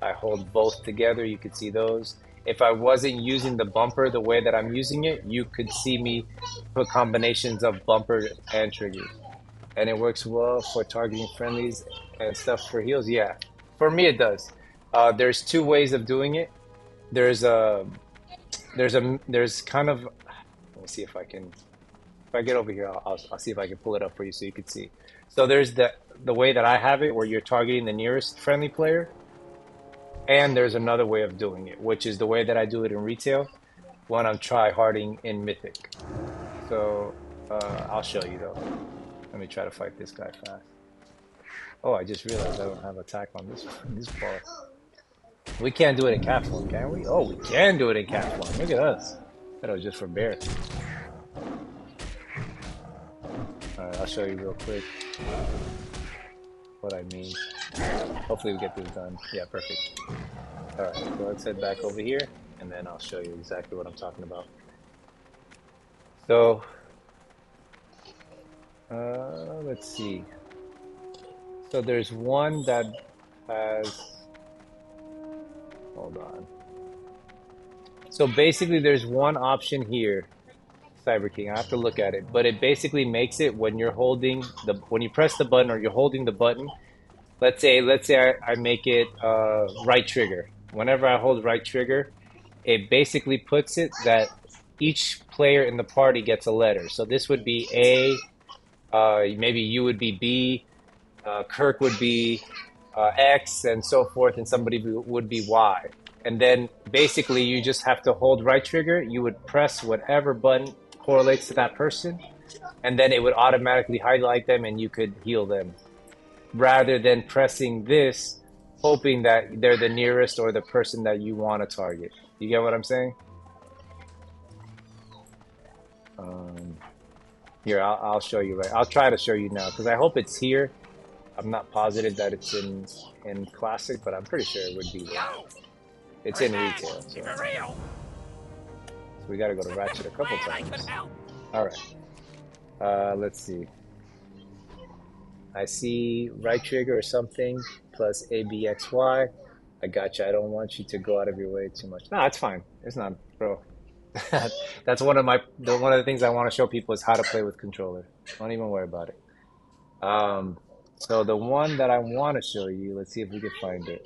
Speaker 2: I hold both together, you could see those. If I wasn't using the bumper the way that I'm using it, you could see me put combinations of bumper and triggers. And it works well for targeting friendlies and stuff for heals. Yeah, for me it does. There's two ways of doing it. There's kind of, let me see if I can. If I get over here, I'll see if I can pull it up for you so you can see. So there's the way that I have it, where you're targeting the nearest friendly player, and there's another way of doing it, which is the way that I do it in retail when I'm try-harding in Mythic. So I'll show you though. Let me try to fight this guy fast. Oh, I just realized I don't have attack on this ball. We can't do it in cat form, can we? Oh, we can do it in cat form. Look at us. That was just for bear. Alright, I'll show you real quick what I mean. Hopefully we get this done. Yeah, perfect. Alright, so let's head back over here, and then I'll show you exactly what I'm talking about. So, let's see. So there's one that has... Hold on. So basically there's one option here, Cyber King. I have to look at it, but it basically makes it when you're holding when you press the button or you're holding the button. Let's say I make it right trigger. Whenever I hold right trigger, it basically puts it that each player in the party gets a letter. So this would be A, maybe you would be B, Kirk would be X, and so forth, and somebody would be Y. And then basically you just have to hold right trigger. You would press whatever button correlates to that person, and then it would automatically highlight them and you could heal them, rather than pressing this hoping that they're the nearest or the person that you want to target. You get what I'm saying? Here, I'll show you. I'll try to show you now, because I hope it's here. I'm not positive that it's in classic, but I'm pretty sure it would be there.
Speaker 4: Yo!
Speaker 2: It's
Speaker 4: Bring
Speaker 2: in
Speaker 4: back!
Speaker 2: retail,
Speaker 4: Keep
Speaker 2: so
Speaker 4: it real!
Speaker 2: we gotta go to Ratchet a couple
Speaker 4: Glad I could
Speaker 2: times.
Speaker 4: help!
Speaker 2: All right. Let's see. I see right trigger or something plus ABXY. I got you. I don't want you to go out of your way too much. No, it's fine. It's not, bro. That's one of the things I want to show people is how to play with controller. Don't even worry about it. So the one that I want to show you, let's see if we can find it.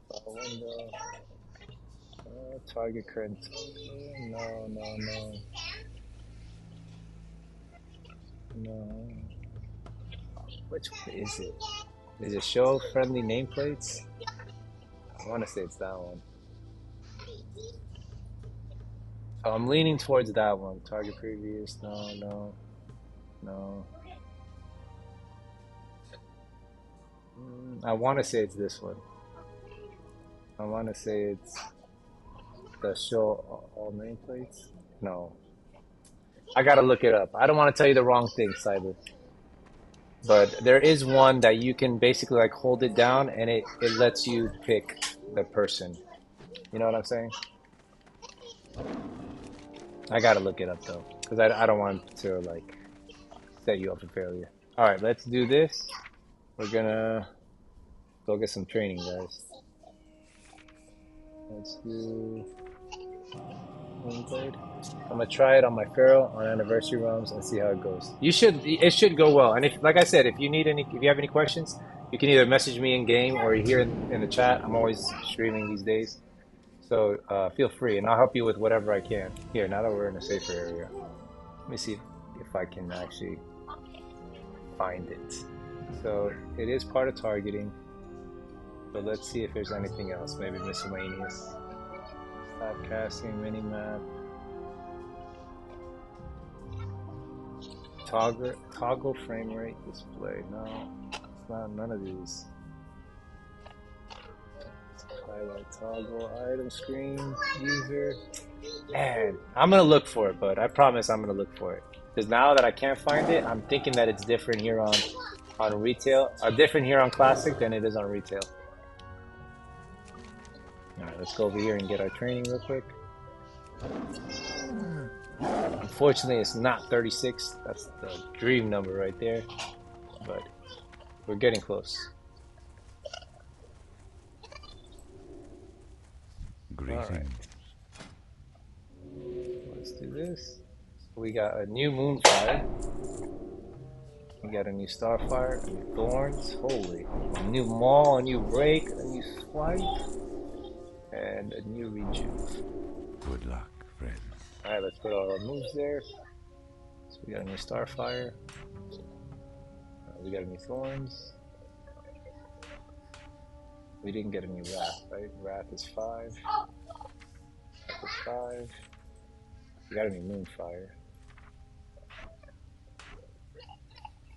Speaker 2: File window. Target current. No, no, no. No. Which one is it? Is it show friendly nameplates? I want to say it's that one. So I'm leaning towards that one. Target previews. No, no, no. I want to say it's this one. I want to say it's the show all nameplates. No. I gotta look it up. I don't want to tell you the wrong thing, Cyber. But there is one that you can basically like hold it down and it lets you pick the person. You know what I'm saying? I gotta look it up though, because I don't want to like set you up for failure. All right, let's do this. We're gonna go get some training, guys. Let's do Moonblade. I'm gonna try it on my Pharaoh on anniversary realms and see how it goes. It should go well. And if, like I said, if you have any questions, you can either message me in game or here in the chat. I'm always streaming these days, so feel free, and I'll help you with whatever I can. Here, now that we're in a safer area, let me see if I can actually find it. So it is part of targeting. But let's see if there's anything else. Maybe miscellaneous. Stop casting, minimap. Toggle frame rate display. No, it's not none of these. Highlight toggle, item screen, user. Man, I'm gonna look for it, but I promise I'm gonna look for it. Because now that I can't find it, I'm thinking that it's different here on retail, or different here on classic than it is on retail. Alright, let's go over here and get our training real quick. Unfortunately, it's not 36. That's the dream number right there. But we're getting close.
Speaker 5: Greetings.
Speaker 2: Alright. Let's do this. So we got a new Moonfire. We got a new Starfire, a new Thorns. Holy. A new Maul, a new Rake, a new Swipe. And a new Rejuve.
Speaker 5: Good luck, friends.
Speaker 2: Alright, let's put all our moves there. So we got a new Starfire. We got a new Thorns. We didn't get a new Wrath, right? Wrath is 5. Wrath is 5. We got a new Moonfire.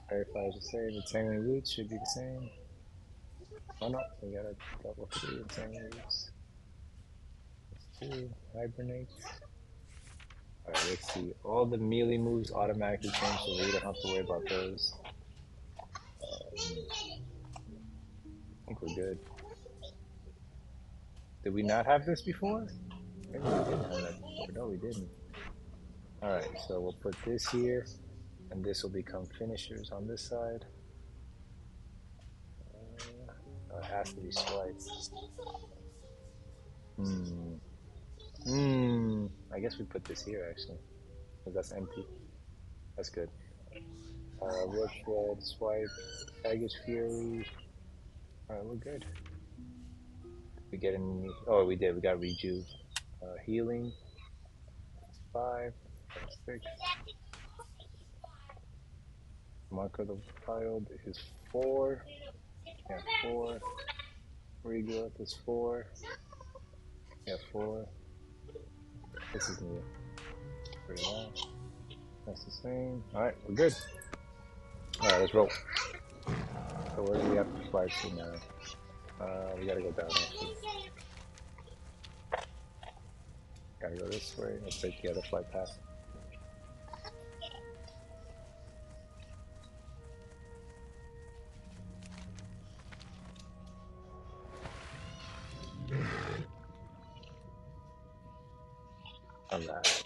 Speaker 2: Firefly is the same. Entangling Roots should be the same. Oh no, we got a double 3 Entangling Roots. Let's do Hibernate. Alright, let's see. All the melee moves automatically change, so we don't have to worry about those. I think we're good. Did we not have this before? Maybe we didn't have that before. No, we didn't. Alright, so we'll put this here, and this will become finishers on this side. It has to be swipes. I guess we put this here actually, because that's empty. That's good. Rook Red, Swipe, Baggage Fury. Alright, we're good. We get any? Oh, we did. We got Rejuve. Healing. 5. 6. Mark of the Wild is 4. Yeah, 4. Regrowth is 4. Yeah, 4. This is new. That's the same. Alright, we're good. Alright, let's roll. So where do we have to fly to now? We gotta go down actually. Gotta go this way. Let's take the other flight path. Alright.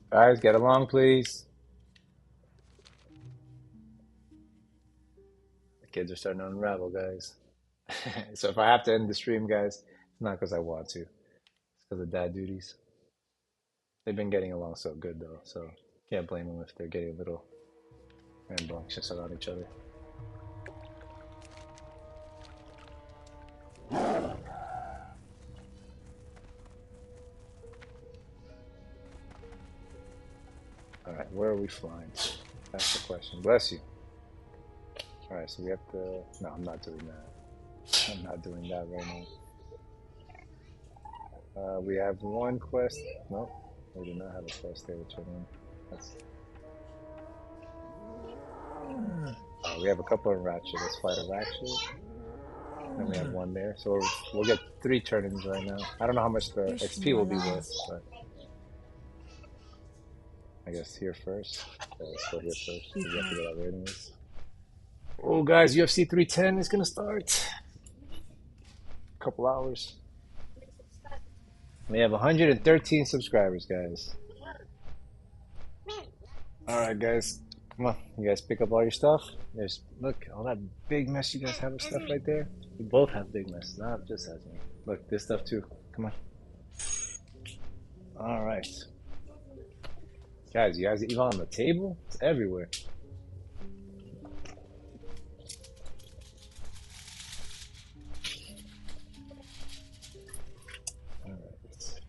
Speaker 2: Guys, get along, please. The kids are starting to unravel, guys. So if I have to end the stream, guys, it's not because I want to. It's because of dad duties. They've been getting along so good, though, so can't blame them if they're getting a little rambunctious around each other. Alright, where are we flying? That's the question. Bless you. Alright, so we have to... No, I'm not doing that. I'm not doing that right now. We have one quest. Nope, we do not have a quest there to turn in. That's... we have a couple of Ratchet. Let's fight a Ratchet. Then we have one there. So we'll get 3 turn-ins right now. I don't know how much the XP will be worth, but... I guess here first. Let's go here first. We have to get our ratings. Oh, guys, UFC 310 is gonna start. A couple hours. We have 113 subscribers, guys. All right, guys, come on. You guys pick up all your stuff. There's look, all that big mess you guys have of stuff right there. We both have big mess, not just as me. Look, this stuff too. Come on. All right. Guys, you guys even on the table? It's everywhere. Alright.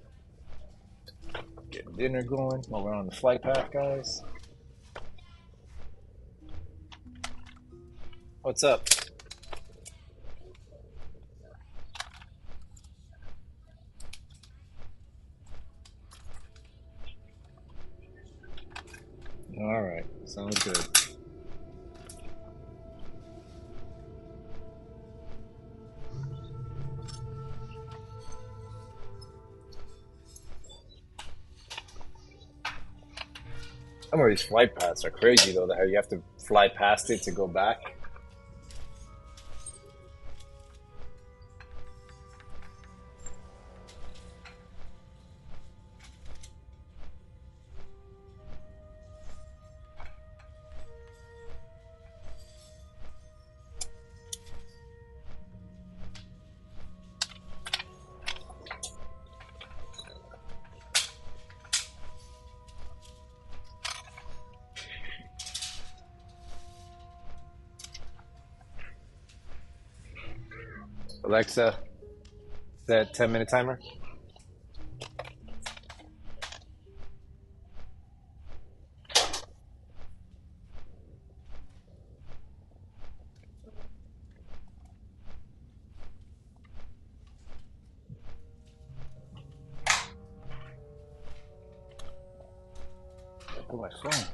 Speaker 2: Getting dinner going while we're on the flight path, guys. What's up? Alright, sounds good. Some of these flight paths are crazy though, how you have to fly past it to go back. Alexa, set 10-minute timer. Oh, my phone.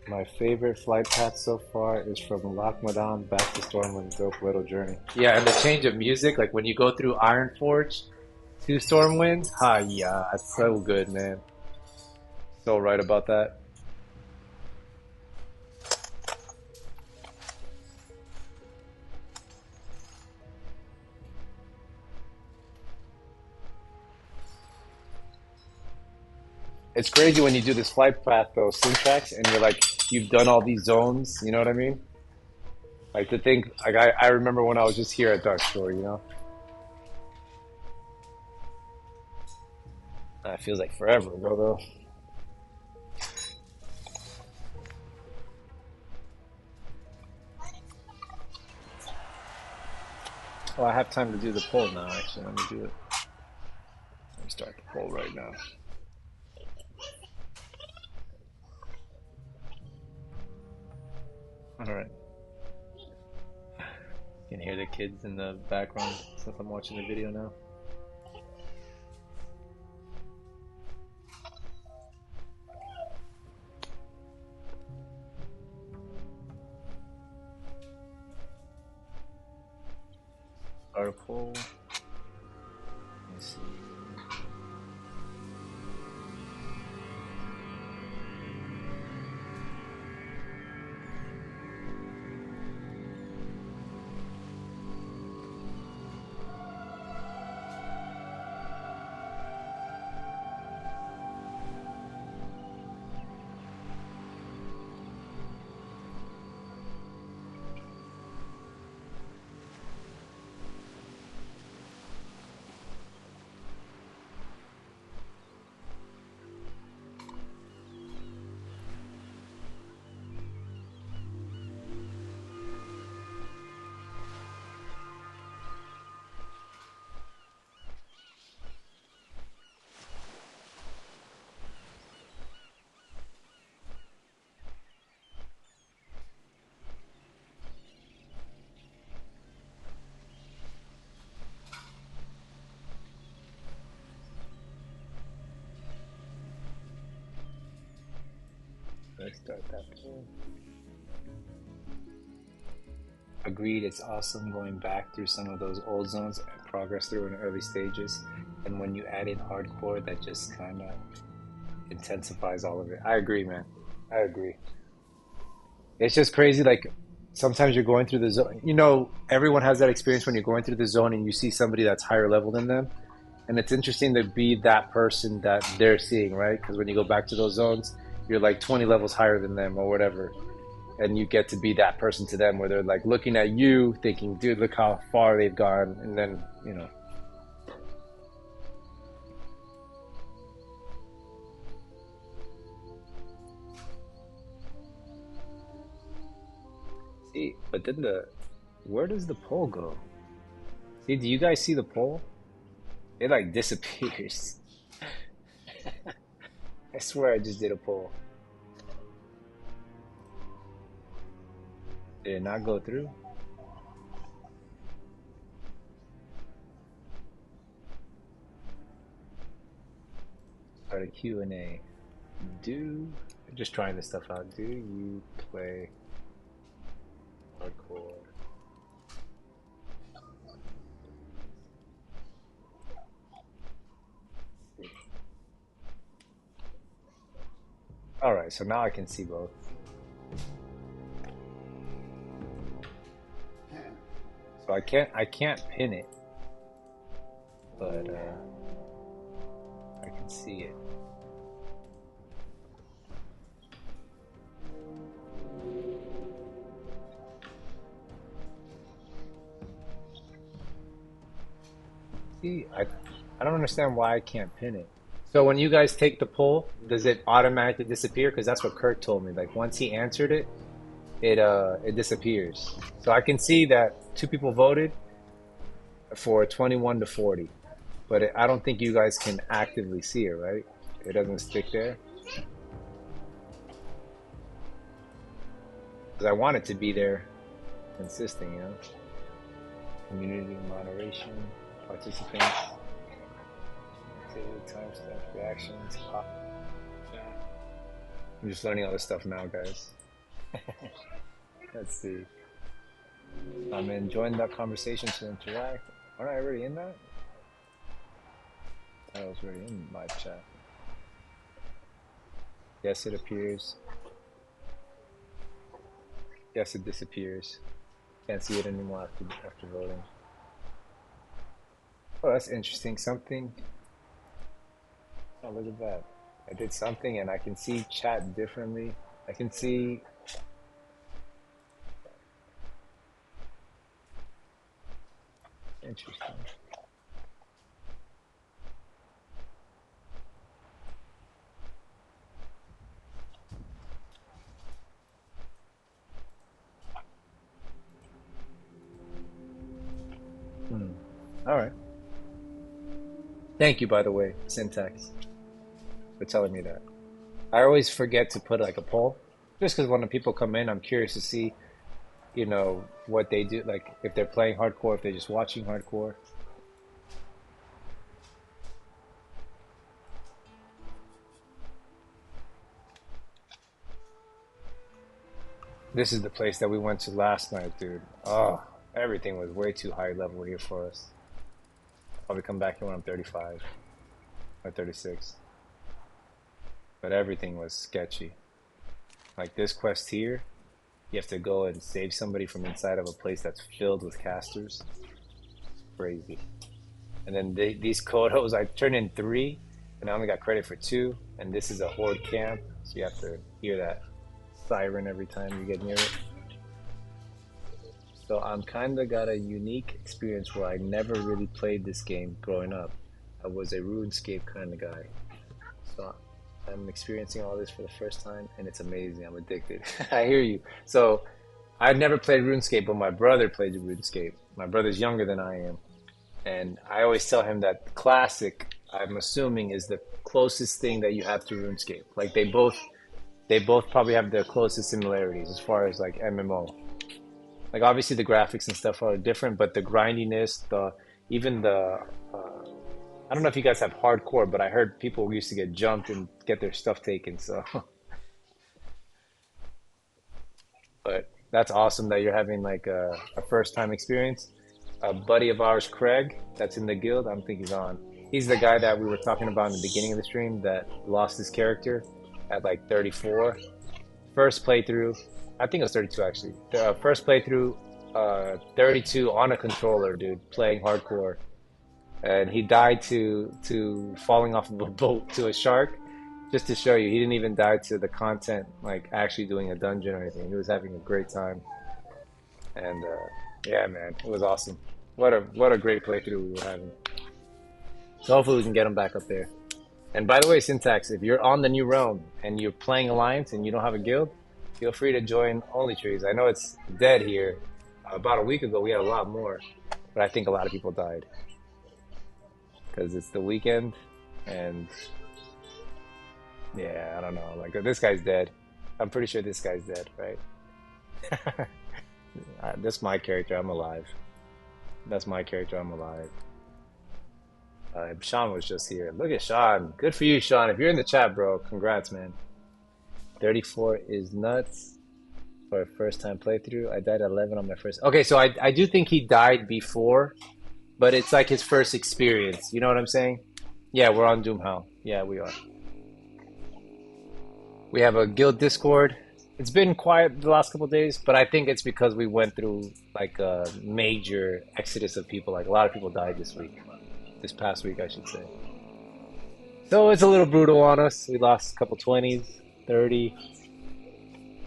Speaker 2: My favorite flight path so far is from Lochmadon back to Stormwind. Dope little journey. Yeah, and the change of music, like when you go through Ironforge to Stormwind. Ha, yeah, it's so good, man. So right about that. It's crazy when you do this flight path though, syntax, and you're like, you've done all these zones, you know what I mean? Like to think, like I remember when I was just here at Darkshore, you know? It feels like forever ago though. Oh, I have time to do the poll now, actually. Let me do it. Let me start the poll right now. Alright. You can hear the kids in the background since I'm watching the video now. Start a poll. Let me see. Let's start that poll. Agreed, it's awesome going back through some of those old zones and progress through in early stages. And when you add in hardcore, that just kind of intensifies all of it. I agree, man. I agree. It's just crazy. Like sometimes you're going through the zone. You know, everyone has that experience when you're going through the zone and you see somebody that's higher level than them. And it's interesting to be that person that they're seeing, right? Because when you go back to those zones, you're like 20 levels higher than them or whatever. And you get to be that person to them where they're like looking at you thinking, dude, look how far they've gone. And then, you know. See, but then where does the poll go? See, do you guys see the poll? It like disappears. I swear I just did a poll. Did it not go through? Start a Q&A. Just trying this stuff out. Do you play hardcore? All right, so now I can see both. So I can't pin it, but I can see it. See, I don't understand why I can't pin it. So when you guys take the poll, does it automatically disappear? Because that's what Kurt told me. Like once he answered it, it disappears. So I can see that 2 people voted for 21 to 40, but I don't think you guys can actively see it, right? It doesn't stick there. Because I want it to be there, consistent, you know. Community moderation, participants. Timestamps, reactions, pop. I'm just learning all this stuff now, guys. Let's see. I'm enjoying that conversation to interact. Aren't I already in that? I was already in my chat. Yes, it appears. Yes, it disappears. Can't see it anymore after voting. Oh, that's interesting. Something. Oh, look at that. I did something and I can see chat differently. I can see... Interesting. All right. Thank you, by the way, Syntax, for telling me that. I always forget to put like a poll, just because when the people come in, I'm curious to see, you know, what they do, like if they're playing hardcore, if they're just watching hardcore. This is the place that we went to last night, dude. Oh, everything was way too high level here for us. Probably come back here when I'm 35 or 36. But everything was sketchy. Like this quest here, you have to go and save somebody from inside of a place that's filled with casters. Crazy. And then these kodos, I turned in 3 and I only got credit for 2. And this is a horde camp, so you have to hear that siren every time you get near it. So I'm kind of got a unique experience where I never really played this game growing up. I was a RuneScape kind of guy. So I'm experiencing all this for the first time and it's amazing. I'm addicted. I hear you. So I've never played RuneScape, but my brother played RuneScape. My brother's younger than I am. And I always tell him that Classic, I'm assuming, is the closest thing that you have to RuneScape. Like they both probably have the closest similarities as far as like MMO. Like obviously the graphics and stuff are different, but the grindiness, even the I don't know if you guys have hardcore, but I heard people used to get jumped and get their stuff taken. So But that's awesome that you're having like a first time experience. A buddy of ours, Craig, that's in the guild. I don't think he's on. He's the guy that we were talking about in the beginning of the stream that lost his character at like 34. First playthrough, I think it was 32 actually. The first playthrough, 32 on a controller, dude, playing hardcore, and he died to falling off of a boat to a shark. Just to show you, he didn't even die to the content, like actually doing a dungeon or anything. He was having a great time, and yeah, man, it was awesome. What a great playthrough we were having. So hopefully we can get him back up there. And by the way, Syntax, if you're on the new realm and you're playing Alliance and you don't have a guild, feel free to join Only Trees. I know it's dead here. About a week ago, we had a lot more, but I think a lot of people died because it's the weekend, and yeah, I don't know. Like this guy's dead. I'm pretty sure this guy's dead, right? That's my character. I'm alive. That's my character. I'm alive. Sean was just here. Look at Sean. Good for you, Sean. If you're in the chat, bro, congrats, man. 34 is nuts for a first time playthrough. I died at 11 on my first. Okay, so I do think he died before, but it's like his first experience. You know what I'm saying? Yeah, we're on Doomhow. Yeah, we are. We have a guild Discord. It's been quiet the last couple of days, but I think it's because we went through like a major exodus of people. Like a lot of people died this week. This past week, I should say. So it's a little brutal on us. We lost a couple 20s, 30.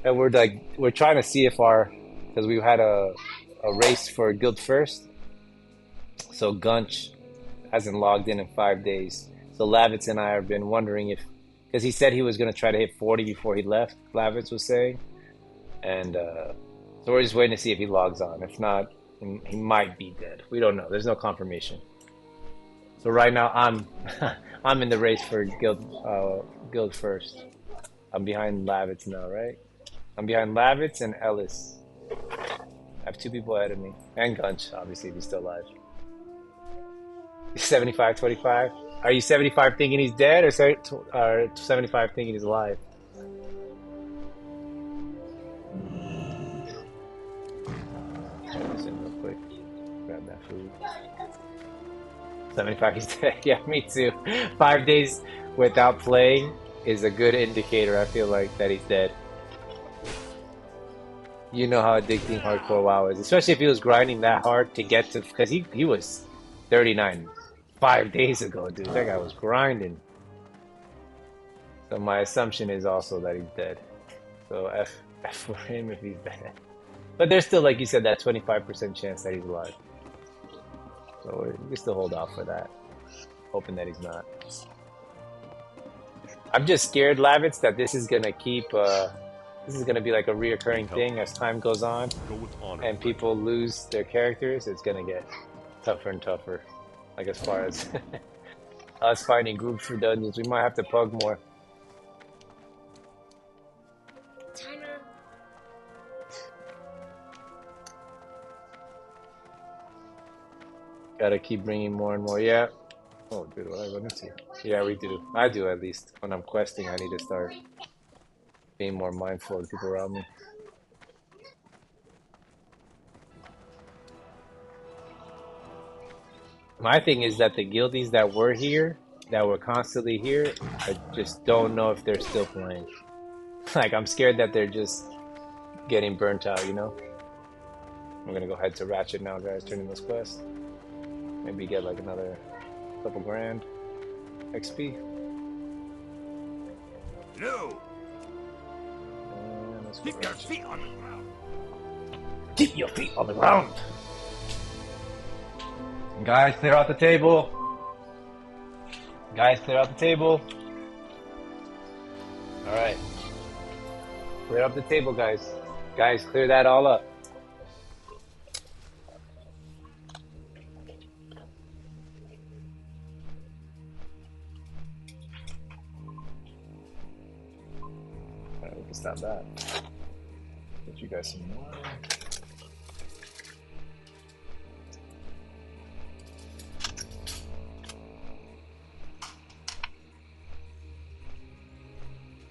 Speaker 2: And we're trying to see if because we had a race for guild first. So Gunch hasn't logged in 5 days. So Lavitz and I have been wondering because he said he was going to try to hit 40 before he left, Lavitz was saying. And so we're just waiting to see if he logs on. If not, he might be dead. We don't know. There's no confirmation. So right now I'm in the race for guild first. I'm behind Lavitz now, right? I'm behind Lavitz and Ellis. I have 2 people ahead of me. And Gunch, obviously, if he's still alive. 75-25? Are you 75 thinking he's dead or 75 thinking he's alive? Try this in real quick. Grab that food. 75 he's dead. Yeah, me too. 5 days without playing is a good indicator, I feel like, that he's dead. You know how addicting hardcore WoW is, especially if he was grinding that hard to get to, because he was 39 5 days ago, dude. That guy was grinding. So my assumption is also that he's dead. So F for him if he's dead. But there's still, like you said, that 25% chance that he's alive. So we can still hold out for that, hoping that he's not. I'm just scared, Lavitz, that this is gonna keep. This is gonna be like a reoccurring thing as time goes on, and people lose their characters. It's gonna get tougher and tougher. Like as far as us finding groups for dungeons, we might have to pug more.
Speaker 8: Timer.
Speaker 2: Gotta keep bringing more and more. Yeah. Oh, dude, what I run into? Yeah, we do. I do, at least. When I'm questing, I need to start being more mindful of the people around me. My thing is that the guildies that were here, that were constantly here, I just don't know if they're still playing. Like, I'm scared that they're just getting burnt out, you know? I'm gonna go head to Ratchet now, guys, turning this quest. Maybe get like another couple grand XP.
Speaker 6: No!
Speaker 2: Let's go
Speaker 6: Keep your
Speaker 2: Ratchet.
Speaker 6: feet on the ground!
Speaker 2: Keep your feet on the ground! Guys, clear out the table. Guys, clear out the table. Alright. Clear up the table, guys. Guys, clear that all up. Alright, we can stop that. Get you guys some more.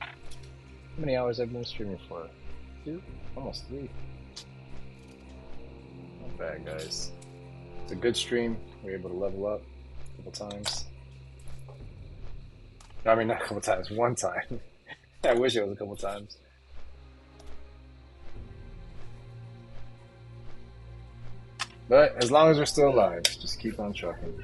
Speaker 2: How many hours have I been streaming for? 2, almost 3. Not bad, guys. It's a good stream. We were able to level up a couple times. I mean, not a couple times, one time. I wish it was a couple times. But as long as we're still alive, just keep on trucking.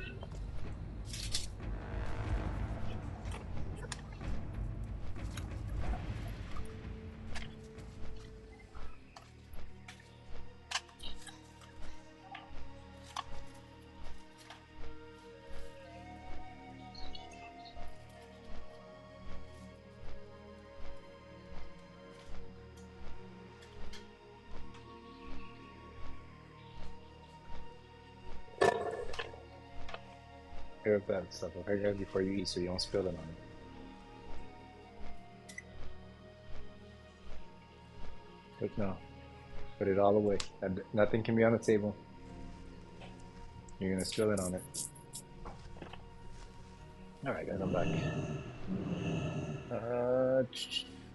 Speaker 2: Here with that stuff. Okay, guys, before you eat, so you don't spill it on it. But no, put it all away. Nothing can be on the table. You're gonna spill it on it. All right, guys, I'm back.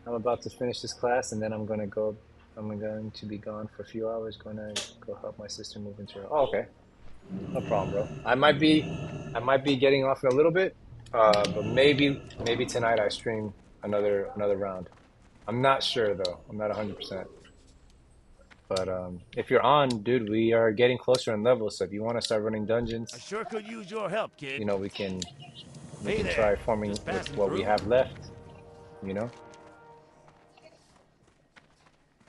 Speaker 2: I'm about to finish this class, and then I'm going to be gone for a few hours. Gonna go help my sister move into her. Oh, okay. No problem, bro. I might be getting off in a little bit, but maybe tonight I stream another round. I'm not sure though. I'm not 100%. But if you're on, dude, we are getting closer in level. So if you want to start running dungeons,
Speaker 6: I sure could use your help, kid.
Speaker 2: you know, we can
Speaker 6: Hey there.
Speaker 2: try forming
Speaker 6: Just
Speaker 2: with
Speaker 6: passing
Speaker 2: what we
Speaker 6: through.
Speaker 2: have left. You know.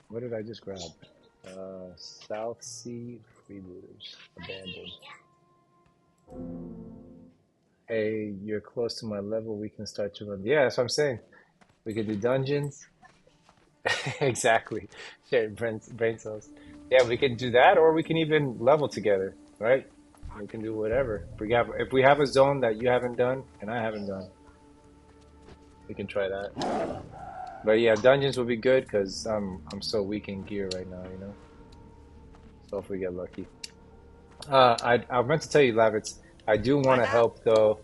Speaker 2: What did I just grab? South Sea Freebooters abandoned. Hey, you're close to my level. We can start to run. Yeah, that's what I'm saying. We could do dungeons. Exactly. Share brain cells. Yeah, we can do that, or we can even level together, right? We can do whatever. If we have a zone that you haven't done and I haven't done, we can try that. But yeah, dungeons will be good because I'm so weak in gear right now, you know. So if we get lucky. I meant to tell you, Lavitz, I do want to help though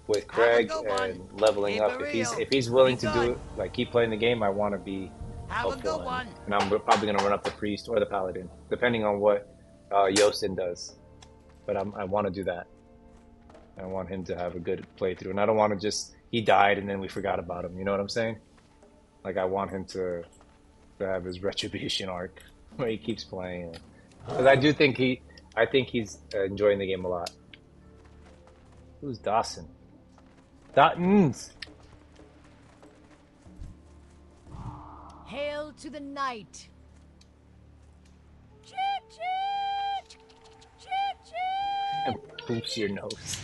Speaker 2: with Craig and leveling up. If he's willing to do it, like keep playing the game, I want to be helpful. And I'm probably gonna run up the priest or the paladin, depending on what Yosin does. But I want to do that. I want him to have a good playthrough, and I don't want to just he died and then we forgot about him. You know what I'm saying? Like I want him to have his retribution arc where he keeps playing, because I think he's enjoying the game a lot. Who's Dawson? Dottons.
Speaker 3: Hail to the night.
Speaker 2: And poops your nose.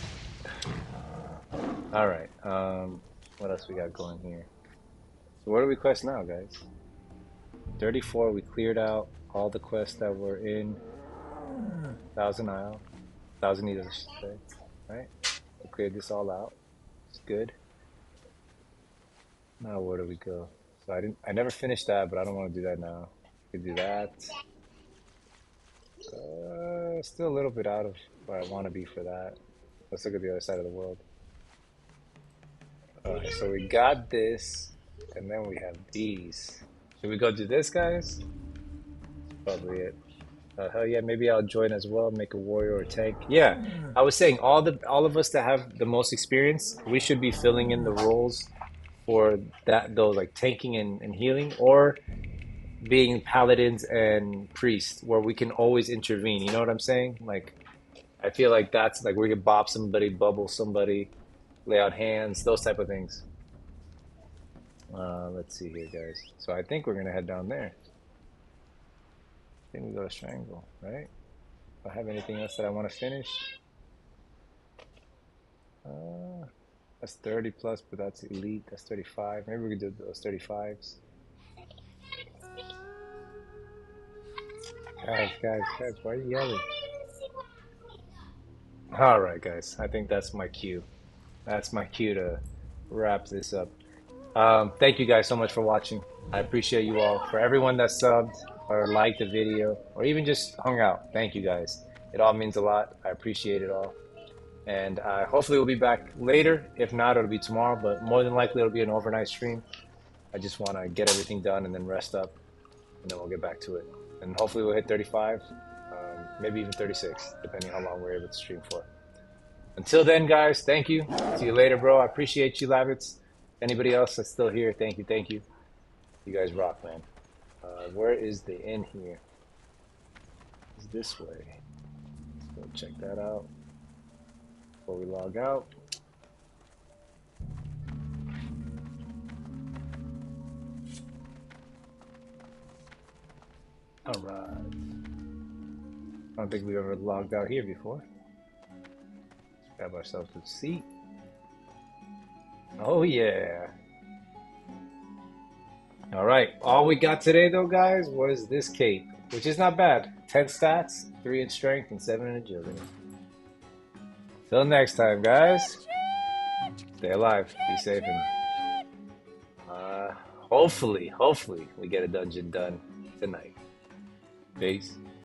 Speaker 2: All right. What else we got going here? So what do we quest now, guys? 34. We cleared out all the quests that were in Thousand Isle, Thousand Needles, I should say. Right? We cleared this all out. It's good. Now where do we go? So I never finished that, but I don't want to do that now. We could do that. Still a little bit out of where I want to be for that. Let's look at the other side of the world. Alright, so we got this, and then we have these. Should we go do this, guys? That's probably it. Hell yeah, maybe I'll join as well, make a warrior or tank. Yeah, I was saying all of us that have the most experience, we should be filling in the roles for those like tanking and healing, or being paladins and priests where we can always intervene. You know what I'm saying? Like, I feel like that's like we could bop somebody, bubble somebody, lay out hands, those type of things. Let's see here, guys. So I think we're gonna head down there. I think we go to Strangle, right? Do I have anything else that I want to finish? That's 30 plus, but that's elite. That's 35. Maybe we could do those 35s. Guys, why are you yelling? Alright, guys. I think that's my cue. That's my cue to wrap this up. Thank you guys so much for watching. I appreciate you all. For everyone that subbed or liked the video or even just hung out, thank you guys. It all means a lot. I appreciate it all. And hopefully we'll be back later. If not, it'll be tomorrow, but more than likely it'll be an overnight stream. I just want to get everything done and then rest up. and then we'll get back to it. And hopefully we'll hit 35, maybe even 36, depending how long we're able to stream for. Until then, guys, thank you. See you later, bro. I appreciate you, Lavitz. Anybody else that's still here, thank you, thank you. You guys rock, man. Where is the inn here? It's this way. Let's go check that out before we log out. All right. I don't think we've ever logged out here before. Let's grab ourselves a seat. Oh yeah. All right. All we got today, though, guys, was this cape, which is not bad. 10 stats, 3 in strength, and 7 in agility. Till next time, guys. Stay alive. Be safe, and hopefully, we get a dungeon done tonight. Peace.